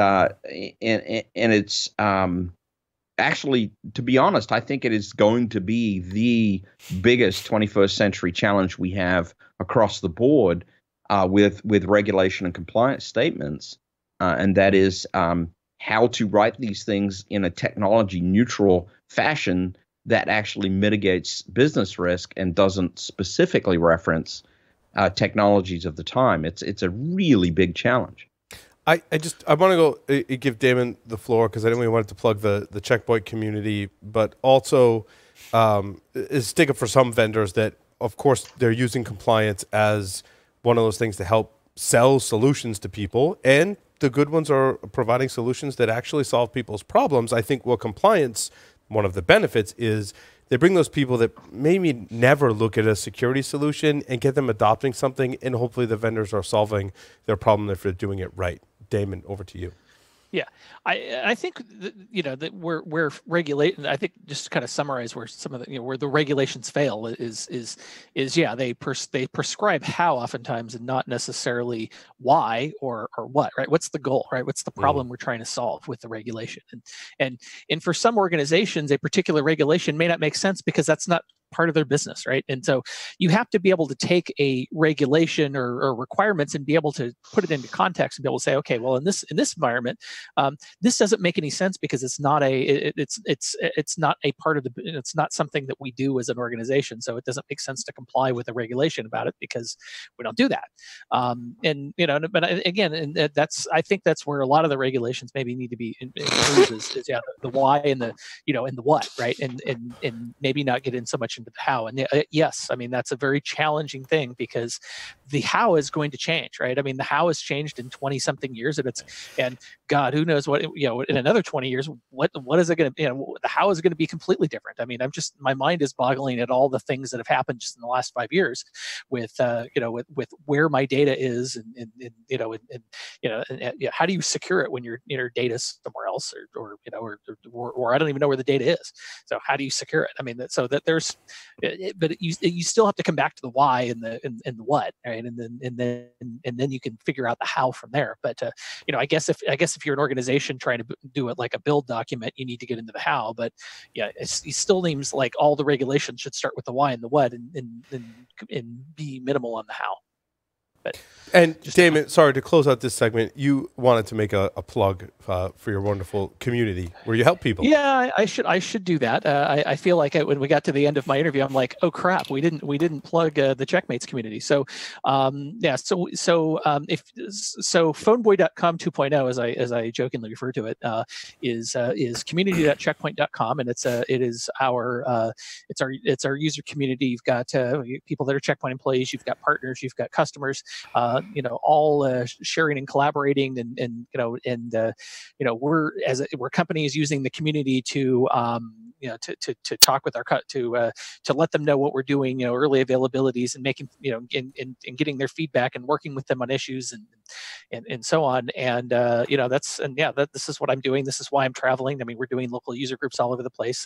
Speaker 5: it's actually, to be honest, I think it is going to be the biggest 21st century challenge we have across the board with regulation and compliance statements, and that is how to write these things in a technology neutral fashion that actually mitigates business risk and doesn't specifically reference technologies of the time. It's a really big challenge.
Speaker 1: I want to go give Dameon the floor, because I know we wanted to plug the Checkpoint community, but also is stick up for some vendors that, of course, they're using compliance as one of those things to help sell solutions to people, and the good ones are providing solutions that actually solve people's problems. I think compliance, one of the benefits is they bring those people that maybe never look at a security solution and get them adopting something, and hopefully the vendors are solving their problem if they're doing it right. Dameon, over to you.
Speaker 7: Yeah, I think that we're regulating. I think just to kind of summarize where some of the where the regulations fail is they prescribe how oftentimes, and not necessarily why or what, right? What's the goal, right? What's the problem we're trying to solve with the regulation? And for some organizations, a particular regulation may not make sense because that's not part of their business, right? And so you have to be able to take a regulation or requirements and be able to put it into context and be able to say, okay, well, in this environment, this doesn't make any sense because it's not it's not a part of it's not something that we do as an organization, so it doesn't make sense to comply with a regulation about it because we don't do that. And but again, and I think that's where a lot of the regulations maybe need to be improved is the why and the and the what, right? And maybe not get in so much into the how. And yes, I mean that's a very challenging thing because the how is going to change, right? I mean the how has changed in 20 something years, and God, who knows what in another 20 years, what is it going to the how is going to be completely different. I mean, my mind is boggling at all the things that have happened just in the last 5 years with with where my data is and how do you secure it when your data is somewhere else or I don't even know where the data is. So how do you secure it? I mean, so that there's, but you still have to come back to the why and the what, right? And then you can figure out the how from there. But I guess if you're an organization trying to do it like a build document, you need to get into the how. But yeah, it still seems like all the regulations should start with the why and the what, and be minimal on the how.
Speaker 1: And Dameon, sorry to close out this segment, you wanted to make a plug for your wonderful community where you help people.
Speaker 7: Yeah, I should do that. I feel like when we got to the end of my interview, I'm like, oh crap, we didn't plug the Checkmates community. So phoneboy.com 2.0, as I jokingly refer to it, is community.checkpoint.com, and it's our user community. You've got people that are Checkpoint employees, you've got partners, you've got customers. All sharing and collaborating, and we're companies using the community to talk with to let them know what we're doing, early availabilities, and making and getting their feedback and working with them on issues and so on. And this is what I'm doing. This is why I'm traveling. I mean, we're doing local user groups all over the place.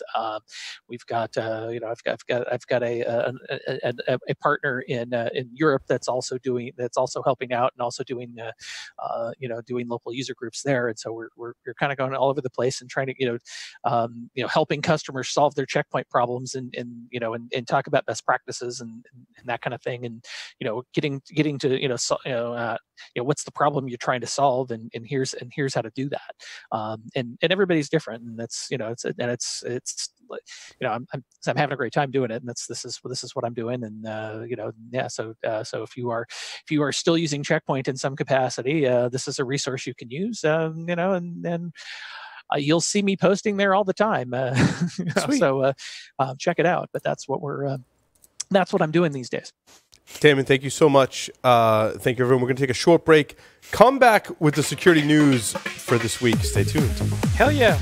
Speaker 7: We've got I've got a partner in Europe that's also helping out and also doing doing local user groups there. And so we're kind of going all over the place and trying to helping customers solve their Checkpoint problems and talk about best practices and that kind of thing, and getting to what's the problem you're trying to solve, and here's how to do that. And everybody's different, and that's I'm having a great time doing it, and this is what I'm doing. And so if you are still using Checkpoint in some capacity, this is a resource you can use, and you'll see me posting there all the time. So check it out. But that's what I'm doing these days.
Speaker 1: Dameon, thank you so much. Thank you, everyone. We're going to take a short break. Come back with the security news for this week. Stay tuned.
Speaker 3: Hell yeah.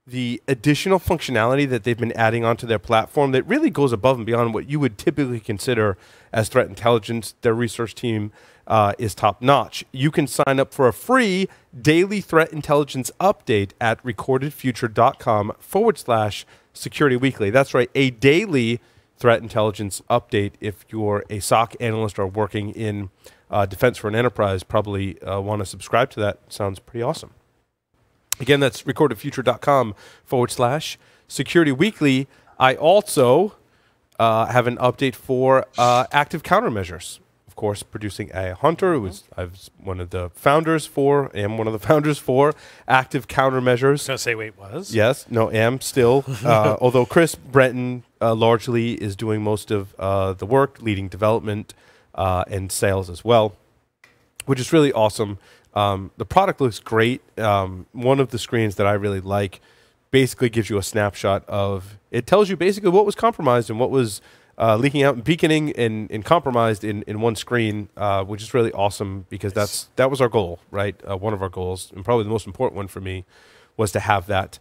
Speaker 1: the additional functionality that they've been adding onto their platform that really goes above and beyond what you would typically consider as threat intelligence. Their research team is top notch. You can sign up for a free daily threat intelligence update at recordedfuture.com/security weekly. That's right, a daily threat intelligence update. If you're a SOC analyst or working in defense for an enterprise, probably want to subscribe to that. Sounds pretty awesome. Again, that's recordedfuture.com/security weekly. I also have an update for active countermeasures. Of course, producing a hunter, I was one of the founders for active countermeasures.
Speaker 3: I was going to say, wait, was?
Speaker 1: Yes, no, am still. Although Chris Breton largely is doing most of the work, leading development and sales as well, which is really awesome. The product looks great. One of the screens that I really like basically gives you a snapshot of, it tells you basically what was compromised and what was leaking out and beaconing and compromised in one screen, which is really awesome because that was our goal, right? One of our goals, and probably the most important one for me, was to have that.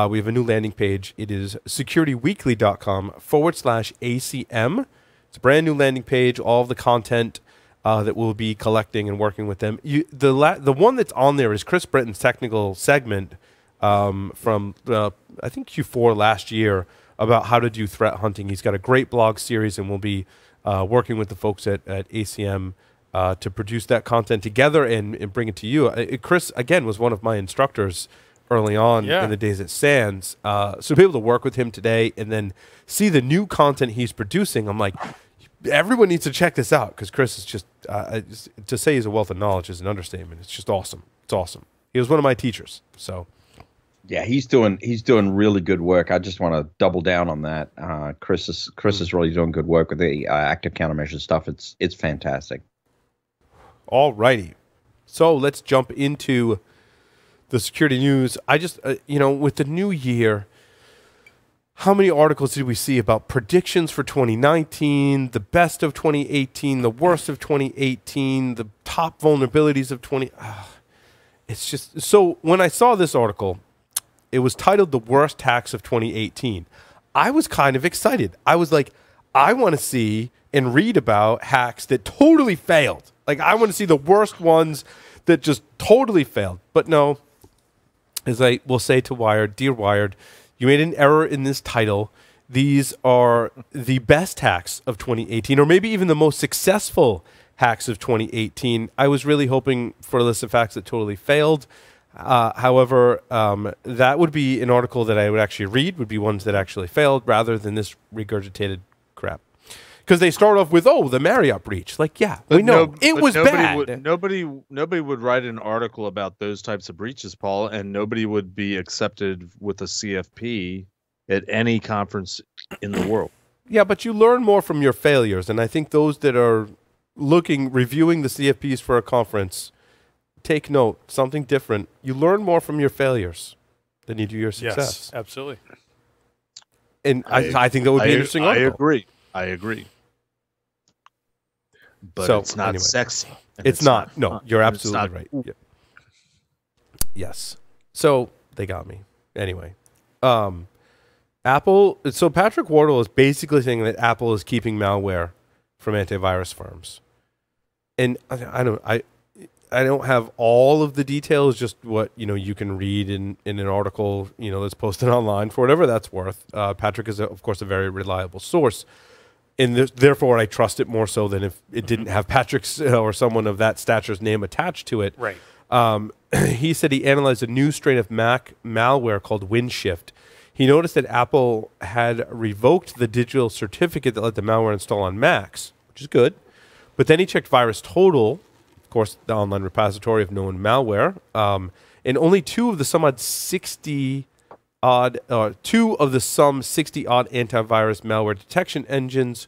Speaker 1: We have a new landing page. It is securityweekly.com/ACM. It's a brand new landing page, all of the content that we'll be collecting and working with them. The one that's on there is Chris Breton's technical segment from, I think, Q4 last year about how to do threat hunting. He's got a great blog series, and we'll be working with the folks at ACM to produce that content together and bring it to you. Chris, again, was one of my instructors early on in the days at SANS. So to be able to work with him today and then see the new content he's producing, I'm like, everyone needs to check this out because Chris is just, to say he's a wealth of knowledge is an understatement. It's just awesome. It's awesome. He was one of my teachers. So,
Speaker 5: yeah, he's doing really good work. I just want to double down on that. Chris is really doing good work with the active countermeasure stuff. It's fantastic.
Speaker 1: All righty. So let's jump into the security news. I just, with the new year, how many articles did we see about predictions for 2019, the best of 2018, the worst of 2018, the top vulnerabilities of 20? It's just, so when I saw this article, it was titled The Worst Hacks of 2018. I was kind of excited. I was like, I want to see and read about hacks that totally failed. Like, I want to see the worst ones that just totally failed. But no, as I will say to Wired, dear Wired, you made an error in this title. These are the best hacks of 2018, or maybe even the most successful hacks of 2018. I was really hoping for a list of hacks that totally failed. However, that would be an article that I would actually read, would be ones that actually failed, rather than this regurgitated crap. Because they start off with, the Marriott breach. Like, yeah, we know. It was bad.
Speaker 6: Nobody would write an article about those types of breaches, Paul, and nobody would be accepted with a CFP at any conference in the world.
Speaker 1: Yeah, but you learn more from your failures. And I think those that are reviewing the CFPs for a conference, take note, something different. You learn more from your failures than you do your success.
Speaker 3: Yes, absolutely.
Speaker 1: And I think that would be an interesting article.
Speaker 6: I agree. But it's not sexy.
Speaker 1: It's not. No, you're absolutely right. Yeah. Yes. So they got me. Anyway, Apple. So Patrick Wardle is basically saying that Apple is keeping malware from antivirus firms, and I don't have all of the details. Just what you can read in an article that's posted online for whatever that's worth. Patrick is of course a very reliable source. And therefore, I trust it more so than if it didn't have Patrick's or someone of that stature's name attached to it.
Speaker 3: Right.
Speaker 1: He said he analyzed a new strain of Mac malware called WinShift. He noticed that Apple had revoked the digital certificate that let the malware install on Macs, which is good. But then he checked VirusTotal, of course, the online repository of known malware, and only two of the some 60 odd antivirus malware detection engines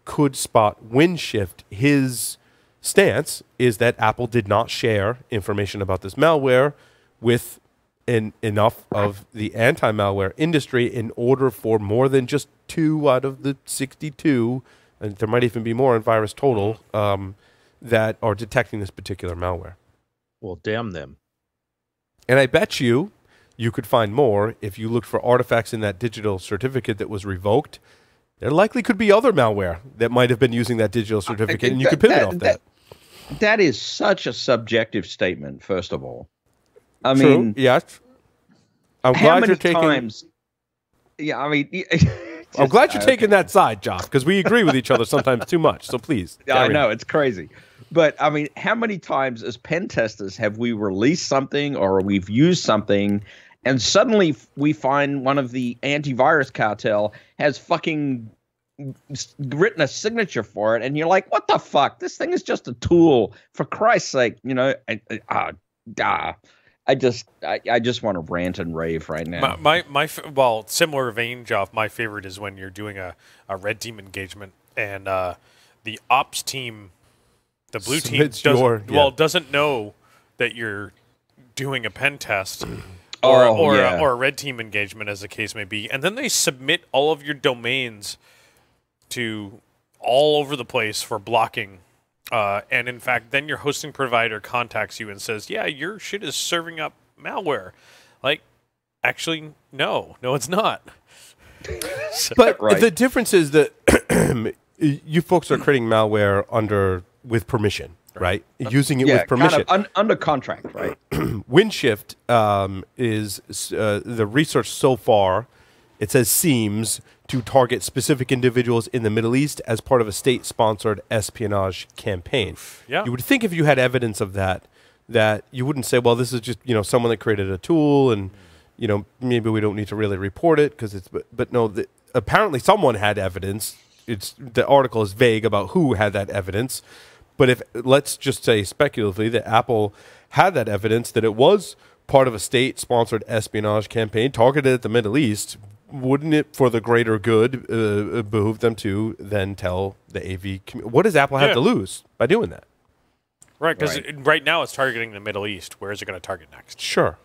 Speaker 1: could spot WinShift. His stance is that Apple did not share information about this malware with enough of the anti-malware industry in order for more than just 2 out of the 62, and there might even be more in VirusTotal, that are detecting this particular malware.
Speaker 6: Well, damn them.
Speaker 1: And I bet you you could find more. If you looked for artifacts in that digital certificate that was revoked, there likely could be other malware that might have been using that digital certificate, and you could pivot off that.
Speaker 5: That is such a subjective statement, first of all. I
Speaker 1: True.
Speaker 5: mean,
Speaker 1: yes. I'm
Speaker 5: how
Speaker 1: glad
Speaker 5: many
Speaker 1: you're taking.
Speaker 5: times? Yeah, I mean,
Speaker 1: I'm glad you're taking that side, Josh, because we agree with each other sometimes too much. So please.
Speaker 5: I know it's crazy, but I mean, how many times as pen testers have we released something or we've used something, and suddenly we find one of the antivirus cartel has fucking written a signature for it, and you're like, what the fuck? This thing is just a tool, for Christ's sake, you know. I just want to rant and rave right now.
Speaker 3: Well, similar vein, Joff, my favorite is when you're doing a red team engagement and the ops team, the blue team doesn't know that you're doing a pen test or a red team engagement, as the case may be, and then they submit all of your domains to all over the place for blocking. And in fact, then your hosting provider contacts you and says, yeah, your shit is serving up malware. Like, actually, no, it's not.
Speaker 1: But the difference is that you folks are creating malware with permission, right? Using it with permission.
Speaker 5: Kind of under contract, right?
Speaker 1: WinShift is the research so far, it says seems to target specific individuals in the Middle East as part of a state-sponsored espionage campaign.
Speaker 3: Yeah.
Speaker 1: You would think if you had evidence of that you wouldn't say, well, this is just, someone that created a tool and, maybe we don't need to really report it because it's, but no, apparently someone had evidence. The article is vague about who had that evidence. But if, let's just say speculatively that Apple had that evidence that it was part of a state-sponsored espionage campaign targeted at the Middle East, wouldn't it, for the greater good, behoove them to then tell the AV community? What does Apple have to lose by doing that?
Speaker 3: Right, because right now it's targeting the Middle East. Where is it going to target next?
Speaker 1: Sure.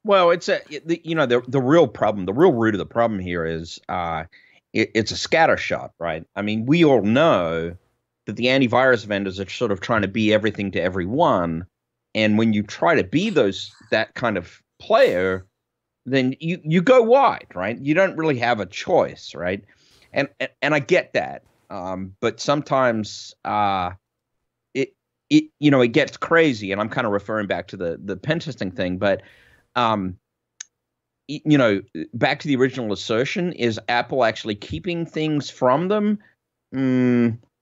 Speaker 5: Well, it's the real problem, the real root of the problem here is it's a scatter shot, right? I mean, we all know that the antivirus vendors are sort of trying to be everything to everyone, and when you try to be that kind of player, then you go wide, right? You don't really have a choice, right? And I get that, but sometimes it gets crazy, and I'm kind of referring back to the pen testing thing, but back to the original assertion: is Apple actually keeping things from them?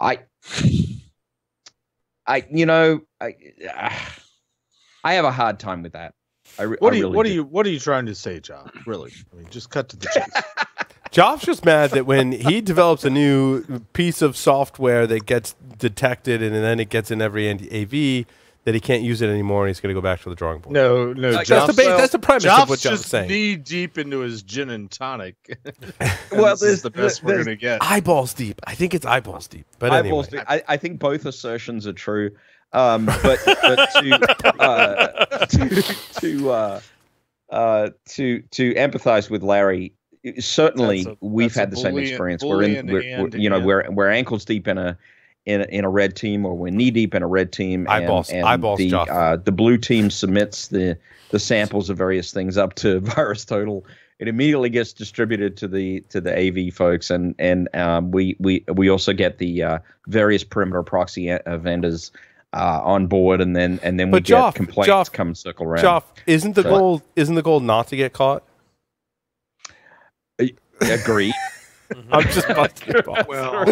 Speaker 5: I have a hard time with that.
Speaker 6: What are you trying to say, John? Really? I mean, just cut to the chase.
Speaker 1: Joff's just mad that when he develops a new piece of software that gets detected and then it gets in every AV, that he can't use it anymore and he's going to go back to the drawing board.
Speaker 6: No.
Speaker 1: That's the premise of what Joff's saying.
Speaker 6: Knee deep into his gin and tonic.
Speaker 5: Well,
Speaker 6: this is the best we're going to get.
Speaker 1: Eyeballs deep. I think it's eyeballs deep. But anyway.
Speaker 5: I think both assertions are true. But to empathize with Larry, certainly we've had the same experience. We're ankles deep in a red team, or we're knee deep in a red team.
Speaker 1: Eyeballs,
Speaker 5: the blue team submits the samples of various things up to VirusTotal. It immediately gets distributed to the AV folks, and we also get the various perimeter proxy vendors on board, and then we get complaints come circle around.
Speaker 1: Joff, isn't the goal not to get caught?
Speaker 5: Agree.
Speaker 1: I'm just busting your balls.
Speaker 6: Well,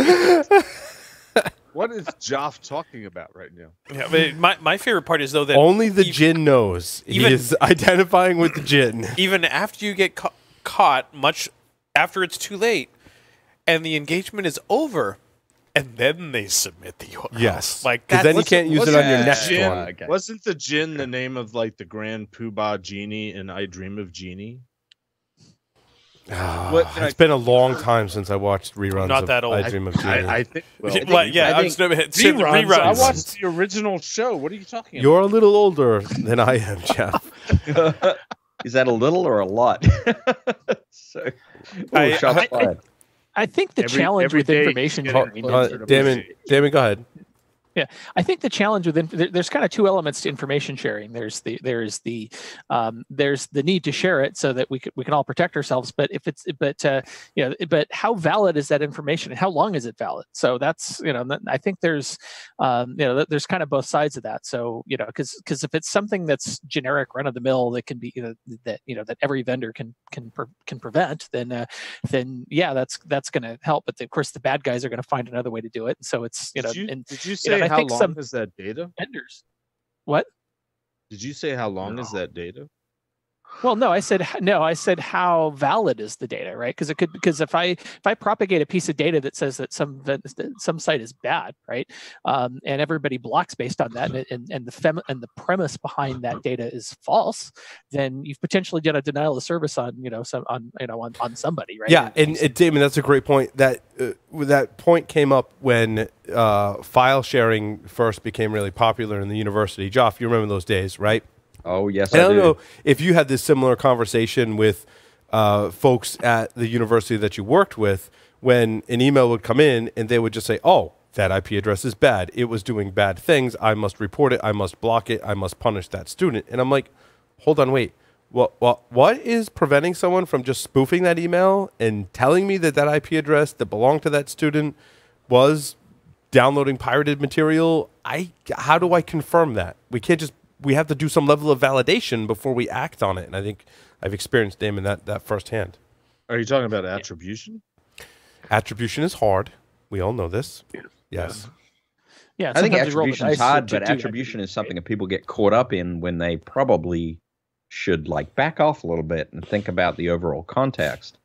Speaker 6: what is Joff talking about right now?
Speaker 3: Yeah, but my favorite part is though that
Speaker 1: only the djinn knows. He is identifying with the djinn.
Speaker 3: Even after you get caught, much after it's too late, and the engagement is over. And then they submit the URL.
Speaker 1: Yes,
Speaker 3: because
Speaker 1: then you can't use it on your next
Speaker 6: Jinn,
Speaker 1: one.
Speaker 6: Okay. Wasn't the Jinn the name of like the Grand Poobah genie in I Dream of Jeannie?
Speaker 1: It's been a long time since I watched reruns.
Speaker 3: Not that old.
Speaker 1: I Dream of Jeannie.
Speaker 6: I think.
Speaker 3: Reruns.
Speaker 6: I watched the original show. What are you talking about?
Speaker 1: You're a little older than I am, Jeff.
Speaker 5: Is that a little or a lot?
Speaker 7: I think the challenge with information.
Speaker 1: Dameon, go ahead.
Speaker 7: Yeah, I think the challenge with there's kind of two elements to information sharing. There's the need to share it so that we can all protect ourselves. But if it's but how valid is that information and how long is it valid? So that's I think there's there's kind of both sides of that. So because if it's something that's generic, run of the mill that can be that every vendor can prevent, then yeah, that's going to help. But of course, the bad guys are going to find another way to do it. And so it's
Speaker 6: Did you say how long is that data?
Speaker 7: Vendors. What?
Speaker 6: Did you say how long is that data?
Speaker 7: Well, no, I said how valid is the data, right? Because if I propagate a piece of data that says that some site is bad, right, and everybody blocks based on that, and the premise behind that data is false, then you've potentially done a denial of service on on somebody, right?
Speaker 1: Yeah, and Dameon, that's a great point. That point came up when file sharing first became really popular in the university. Joff, you remember those days, right?
Speaker 5: Oh, yes,
Speaker 1: I
Speaker 5: do.
Speaker 1: don't know if you had this similar conversation with folks at the university that you worked with when an email would come in and they would just say, oh, that IP address is bad. It was doing bad things. I must report it. I must block it. I must punish that student. And I'm like, hold on, wait. What is preventing someone from just spoofing that email and telling me that IP address that belonged to that student was downloading pirated material? How do I confirm that? We have to do some level of validation before we act on it. And I think I've experienced, Dameon, that firsthand.
Speaker 6: Are you talking about attribution?
Speaker 1: Attribution is hard. We all know this. Yes.
Speaker 7: Yeah.
Speaker 5: I think attribution is hard, but attribution is something that people get caught up in when they probably should back off a little bit and think about the overall context,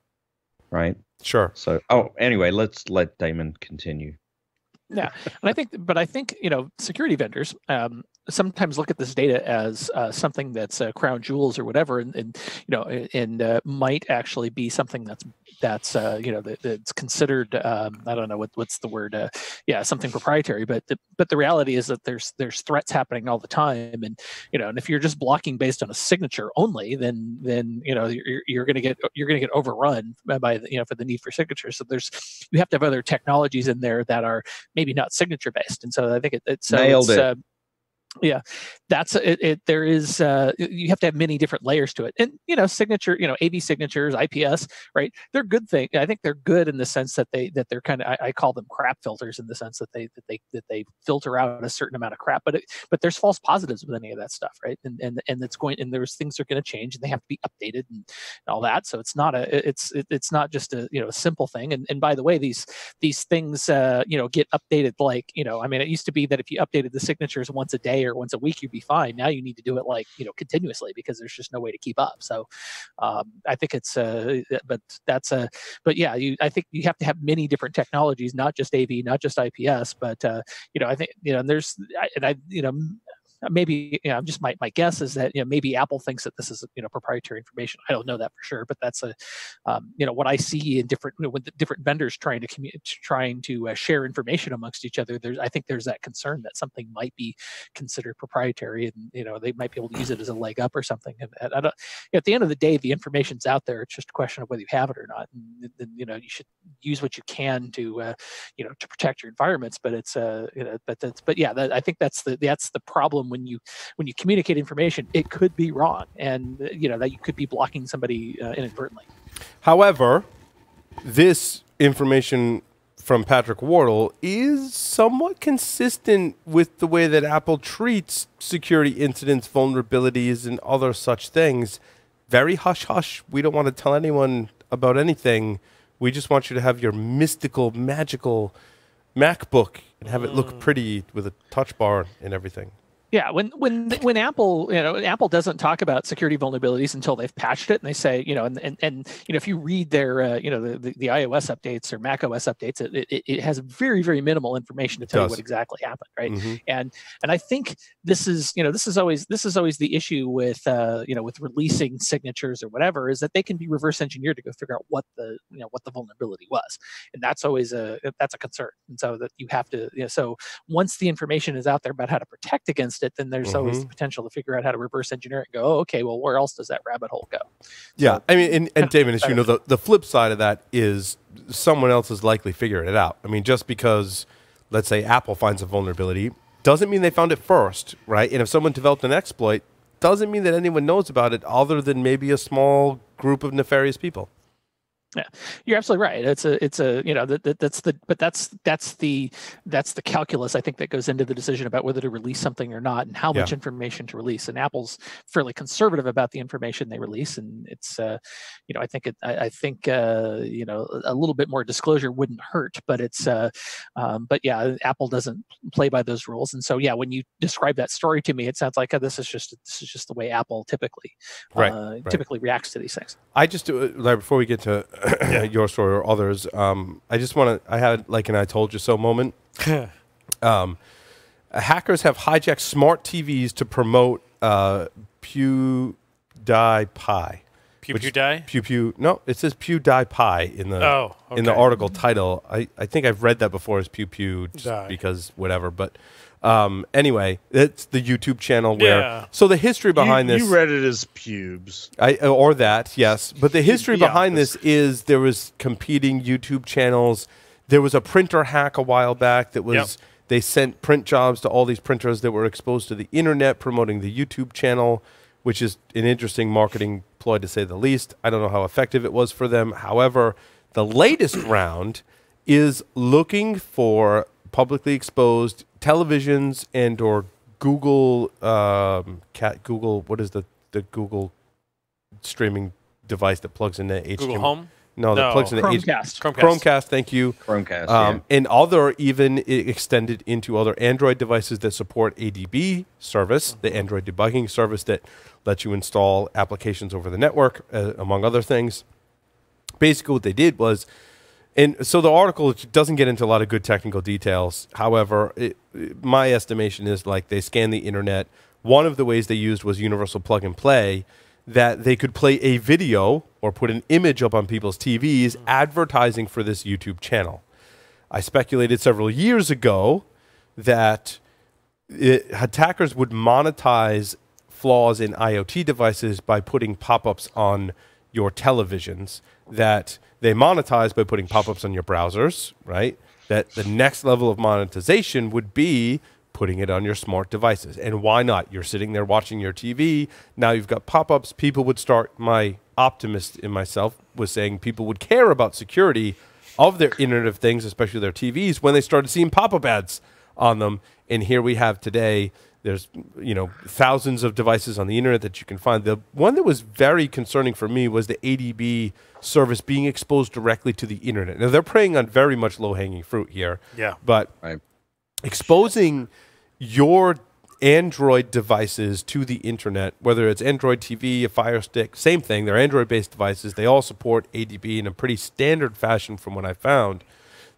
Speaker 5: right?
Speaker 1: Sure.
Speaker 5: So, anyway, let's let Dameon continue.
Speaker 7: Yeah, and I think security vendors sometimes look at this data as something that's crown jewels or whatever, and might actually be something that's that's considered I don't know what's the word something proprietary, but the reality is that there's threats happening all the time, and and if you're just blocking based on a signature only, then you're going to get overrun by for the need for signatures. So you have to have other technologies in there that are maybe not signature based, and so I think it's
Speaker 5: nailed it.
Speaker 7: Yeah, that's it. There is you have to have many different layers to it, and signature, AV signatures, IPS, right? They're good thing. I think they're good in the sense that they're kind of I call them crap filters in the sense that they filter out a certain amount of crap, but there's false positives with any of that stuff, right? And it's going, and there's things are going to change and they have to be updated and all that. So it's not just a a simple thing. And by the way, these things get updated it used to be that if you updated the signatures once a day or once a week, you'd be fine. Now you need to do it continuously because there's just no way to keep up. So I think it's I think you have to have many different technologies, not just AV, not just IPS, but I think maybe just my guess is that maybe Apple thinks that this is proprietary information. I don't know that for sure, but that's what I see in different with the different vendors trying to share information amongst each other. I think there's that concern that something might be considered proprietary, and they might be able to use it as a leg up or something. And I don't, at the end of the day, the information's out there. It's just a question of whether you have it or not. And then you should use what you can to to protect your environments. But it's I think that's the problem. When you communicate information, it could be wrong, and that you could be blocking somebody inadvertently.
Speaker 1: However, this information from Patrick Wardle is somewhat consistent with the way that Apple treats security incidents, vulnerabilities, and other such things. Very hush-hush. We don't want to tell anyone about anything. We just want you to have your mystical, magical MacBook and have it look pretty with a touch bar and everything.
Speaker 7: Yeah, when Apple Apple doesn't talk about security vulnerabilities until they've patched it, and they say and if you read their the iOS updates or Mac OS updates, it has very, very minimal information to tell you what exactly happened, right? Mm-hmm. And I think this is always the issue with with releasing signatures or whatever, is that they can be reverse engineered to go figure out what the vulnerability was, and that's always a concern, and so that you have to so once the information is out there about how to protect against it, then there's always the potential to figure out how to reverse engineer it and go, oh, okay, well, where else does that rabbit hole go?
Speaker 1: Yeah, so, I mean, and Dameon, as you know, the flip side of that is someone else is likely figuring it out. I mean, just because let's say Apple finds a vulnerability, doesn't mean they found it first, right? And if someone developed an exploit, doesn't mean that anyone knows about it other than maybe a small group of nefarious people.
Speaker 7: Yeah, you're absolutely right. That's the calculus, I think, that goes into the decision about whether to release something or not, and how much information to release. And Apple's fairly conservative about the information they release, and it's I think a little bit more disclosure wouldn't hurt, but it's but yeah, Apple doesn't play by those rules. And so yeah, when you describe that story to me, it sounds like this is just the way Apple typically reacts to these things.
Speaker 1: I just before we get to your story or others, I just want to. I had like an "I told you so" moment. Hackers have hijacked smart TVs to promote PewDiePie.
Speaker 3: PewDie?
Speaker 1: No, it says PewDiePie in the in the article title. I think I've read that before as Pew just because whatever, but. Anyway, it's the YouTube channel where. So the history behind this.
Speaker 6: You read it as pubes.
Speaker 1: Or that, yes. But the history behind this is there was competing YouTube channels. There was a printer hack a while back that was. They sent print jobs to all these printers that were exposed to the internet, promoting the YouTube channel, which is an interesting marketing ploy to say the least. I don't know how effective it was for them. However, the latest round is looking for publicly exposed televisions and or Google Google, what is the Google streaming device that plugs into HDMI?
Speaker 3: Google Home?
Speaker 1: No, that plugs into
Speaker 7: Chromecast.
Speaker 1: Chromecast, thank you.
Speaker 5: Chromecast,
Speaker 1: and other even extended into other Android devices that support ADB service, the Android debugging service that lets you install applications over the network, among other things. Basically what they did was, and so the article doesn't get into a lot of good technical details. However, my estimation is like they scanned the internet. One of the ways they used was universal plug and play, that they could play a video or put an image up on people's TVs advertising for this YouTube channel. I speculated several years ago that attackers would monetize flaws in IoT devices by putting pop-ups on your televisions, that they monetize by putting pop-ups on your browsers, right? That the next level of monetization would be putting it on your smart devices. And why not? You're sitting there watching your TV. Now you've got pop-ups. People would start, my optimist in myself was saying people would care about security of their Internet of Things, especially their TVs, when they started seeing pop-up ads on them. And here we have today, there's thousands of devices on the internet that you can find. The one that was very concerning for me was the ADB service being exposed directly to the internet. Now they're preying on very much low-hanging fruit here.
Speaker 3: Yeah.
Speaker 1: But exposing your Android devices to the internet, whether it's Android TV, a Fire Stick, same thing. They're Android-based devices. They all support ADB in a pretty standard fashion from what I found.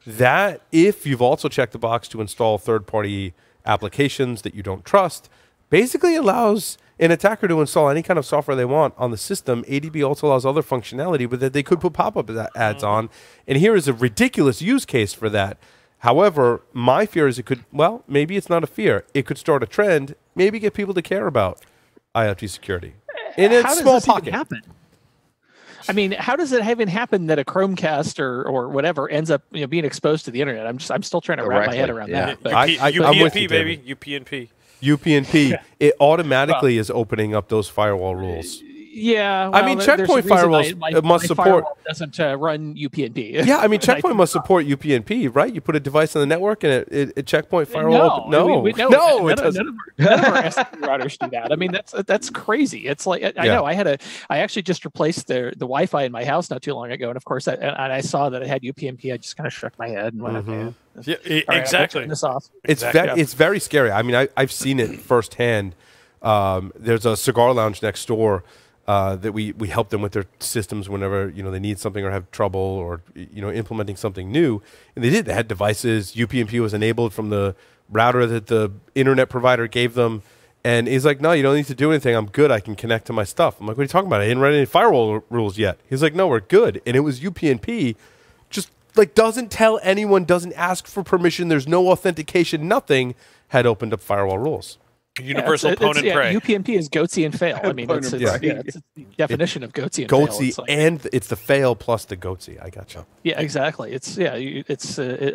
Speaker 1: That, if you've also checked the box to install third-party applications that you don't trust, basically allows an attacker to install any kind of software they want on the system. ADB also allows other functionality with that they could put pop-up ads on. And here is a ridiculous use case for that. However, my fear is it could, well, maybe it's not a fear. It could start a trend, maybe get people to care about IoT security. In a small pocket.
Speaker 7: Happen? I mean, how does it even happen that a Chromecast or whatever ends up being exposed to the internet? I'm still trying to wrap my head around that. But
Speaker 3: UPnP, baby. UPnP.
Speaker 1: UPnP. It automatically is opening up those firewall rules.
Speaker 7: Yeah, well,
Speaker 1: I mean, Checkpoint firewalls must support.
Speaker 7: Firewall doesn't run UPnP.
Speaker 1: Yeah, I mean, Checkpoint must support UPnP, right? You put a device on the network and it Checkpoint firewall.
Speaker 7: No, none of our SD routers do that. I mean, that's crazy. It's like I know I actually just replaced the Wi-Fi in my house not too long ago, and of course, I saw that it had UPnP. I just kind of shook my head and went, okay.
Speaker 3: Yeah, exactly.
Speaker 7: Turn this off.
Speaker 1: It's very scary. I mean, I've seen it firsthand. There's a cigar lounge next door. That we help them with their systems whenever they need something or have trouble or implementing something new, and they did. They had devices. UPnP was enabled from the router that the internet provider gave them, and he's like, "No, you don't need to do anything. I'm good. I can connect to my stuff." I'm like, "What are you talking about? I didn't write any firewall rules yet." He's like, "No, we're good." And it was UPnP, just like doesn't tell anyone, doesn't ask for permission. There's no authentication. Nothing had opened up firewall rules.
Speaker 3: Universal pwn and pray.
Speaker 7: UPnP is goatsy and fail. I mean, it's the definition of goatsy and fail.
Speaker 1: Goatsy, and it's the fail plus the goatsy. I gotcha.
Speaker 7: Yeah, exactly.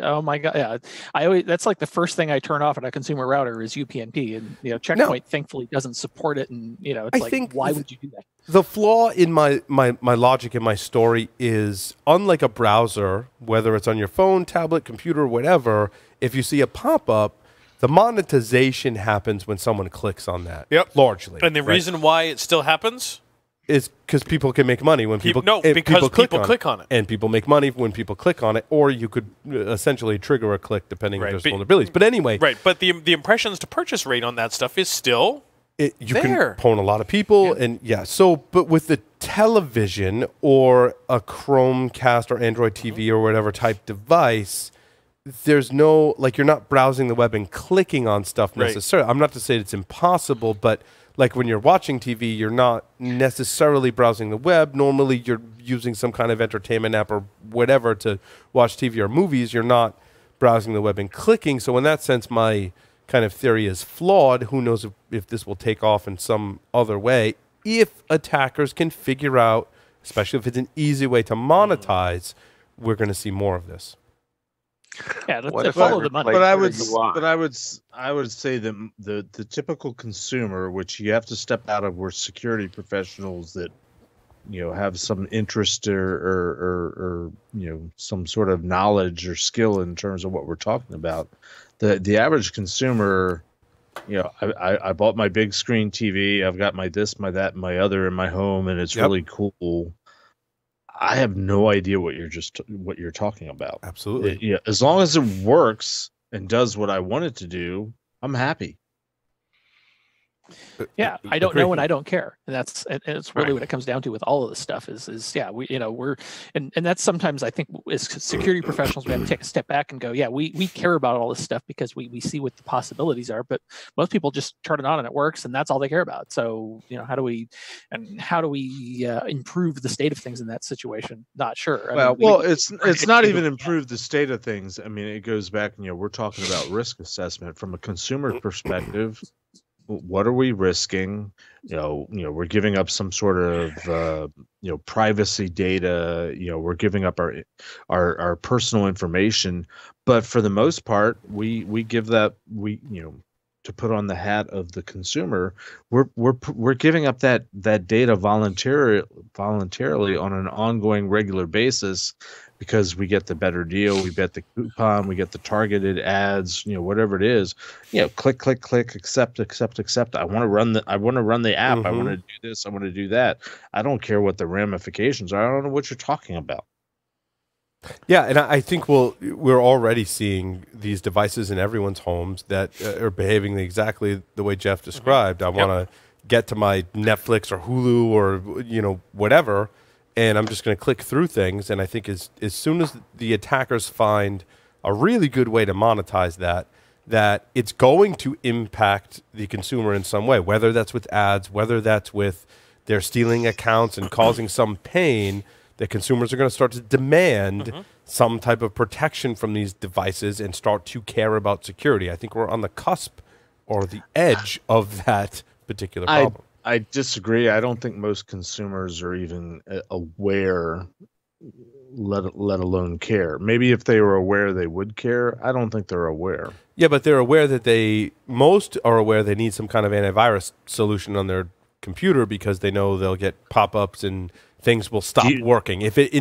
Speaker 7: Oh my god. Yeah, that's like the first thing I turn off at a consumer router is UPnP, and Checkpoint thankfully doesn't support it, and it's why would you do that?
Speaker 1: The flaw in my logic in my story is, unlike a browser, whether it's on your phone, tablet, computer, whatever, if you see a pop-up, the monetization happens when someone clicks on that.
Speaker 3: Yep.
Speaker 1: Largely.
Speaker 3: And the reason why it still happens
Speaker 1: is because people can make money when people
Speaker 3: click on it.
Speaker 1: And people make money when people click on it, or you could essentially trigger a click depending if there's vulnerabilities. But anyway.
Speaker 3: Right, but the impressions to purchase rate on that stuff is still
Speaker 1: you can pwn a lot of people, but with the television or a Chromecast or Android TV or whatever type device, there's no, you're not browsing the web and clicking on stuff necessarily. I'm not to say it's impossible, but like when you're watching TV, you're not necessarily browsing the web. Normally you're using some kind of entertainment app or whatever to watch TV or movies. You're not browsing the web and clicking. So in that sense, my kind of theory is flawed. Who knows if this will take off in some other way. If attackers can figure out, especially if it's an easy way to monetize, we're going to see more of this.
Speaker 7: Yeah, let's follow the money.
Speaker 6: But I would say that the typical consumer, which you have to step out of, were security professionals that have some interest or some sort of knowledge or skill in terms of what we're talking about. The average consumer, I bought my big screen TV. I've got my this, my that, my other in my home, and it's really cool. I have no idea what you're talking about.
Speaker 1: Absolutely.
Speaker 6: As long as it works and does what I want it to do, I'm happy.
Speaker 7: Yeah, I don't know and I don't care, and it's really what it comes down to with all of this stuff. We're and that's sometimes I think as security professionals we have to take a step back and go, we care about all this stuff because we see what the possibilities are, but most people just turn it on and it works, and that's all they care about. So how do we improve the state of things in that situation? Not sure.
Speaker 6: It's not even improve the state of things. I mean, it goes back. We're talking about risk assessment from a consumer perspective. What are we risking? We're giving up some sort of privacy data. We're giving up our personal information, but for the most part, we give that to put on the hat of the consumer. We're giving up that data voluntarily on an ongoing regular basis, because we get the better deal, we get the coupon, we get the targeted ads, whatever it is. Click, accept. I want to run the app. Mm-hmm. I want to do this. I want to do that. I don't care what the ramifications are. I don't know what you're talking about.
Speaker 1: Yeah, and I think we're already seeing these devices in everyone's homes that are behaving exactly the way Jeff described. Mm-hmm. I want to get to my Netflix or Hulu or whatever, and I'm just going to click through things. And I think as soon as the attackers find a really good way to monetize that it's going to impact the consumer in some way, whether that's with ads, whether that's with they're stealing accounts and causing some pain, that consumers are going to start to demand some type of protection from these devices and start to care about security. I think we're on the cusp or the edge of that particular problem.
Speaker 6: I disagree. I don't think most consumers are even aware, let alone care. Maybe if they were aware, they would care. I don't think they're aware.
Speaker 1: Yeah, but they're aware that most are aware they need some kind of antivirus solution on their computer because they know they'll get pop-ups and things will stop working. If it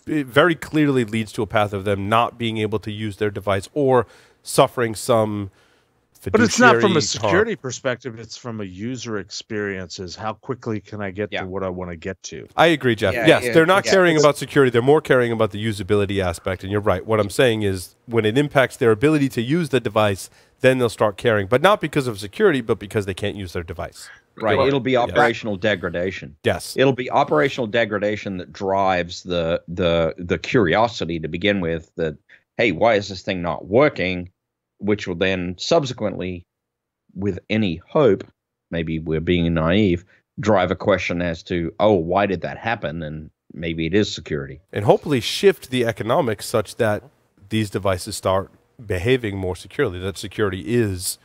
Speaker 1: very clearly leads to a path of them not being able to use their device or suffering some fiduciary
Speaker 6: But it's not from a security perspective. It's from a user experience. Is how quickly can I get to what I want to get to?
Speaker 1: I agree, Jeff. They're not caring about security. They're more caring about the usability aspect. And you're right. What I'm saying is when it impacts their ability to use the device, then they'll start caring. But not because of security, but because they can't use their device.
Speaker 5: Right. It'll be operational degradation.
Speaker 1: Yes.
Speaker 5: It'll be operational degradation that drives the curiosity to begin with, that, hey, why is this thing not working? Which will then subsequently, with any hope, maybe we're being naive, drive a question as to, oh, why did that happen? And maybe it is security.
Speaker 1: And hopefully shift the economics such that these devices start behaving more securely, that security is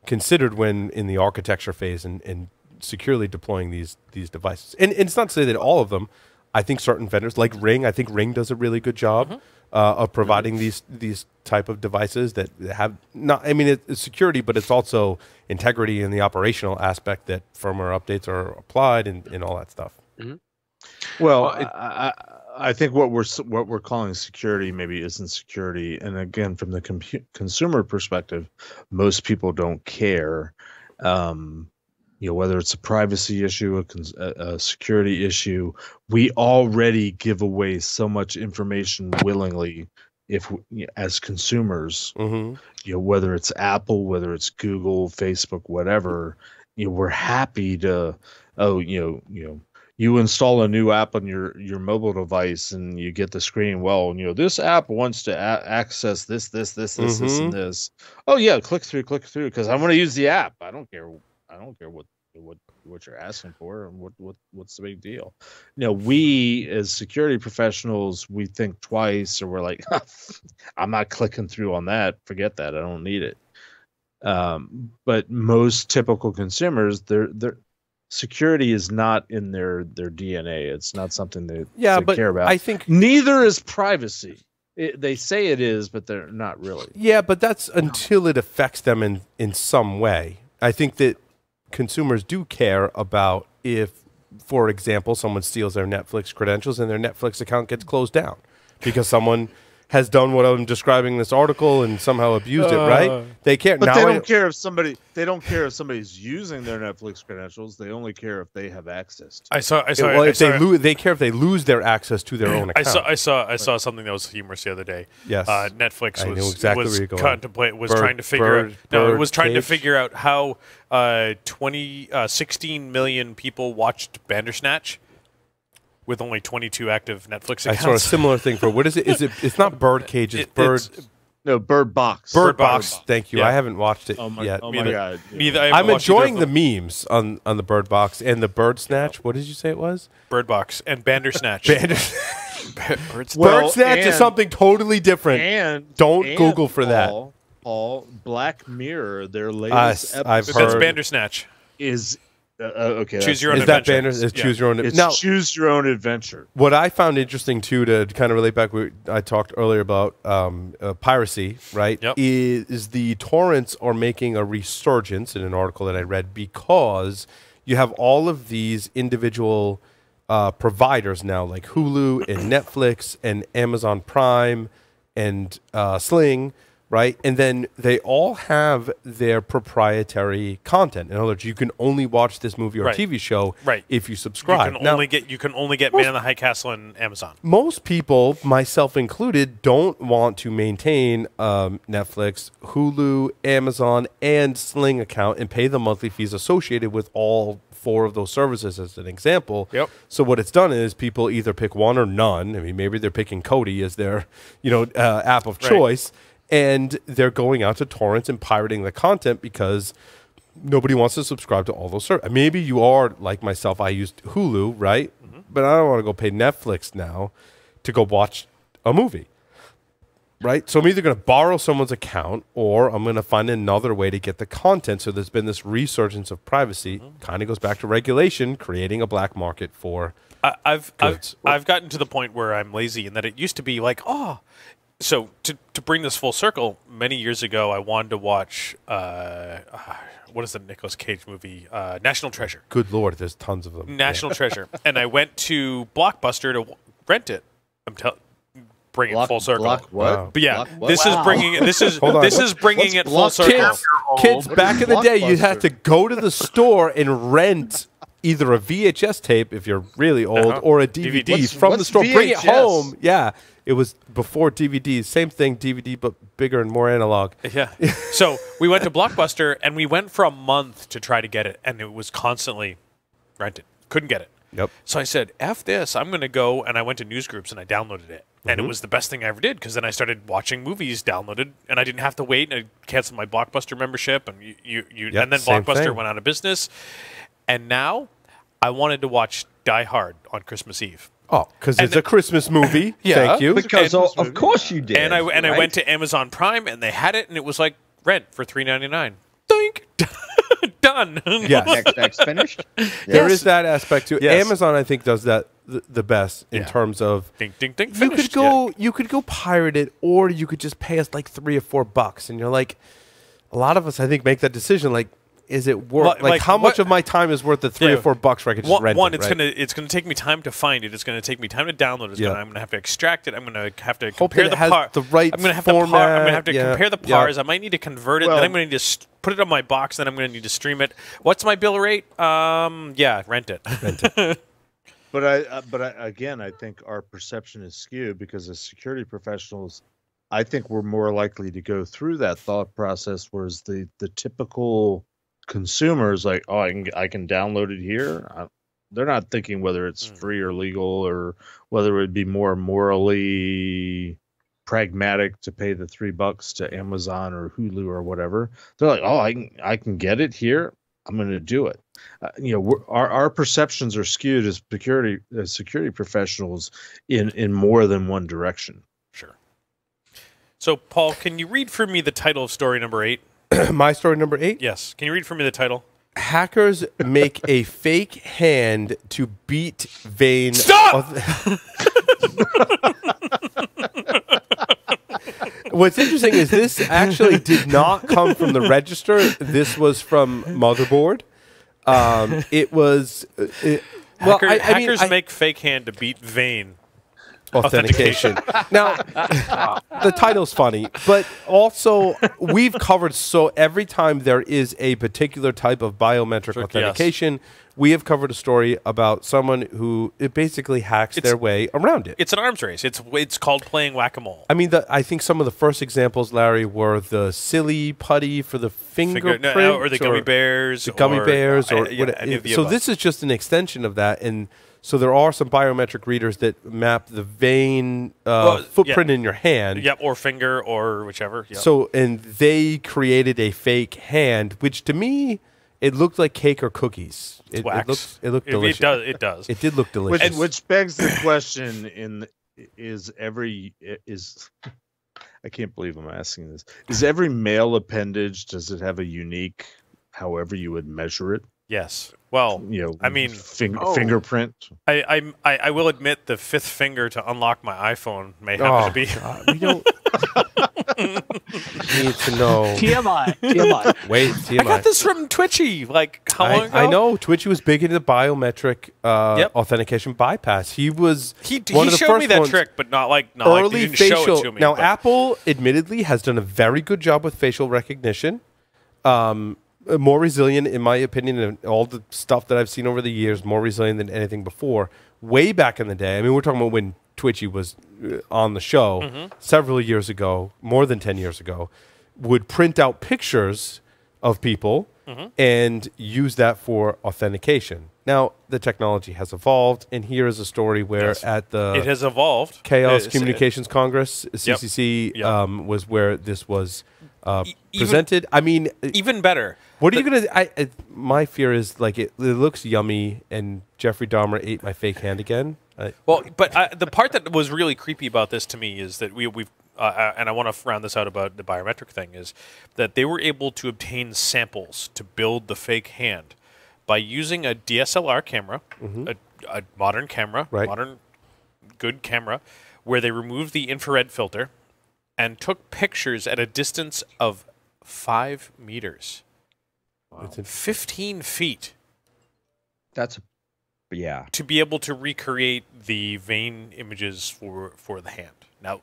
Speaker 1: considered when in the architecture phase and securely deploying these devices. And it's not to say that all of them. I think certain vendors like Ring. I think Ring does a really good job of providing these type of devices that have not. I mean, it's security, but it's also integrity in the operational aspect that firmware updates are applied and all that stuff.
Speaker 6: Well, I think what we're calling security maybe isn't security, and again, from the consumer perspective, most people don't care. Whether it's a privacy issue, a security issue, we already give away so much information willingly. As consumers, whether it's Apple, whether it's Google, Facebook, whatever, we're happy to. You install a new app on your mobile device and you get the screen. Well, this app wants to access this, and this. Oh yeah, click through because I want to use the app. I don't care what you're asking for and what's the big deal. We as security professionals, we think twice, or we're like, I'm not clicking through on that. Forget that. I don't need it. But most typical consumers, their security is not in their DNA. It's not something they care about.
Speaker 1: I think
Speaker 6: neither is privacy. They say it is, but they're not really.
Speaker 1: Yeah, but that's until it affects them in some way. I think that consumers do care about if, for example, someone steals their Netflix credentials and their Netflix account gets closed down because someone has done what I'm describing in this article and somehow abused it, right? They care.
Speaker 6: But they don't care if somebody's using their Netflix credentials. They only care if they have access to it.
Speaker 1: They care if they lose their access to their own account.
Speaker 3: I saw something that was humorous the other day.
Speaker 1: Yes.
Speaker 3: Netflix was trying to figure out how 16 million people watched Bandersnatch with only 22 active Netflix accounts.
Speaker 1: I saw a similar thing for, what is it? It's not Birdcage, it's Bird...
Speaker 6: Bird Box.
Speaker 1: Bird Box, thank you. Yeah. I haven't watched it yet.
Speaker 6: Oh my God.
Speaker 1: I'm enjoying the memes on the Bird Box and the Bird Snatch. What did you say it was?
Speaker 3: Bird Box and Bandersnatch.
Speaker 1: Bird Snatch is something totally different. And don't Google for that.
Speaker 6: Paul, Black Mirror, their latest episode.
Speaker 1: I've heard.
Speaker 3: That's Bandersnatch.
Speaker 6: Is... okay.
Speaker 3: Choose your own adventure.
Speaker 1: Choose your own.
Speaker 6: Choose your own adventure.
Speaker 1: What I found interesting too, to kind of relate back, I talked earlier about piracy, right?
Speaker 3: Yep.
Speaker 1: Is the torrents are making a resurgence in an article that I read because you have all of these individual providers now, like Hulu and Netflix and Amazon Prime and Sling. Right, and then they all have their proprietary content. In other words, you can only watch this movie or TV show if you subscribe.
Speaker 3: You can only get Man in the High Castle on Amazon.
Speaker 1: Most people, myself included, don't want to maintain Netflix, Hulu, Amazon, and Sling account and pay the monthly fees associated with all 4 of those services as an example.
Speaker 3: Yep.
Speaker 1: So what it's done is people either pick one or none. I mean, maybe they're picking Kodi as their app of choice. And they're going out to torrents and pirating the content because nobody wants to subscribe to all those services. Maybe you are like myself. I used Hulu, right? But I don't want to go pay Netflix now to go watch a movie, right? So I'm either going to borrow someone's account or I'm going to find another way to get the content. So there's been this resurgence of privacy. Kind of goes back to regulation, creating a black market for
Speaker 3: I've gotten to the point where I'm lazy and that it used to be like, so to bring this full circle, many years ago, I wanted to watch what is the Nicolas Cage movie? National Treasure.
Speaker 1: Good Lord, there's tons of them.
Speaker 3: National Treasure, and I went to Blockbuster to rent it. Bringing it full circle.
Speaker 6: Wow.
Speaker 3: But yeah, this is bringing it full circle.
Speaker 1: Kids, back in the day, you had to go to the store and rent either a VHS tape if you're really old or a DVD from the store. VHS? Bring it home. Yeah. It was before DVDs. Same thing, DVD, but bigger and more analog.
Speaker 3: Yeah. So we went to Blockbuster, and we went for a month to try to get it, and it was constantly rented. Couldn't get it.
Speaker 1: Yep.
Speaker 3: So I said, F this. I'm going to go, and I went to Newsgroups, and I downloaded it. And it was the best thing I ever did, because then I started watching movies downloaded, and I didn't have to wait, and I canceled my Blockbuster membership, and and then Blockbuster went out of business. And now I wanted to watch Die Hard on Christmas Eve.
Speaker 1: Oh, because it's a Christmas movie. Thank you.
Speaker 5: Because of course you did.
Speaker 3: And I went to Amazon Prime, and they had it, and it was like rent for $3.99. Doink. done.
Speaker 1: Yes.
Speaker 5: Next finished.
Speaker 1: There is that aspect too.
Speaker 3: Yes.
Speaker 1: Amazon, I think, does that the best in terms of
Speaker 3: Ding, ding, ding.
Speaker 1: you
Speaker 3: Finished.
Speaker 1: could go you could go pirate it, or you could just pay us like $3 or $4, and you're like, a lot of us, I think, make that decision. Like, is it worth? Like how much of my time is worth the $3 or $4 where I could just rent it?
Speaker 3: It's gonna take me time to find it. It's gonna take me time to download it. I'm gonna have to extract it. I'm gonna have to
Speaker 1: Hope
Speaker 3: compare
Speaker 1: that
Speaker 3: the
Speaker 1: it has
Speaker 3: par.
Speaker 1: the right
Speaker 3: I'm gonna have
Speaker 1: format.
Speaker 3: I'm gonna have to compare the
Speaker 1: Yeah.
Speaker 3: pars. I might need to convert it. Then I'm gonna need to put it on my box. Then I'm gonna need to stream it. What's my bill rate? Yeah, rent it.
Speaker 6: But again, I think our perception is skewed because as security professionals, I think we're more likely to go through that thought process, whereas the typical consumer is like, oh, I can download it here. They're not thinking whether it's free or legal, or whether it would be more morally pragmatic to pay the $3 to Amazon or Hulu or whatever. They're like, oh, I can get it here. I'm going to do it. Our perceptions are skewed as security professionals in more than one direction.
Speaker 3: Sure. So, Paul, can you read for me the title of story number 8?
Speaker 1: My story number 8?
Speaker 3: Yes. Can you read for me the title?
Speaker 1: Hackers make a fake hand to beat vein.
Speaker 3: Stop!
Speaker 1: What's interesting is this actually did not come from the register. This was from Motherboard. It was
Speaker 3: Hackers make fake hand to beat vein
Speaker 1: authentication. Now, the title's funny, but also we've covered, so every time there is a particular type of biometric authentication, we have covered a story about someone who it basically hacks their way around it.
Speaker 3: It's an arms race. It's called playing whack-a-mole.
Speaker 1: I mean, I think some of the first examples, Larry, were the silly putty for the fingerprint,
Speaker 3: or the gummy bears,
Speaker 1: so this is just an extension of that, and so there are some biometric readers that map the vein footprint in your hand.
Speaker 3: Yep, or finger, or whichever. Yep.
Speaker 1: So, and they created a fake hand, which to me, it looked like cake or cookies. It looked delicious.
Speaker 3: It does.
Speaker 1: It did look delicious.
Speaker 6: Which begs the question: I can't believe I'm asking this. Is every male appendage, does it have a unique, however you would measure it?
Speaker 3: Yes. Well, I mean,
Speaker 6: fingerprint.
Speaker 3: I will admit the fifth finger to unlock my iPhone may happen to be.
Speaker 1: We don't need to know.
Speaker 7: TMI.
Speaker 1: Wait, TMI.
Speaker 3: I got this from Twitchy. Like how long ago?
Speaker 1: I know Twitchy was big into the biometric authentication bypass. He was
Speaker 3: he
Speaker 1: one of the
Speaker 3: showed
Speaker 1: first
Speaker 3: me that
Speaker 1: ones,
Speaker 3: trick, but not like
Speaker 1: early
Speaker 3: he didn't
Speaker 1: facial.
Speaker 3: show it to me.
Speaker 1: Now Apple, admittedly, has done a very good job with facial recognition. More resilient, in my opinion, and all the stuff that I've seen over the years, more resilient than anything before. Way back in the day, I mean, we're talking about when Twitchy was on the show several years ago, more than 10 years ago, would print out pictures of people and use that for authentication. Now, the technology has evolved, and here is a story where at the
Speaker 3: it has evolved.
Speaker 1: Chaos Communications Congress, CCC, was where this was presented. I mean,
Speaker 3: even better.
Speaker 1: What are you gonna? My fear is like it looks yummy, and Jeffrey Dahmer ate my fake hand again.
Speaker 3: But the part that was really creepy about this to me is that we've and I want to round this out about the biometric thing is that they were able to obtain samples to build the fake hand by using a DSLR camera, a modern camera, modern good camera, where they removed the infrared filter and took pictures at a distance of 5 meters. Wow. 15 feet.
Speaker 5: To be
Speaker 3: able to recreate the vein images for the hand. Now,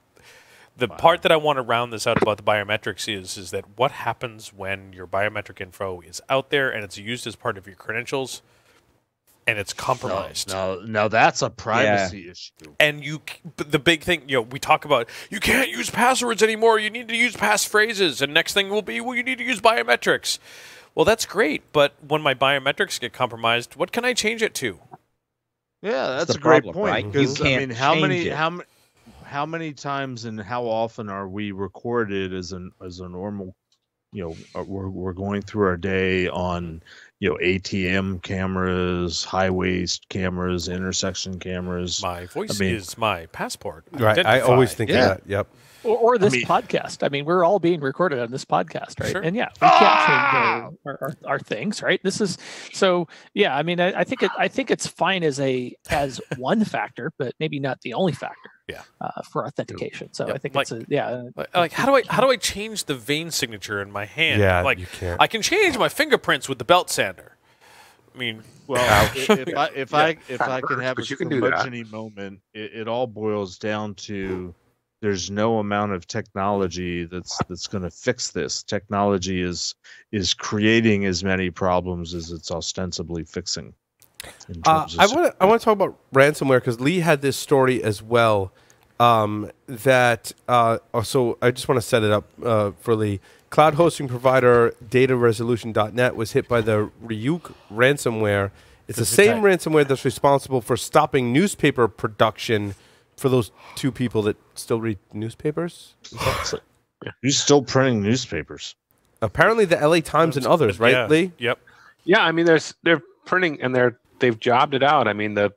Speaker 3: the part that I want to round this out about the biometrics is that what happens when your biometric info is out there and it's used as part of your credentials and it's compromised.
Speaker 6: No, that's a privacy issue.
Speaker 3: And the big thing, we talk about, you can't use passwords anymore. You need to use passphrases. And next thing will be, you need to use biometrics. Well, that's great. But when my biometrics get compromised, what can I change it to?
Speaker 6: Yeah, that's a great point. Because I mean, how many times and how often are we recorded as a normal we're going through our day on ATM cameras, highway cameras, intersection cameras.
Speaker 3: My voice is my passport.
Speaker 1: Right. I always think of that. Yep.
Speaker 7: Or this podcast. I mean, we're all being recorded on this podcast, right? Sure. And yeah, we can't change our things, right? This is so. Yeah, I mean, I think it's fine as one factor, but maybe not the only factor.
Speaker 3: Yeah.
Speaker 7: For authentication. So I think
Speaker 3: like,
Speaker 7: it's
Speaker 3: how do I change the vein signature in my hand?
Speaker 1: Yeah,
Speaker 3: like
Speaker 1: you can't.
Speaker 3: I can change my fingerprints with the belt sander. I mean,
Speaker 6: well, if I can have a curmudgeon-y moment, it all boils down to there's no amount of technology that's going to fix this. Technology is creating as many problems as it's ostensibly fixing.
Speaker 1: I want to talk about ransomware because Lee had this story as well. So I just want to set it up for Lee. Cloud hosting provider DataResolution.net was hit by the Ryuk ransomware. It's the same ransomware that's responsible for stopping newspaper production for those two people that still read newspapers.
Speaker 6: Who's still printing newspapers?
Speaker 1: Apparently the LA Times and others, right,
Speaker 3: yeah.
Speaker 1: Lee?
Speaker 3: Yep.
Speaker 8: Yeah, I mean, they're printing and they've jobbed it out. I mean, there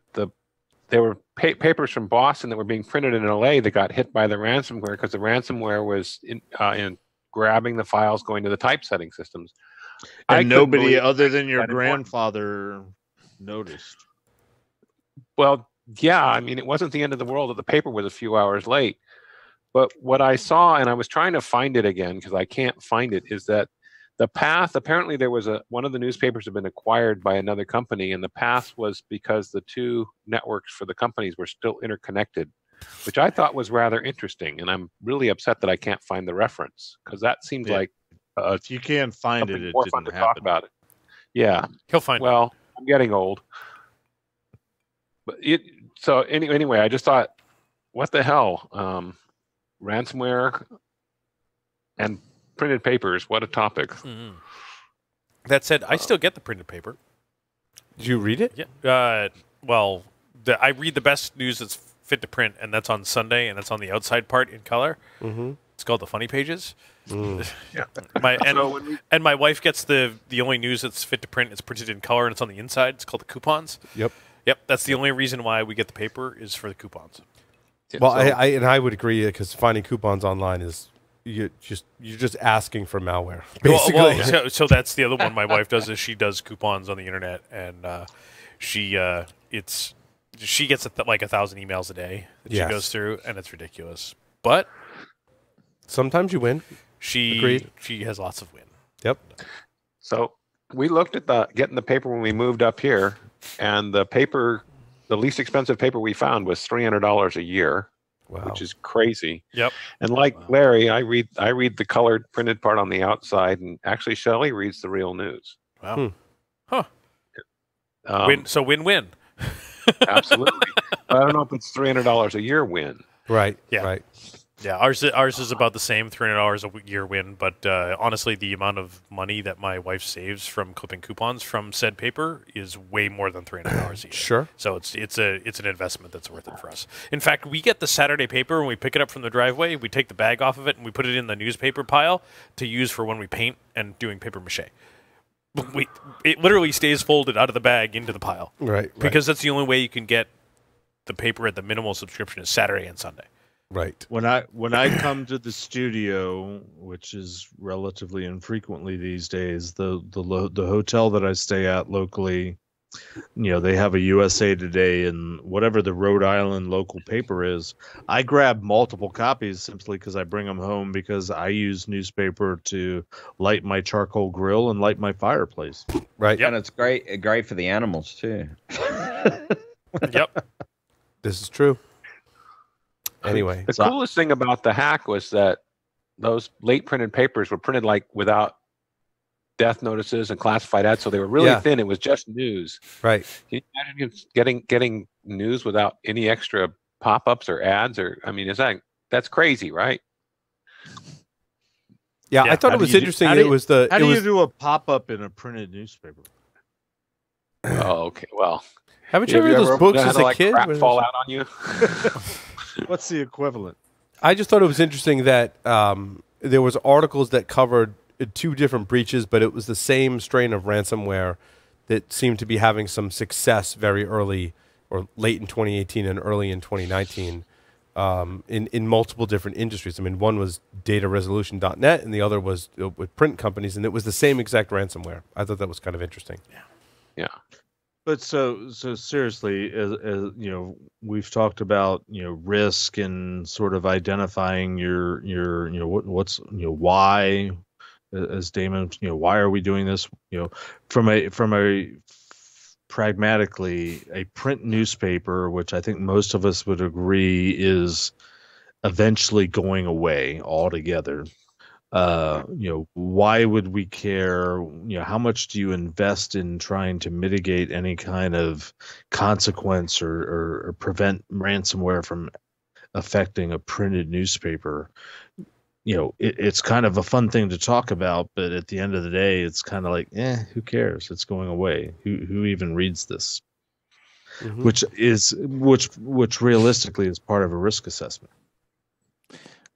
Speaker 8: were papers from Boston that were being printed in LA that got hit by the ransomware because the ransomware was in grabbing the files, going to the typesetting systems.
Speaker 6: And nobody other than your grandfather noticed.
Speaker 8: Well, yeah, I mean, it wasn't the end of the world that the paper was a few hours late. But what I saw, and I was trying to find it again because I can't find it, is that the path, apparently there was one of the newspapers had been acquired by another company, and the path was because the two networks for the companies were still interconnected, which I thought was rather interesting. And I'm really upset that I can't find the reference because that seems like
Speaker 6: if you can't find it,
Speaker 8: more fun to talk about it. Yeah,
Speaker 3: he'll find it.
Speaker 8: Well, I'm getting old. But anyway, I just thought, what the hell? Ransomware and printed papers, what a topic.
Speaker 3: Mm-hmm. That said, I still get the printed paper.
Speaker 1: Did you read it?
Speaker 3: Yeah. I read the best news that's fit to print, and that's on Sunday, and it's on the outside part in color.
Speaker 1: Mm-hmm.
Speaker 3: It's called the funny pages.
Speaker 8: Yeah.
Speaker 3: And my wife gets the only news that's fit to print. It's printed in color, and it's on the inside. It's called the coupons.
Speaker 1: Yep.
Speaker 3: That's the only reason why we get the paper is for the coupons.
Speaker 1: Well, I would agree because finding coupons online is you're just asking for malware, basically.
Speaker 3: So that's the other one my wife does is she does coupons on the internet, and she gets like 1,000 emails a day that she goes through, and it's ridiculous. But
Speaker 1: sometimes you win.
Speaker 3: She has lots of win.
Speaker 1: Yep.
Speaker 8: So we looked at getting the paper when we moved up here, and the least expensive paper we found was $300 a year. Wow. Which is crazy.
Speaker 3: Yep.
Speaker 8: And like Larry, I read the colored printed part on the outside, and actually Shelley reads the real news.
Speaker 3: Wow. Huh. Win-win.
Speaker 8: Absolutely. But I don't know if it's $300 a year win.
Speaker 1: Right.
Speaker 3: Yeah.
Speaker 1: Right.
Speaker 3: Yeah. Ours is about the same, $300 a year win. But honestly, the amount of money that my wife saves from clipping coupons from said paper is way more than $300 a year.
Speaker 1: Sure.
Speaker 3: So it's an investment that's worth it for us. In fact, we get the Saturday paper and we pick it up from the driveway. We take the bag off of it and we put it in the newspaper pile to use for when we paint and doing paper mache. It literally stays folded out of the bag into the pile.
Speaker 1: Right.
Speaker 3: Because that's the only way you can get the paper at the minimal subscription is Saturday and Sunday.
Speaker 1: Right.
Speaker 6: When I come to the studio, which is relatively infrequently these days, the hotel that I stay at locally, they have a USA Today and whatever the Rhode Island local paper is. I grab multiple copies simply because I bring them home because I use newspaper to light my charcoal grill and light my fireplace.
Speaker 1: Right.
Speaker 5: Yep. And it's great for the animals too.
Speaker 3: Yep.
Speaker 1: This is true. Anyway,
Speaker 8: the coolest thing about the hack was that those late printed papers were printed like without death notices and classified ads, so they were really thin. It was just news.
Speaker 1: Right.
Speaker 8: Can you imagine getting news without any extra pop-ups or ads? That's crazy, right?
Speaker 1: Yeah, I thought it was interesting. How do you
Speaker 6: do a pop-up in a printed newspaper?
Speaker 8: Oh, okay. Well,
Speaker 1: haven't you ever read those books as a kid?
Speaker 8: Crap fall out on you.
Speaker 6: What's the equivalent?
Speaker 1: I just thought it was interesting that there was articles that covered two different breaches, but it was the same strain of ransomware that seemed to be having some success very early or late in 2018 and early in 2019 in multiple different industries. I mean, one was dataresolution.net and the other was with print companies, and it was the same exact ransomware. I thought that was kind of interesting.
Speaker 8: Yeah.
Speaker 6: But so seriously, as you know, we've talked about, you know, risk and sort of identifying your you know, what's, you know, why, as Damon, you know, why are we doing this? You know, from a pragmatically, a print newspaper, which I think most of us would agree is eventually going away altogether. You know, why would we care? You know, how much do you invest in trying to mitigate any kind of consequence or prevent ransomware from affecting a printed newspaper? You know, it's kind of a fun thing to talk about, but at the end of the day, it's kind of like, who cares? It's going away. Who even reads this?
Speaker 1: Mm-hmm.
Speaker 6: Which realistically is part of a risk assessment.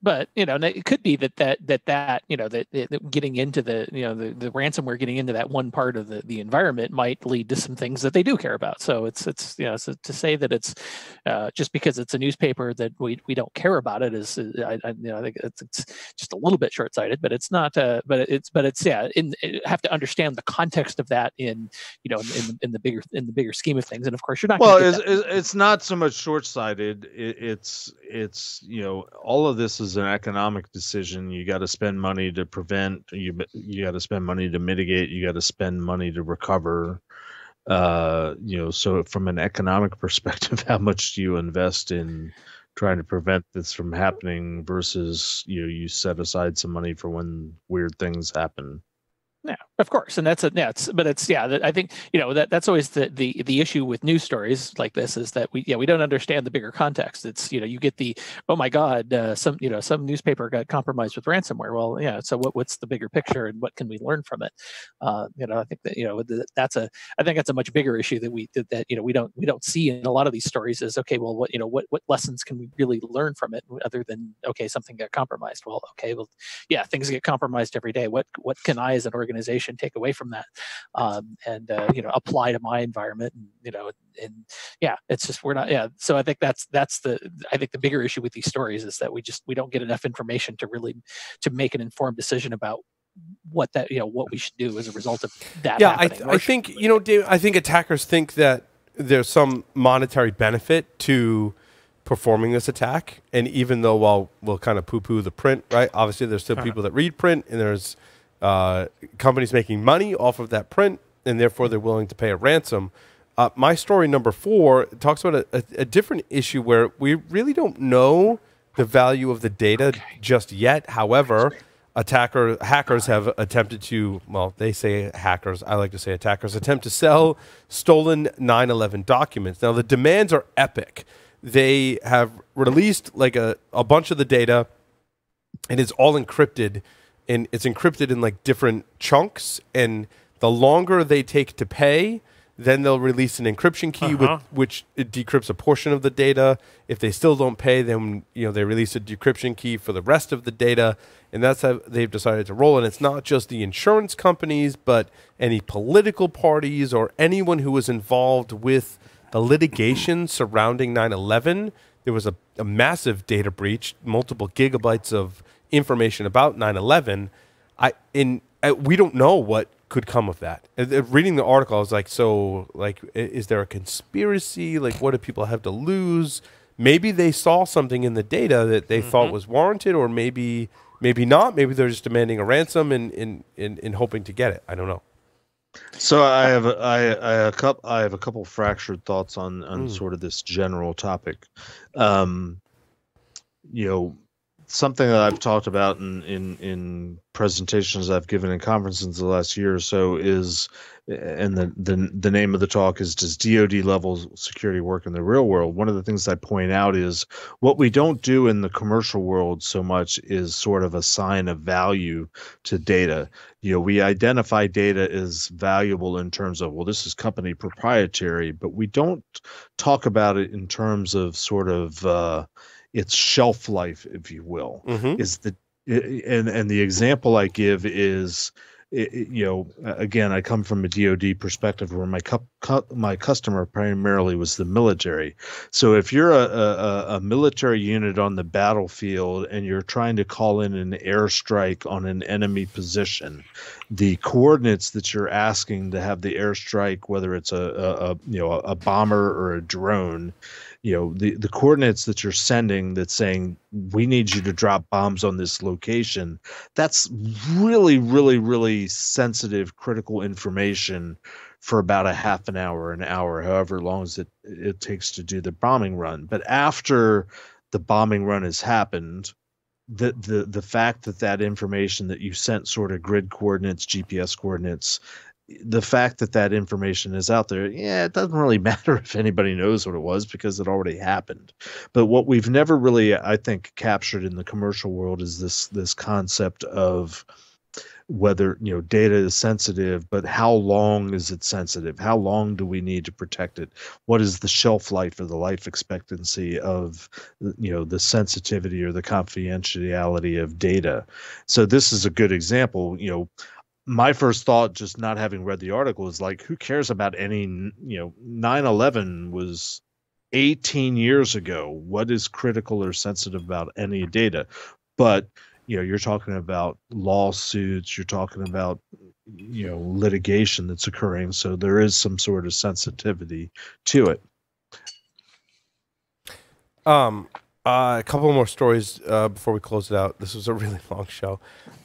Speaker 7: But you know, it could be that you know that getting into the, you know, the ransomware getting into that one part of the environment might lead to some things that they do care about. So it's you know, so to say that it's just because it's a newspaper that we don't care about it is I think it's just a little bit short-sighted. But it's not. But it's yeah. Have to understand the context of that in, you know, in the bigger scheme of things. And of course, you're not.
Speaker 6: Well, it's not so much short-sighted. It's you know, all of this is an economic decision. You got to spend money to prevent. You got to spend money to mitigate. You got to spend money to recover. You know, so from an economic perspective, how much do you invest in trying to prevent this from happening versus, you know, you set aside some money for when weird things happen?
Speaker 7: Yeah, of course, and I think, you know, that's always the issue with news stories like this is that we don't understand the bigger context. It's, you know, you get the, oh my God, some newspaper got compromised with ransomware. Well, yeah, so what's the bigger picture and what can we learn from it? You know, I think that, you know, that's a much bigger issue that we don't see in a lot of these stories is, okay, well, what lessons can we really learn from it other than, okay, something got compromised. Well, okay, well, yeah, things get compromised every day. What can I as an organization take away from that, and you know, apply to my environment, and, you know, and yeah, it's just we're not. Yeah, so I think that's the bigger issue with these stories is that we don't get enough information to make an informed decision about what we should do as a result of that.
Speaker 1: Yeah, I think, you know, Dave, I think attackers think that there's some monetary benefit to performing this attack, and even though while we'll kind of poo-poo the print, right? Obviously, there's still people that read print, and there's companies making money off of that print, and therefore they're willing to pay a ransom. My story number 4 talks about a different issue where we really don't know the value of the data just yet. However, hackers have attempted to, well, they say hackers, I like to say attackers, attempt to sell stolen 9/11 documents. Now, the demands are epic. They have released like a bunch of the data, and it's all encrypted. And it's encrypted in like different chunks, and the longer they take to pay, then they'll release an encryption key which it decrypts a portion of the data. If they still don't pay, then, you know, they release a decryption key for the rest of the data, and that's how they've decided to roll. And it's not just the insurance companies, but any political parties or anyone who was involved with the litigation surrounding 9/11. There was a massive data breach, multiple gigabytes of information about 9/11. We don't know what could come of that. Reading the article, I was like, so, like, is there a conspiracy? Like, what do people have to lose? Maybe they saw something in the data that they thought was warranted, or maybe not. Maybe they're just demanding a ransom and hoping to get it. I don't know.
Speaker 6: So I have a couple fractured thoughts on sort of this general topic. You know, something that I've talked about in presentations I've given in conferences the last year or so is, and the name of the talk is, does DoD level security work in the real world? One of the things I point out is what we don't do in the commercial world so much is sort of assign a value to data. You know, we identify data as valuable in terms of, well, this is company proprietary, but we don't talk about it in terms of sort of its shelf life, if you will. and the example I give is, again, I come from a DoD perspective where my customer primarily was the military. So if you're a military unit on the battlefield and you're trying to call in an airstrike on an enemy position, the coordinates that you're asking to have the airstrike, whether it's a bomber or a drone, the coordinates that you're sending that's saying we need you to drop bombs on this location, that's really, really, really sensitive, critical information for about a half an hour, however long as it takes to do the bombing run. But after the bombing run has happened, the fact that information that you sent, sort of grid coordinates, GPS coordinates, the fact that information is out there, it doesn't really matter if anybody knows what it was because it already happened. But what we've never really, I think, captured in the commercial world is this concept of whether data is sensitive, but how long is it sensitive? How long do we need to protect it? What is the shelf life or the life expectancy of the sensitivity or the confidentiality of data? So this is a good example. My first thought, just not having read the article, is like, who cares about any, 9/11 was 18 years ago. What is critical or sensitive about any data? But, you're talking about lawsuits, you're talking about, litigation that's occurring. So there is some sort of sensitivity to it.
Speaker 1: A couple more stories before we close it out. This was a really long show.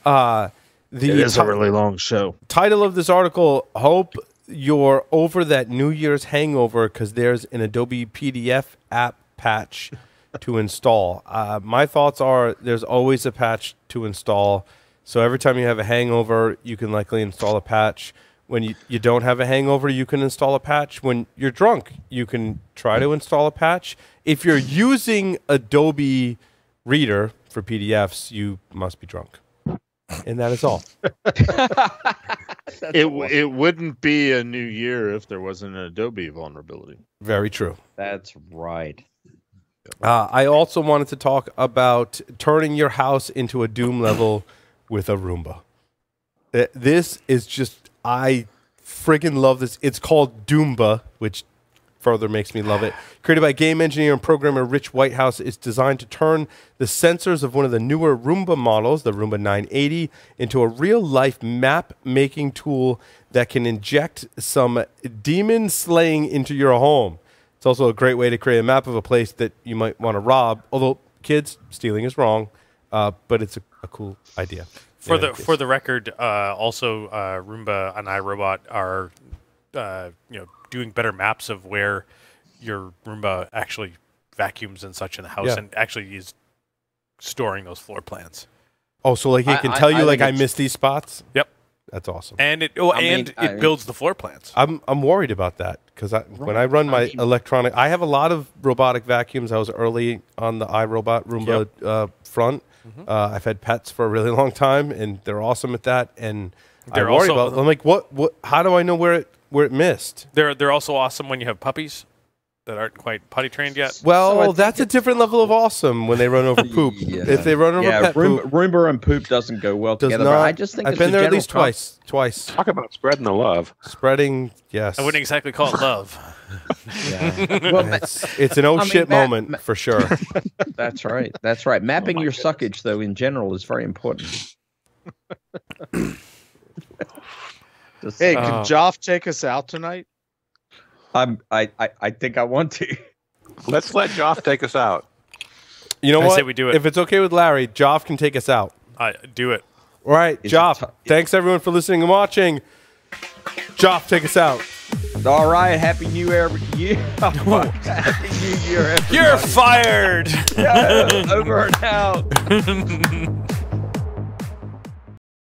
Speaker 6: It is a really long show.
Speaker 1: Title of this article: Hope you're over that New Year's hangover because there's an Adobe PDF app patch to install. My thoughts are there's always a patch to install. So every time you have a hangover, you can likely install a patch. When you don't have a hangover, you can install a patch. When you're drunk, you can try to install a patch. If you're using Adobe Reader for PDFs, you must be drunk. And that is all.
Speaker 6: It wouldn't be a new year if there wasn't an Adobe vulnerability.
Speaker 1: Very true.
Speaker 5: That's right.
Speaker 1: I also wanted to talk about turning your house into a Doom level with a Roomba. This is just, I friggin' love this. It's called Doomba, which further makes me love it. Created by game engineer and programmer Rich Whitehouse, it's designed to turn the sensors of one of the newer Roomba models, the Roomba 980, into a real-life map-making tool that can inject some demon slaying into your home. It's also a great way to create a map of a place that you might want to rob, although, kids, stealing is wrong, but it's a cool idea.
Speaker 3: For the record, also Roomba and iRobot are doing better maps of where your Roomba actually vacuums and such in the house, and actually is storing those floor plans.
Speaker 1: Oh, so like it can tell you I missed these spots?
Speaker 3: Yep.
Speaker 1: That's awesome.
Speaker 3: And it builds the floor plans.
Speaker 1: I'm worried about that because when I run my electronic, I have a lot of robotic vacuums. I was early on the iRobot Roomba front. Mm-hmm. I've had pets for a really long time, and they're awesome at that. And I'm worried about. I'm like, what? How do I know where it missed?
Speaker 3: They're also awesome when you have puppies that aren't quite potty trained yet.
Speaker 1: Well, that's a different level of awesome when they run over poop. If they run over pet poop.
Speaker 5: Roomba and poop doesn't go well together.
Speaker 1: Not,
Speaker 5: I just think
Speaker 1: I've been there at least twice.
Speaker 8: Talk about spreading the love.
Speaker 1: Spreading, yes.
Speaker 3: I wouldn't exactly call it love.
Speaker 1: Well, it's an shit moment for sure.
Speaker 5: That's right. That's right. Mapping your suckage, though, in general, is very important.
Speaker 6: Hey, can Joff take us out tonight?
Speaker 5: I think I want to.
Speaker 8: Let's let Joff take us out.
Speaker 1: You know what?
Speaker 3: I say we do it.
Speaker 1: If it's okay with Larry, Joff can take us out.
Speaker 3: Do it.
Speaker 1: All right, Joff. Thanks everyone for listening and watching. Joff, take us out.
Speaker 5: All right. Happy New Year. Happy New Year, everybody.
Speaker 3: You're fired.
Speaker 5: Yeah, over and out.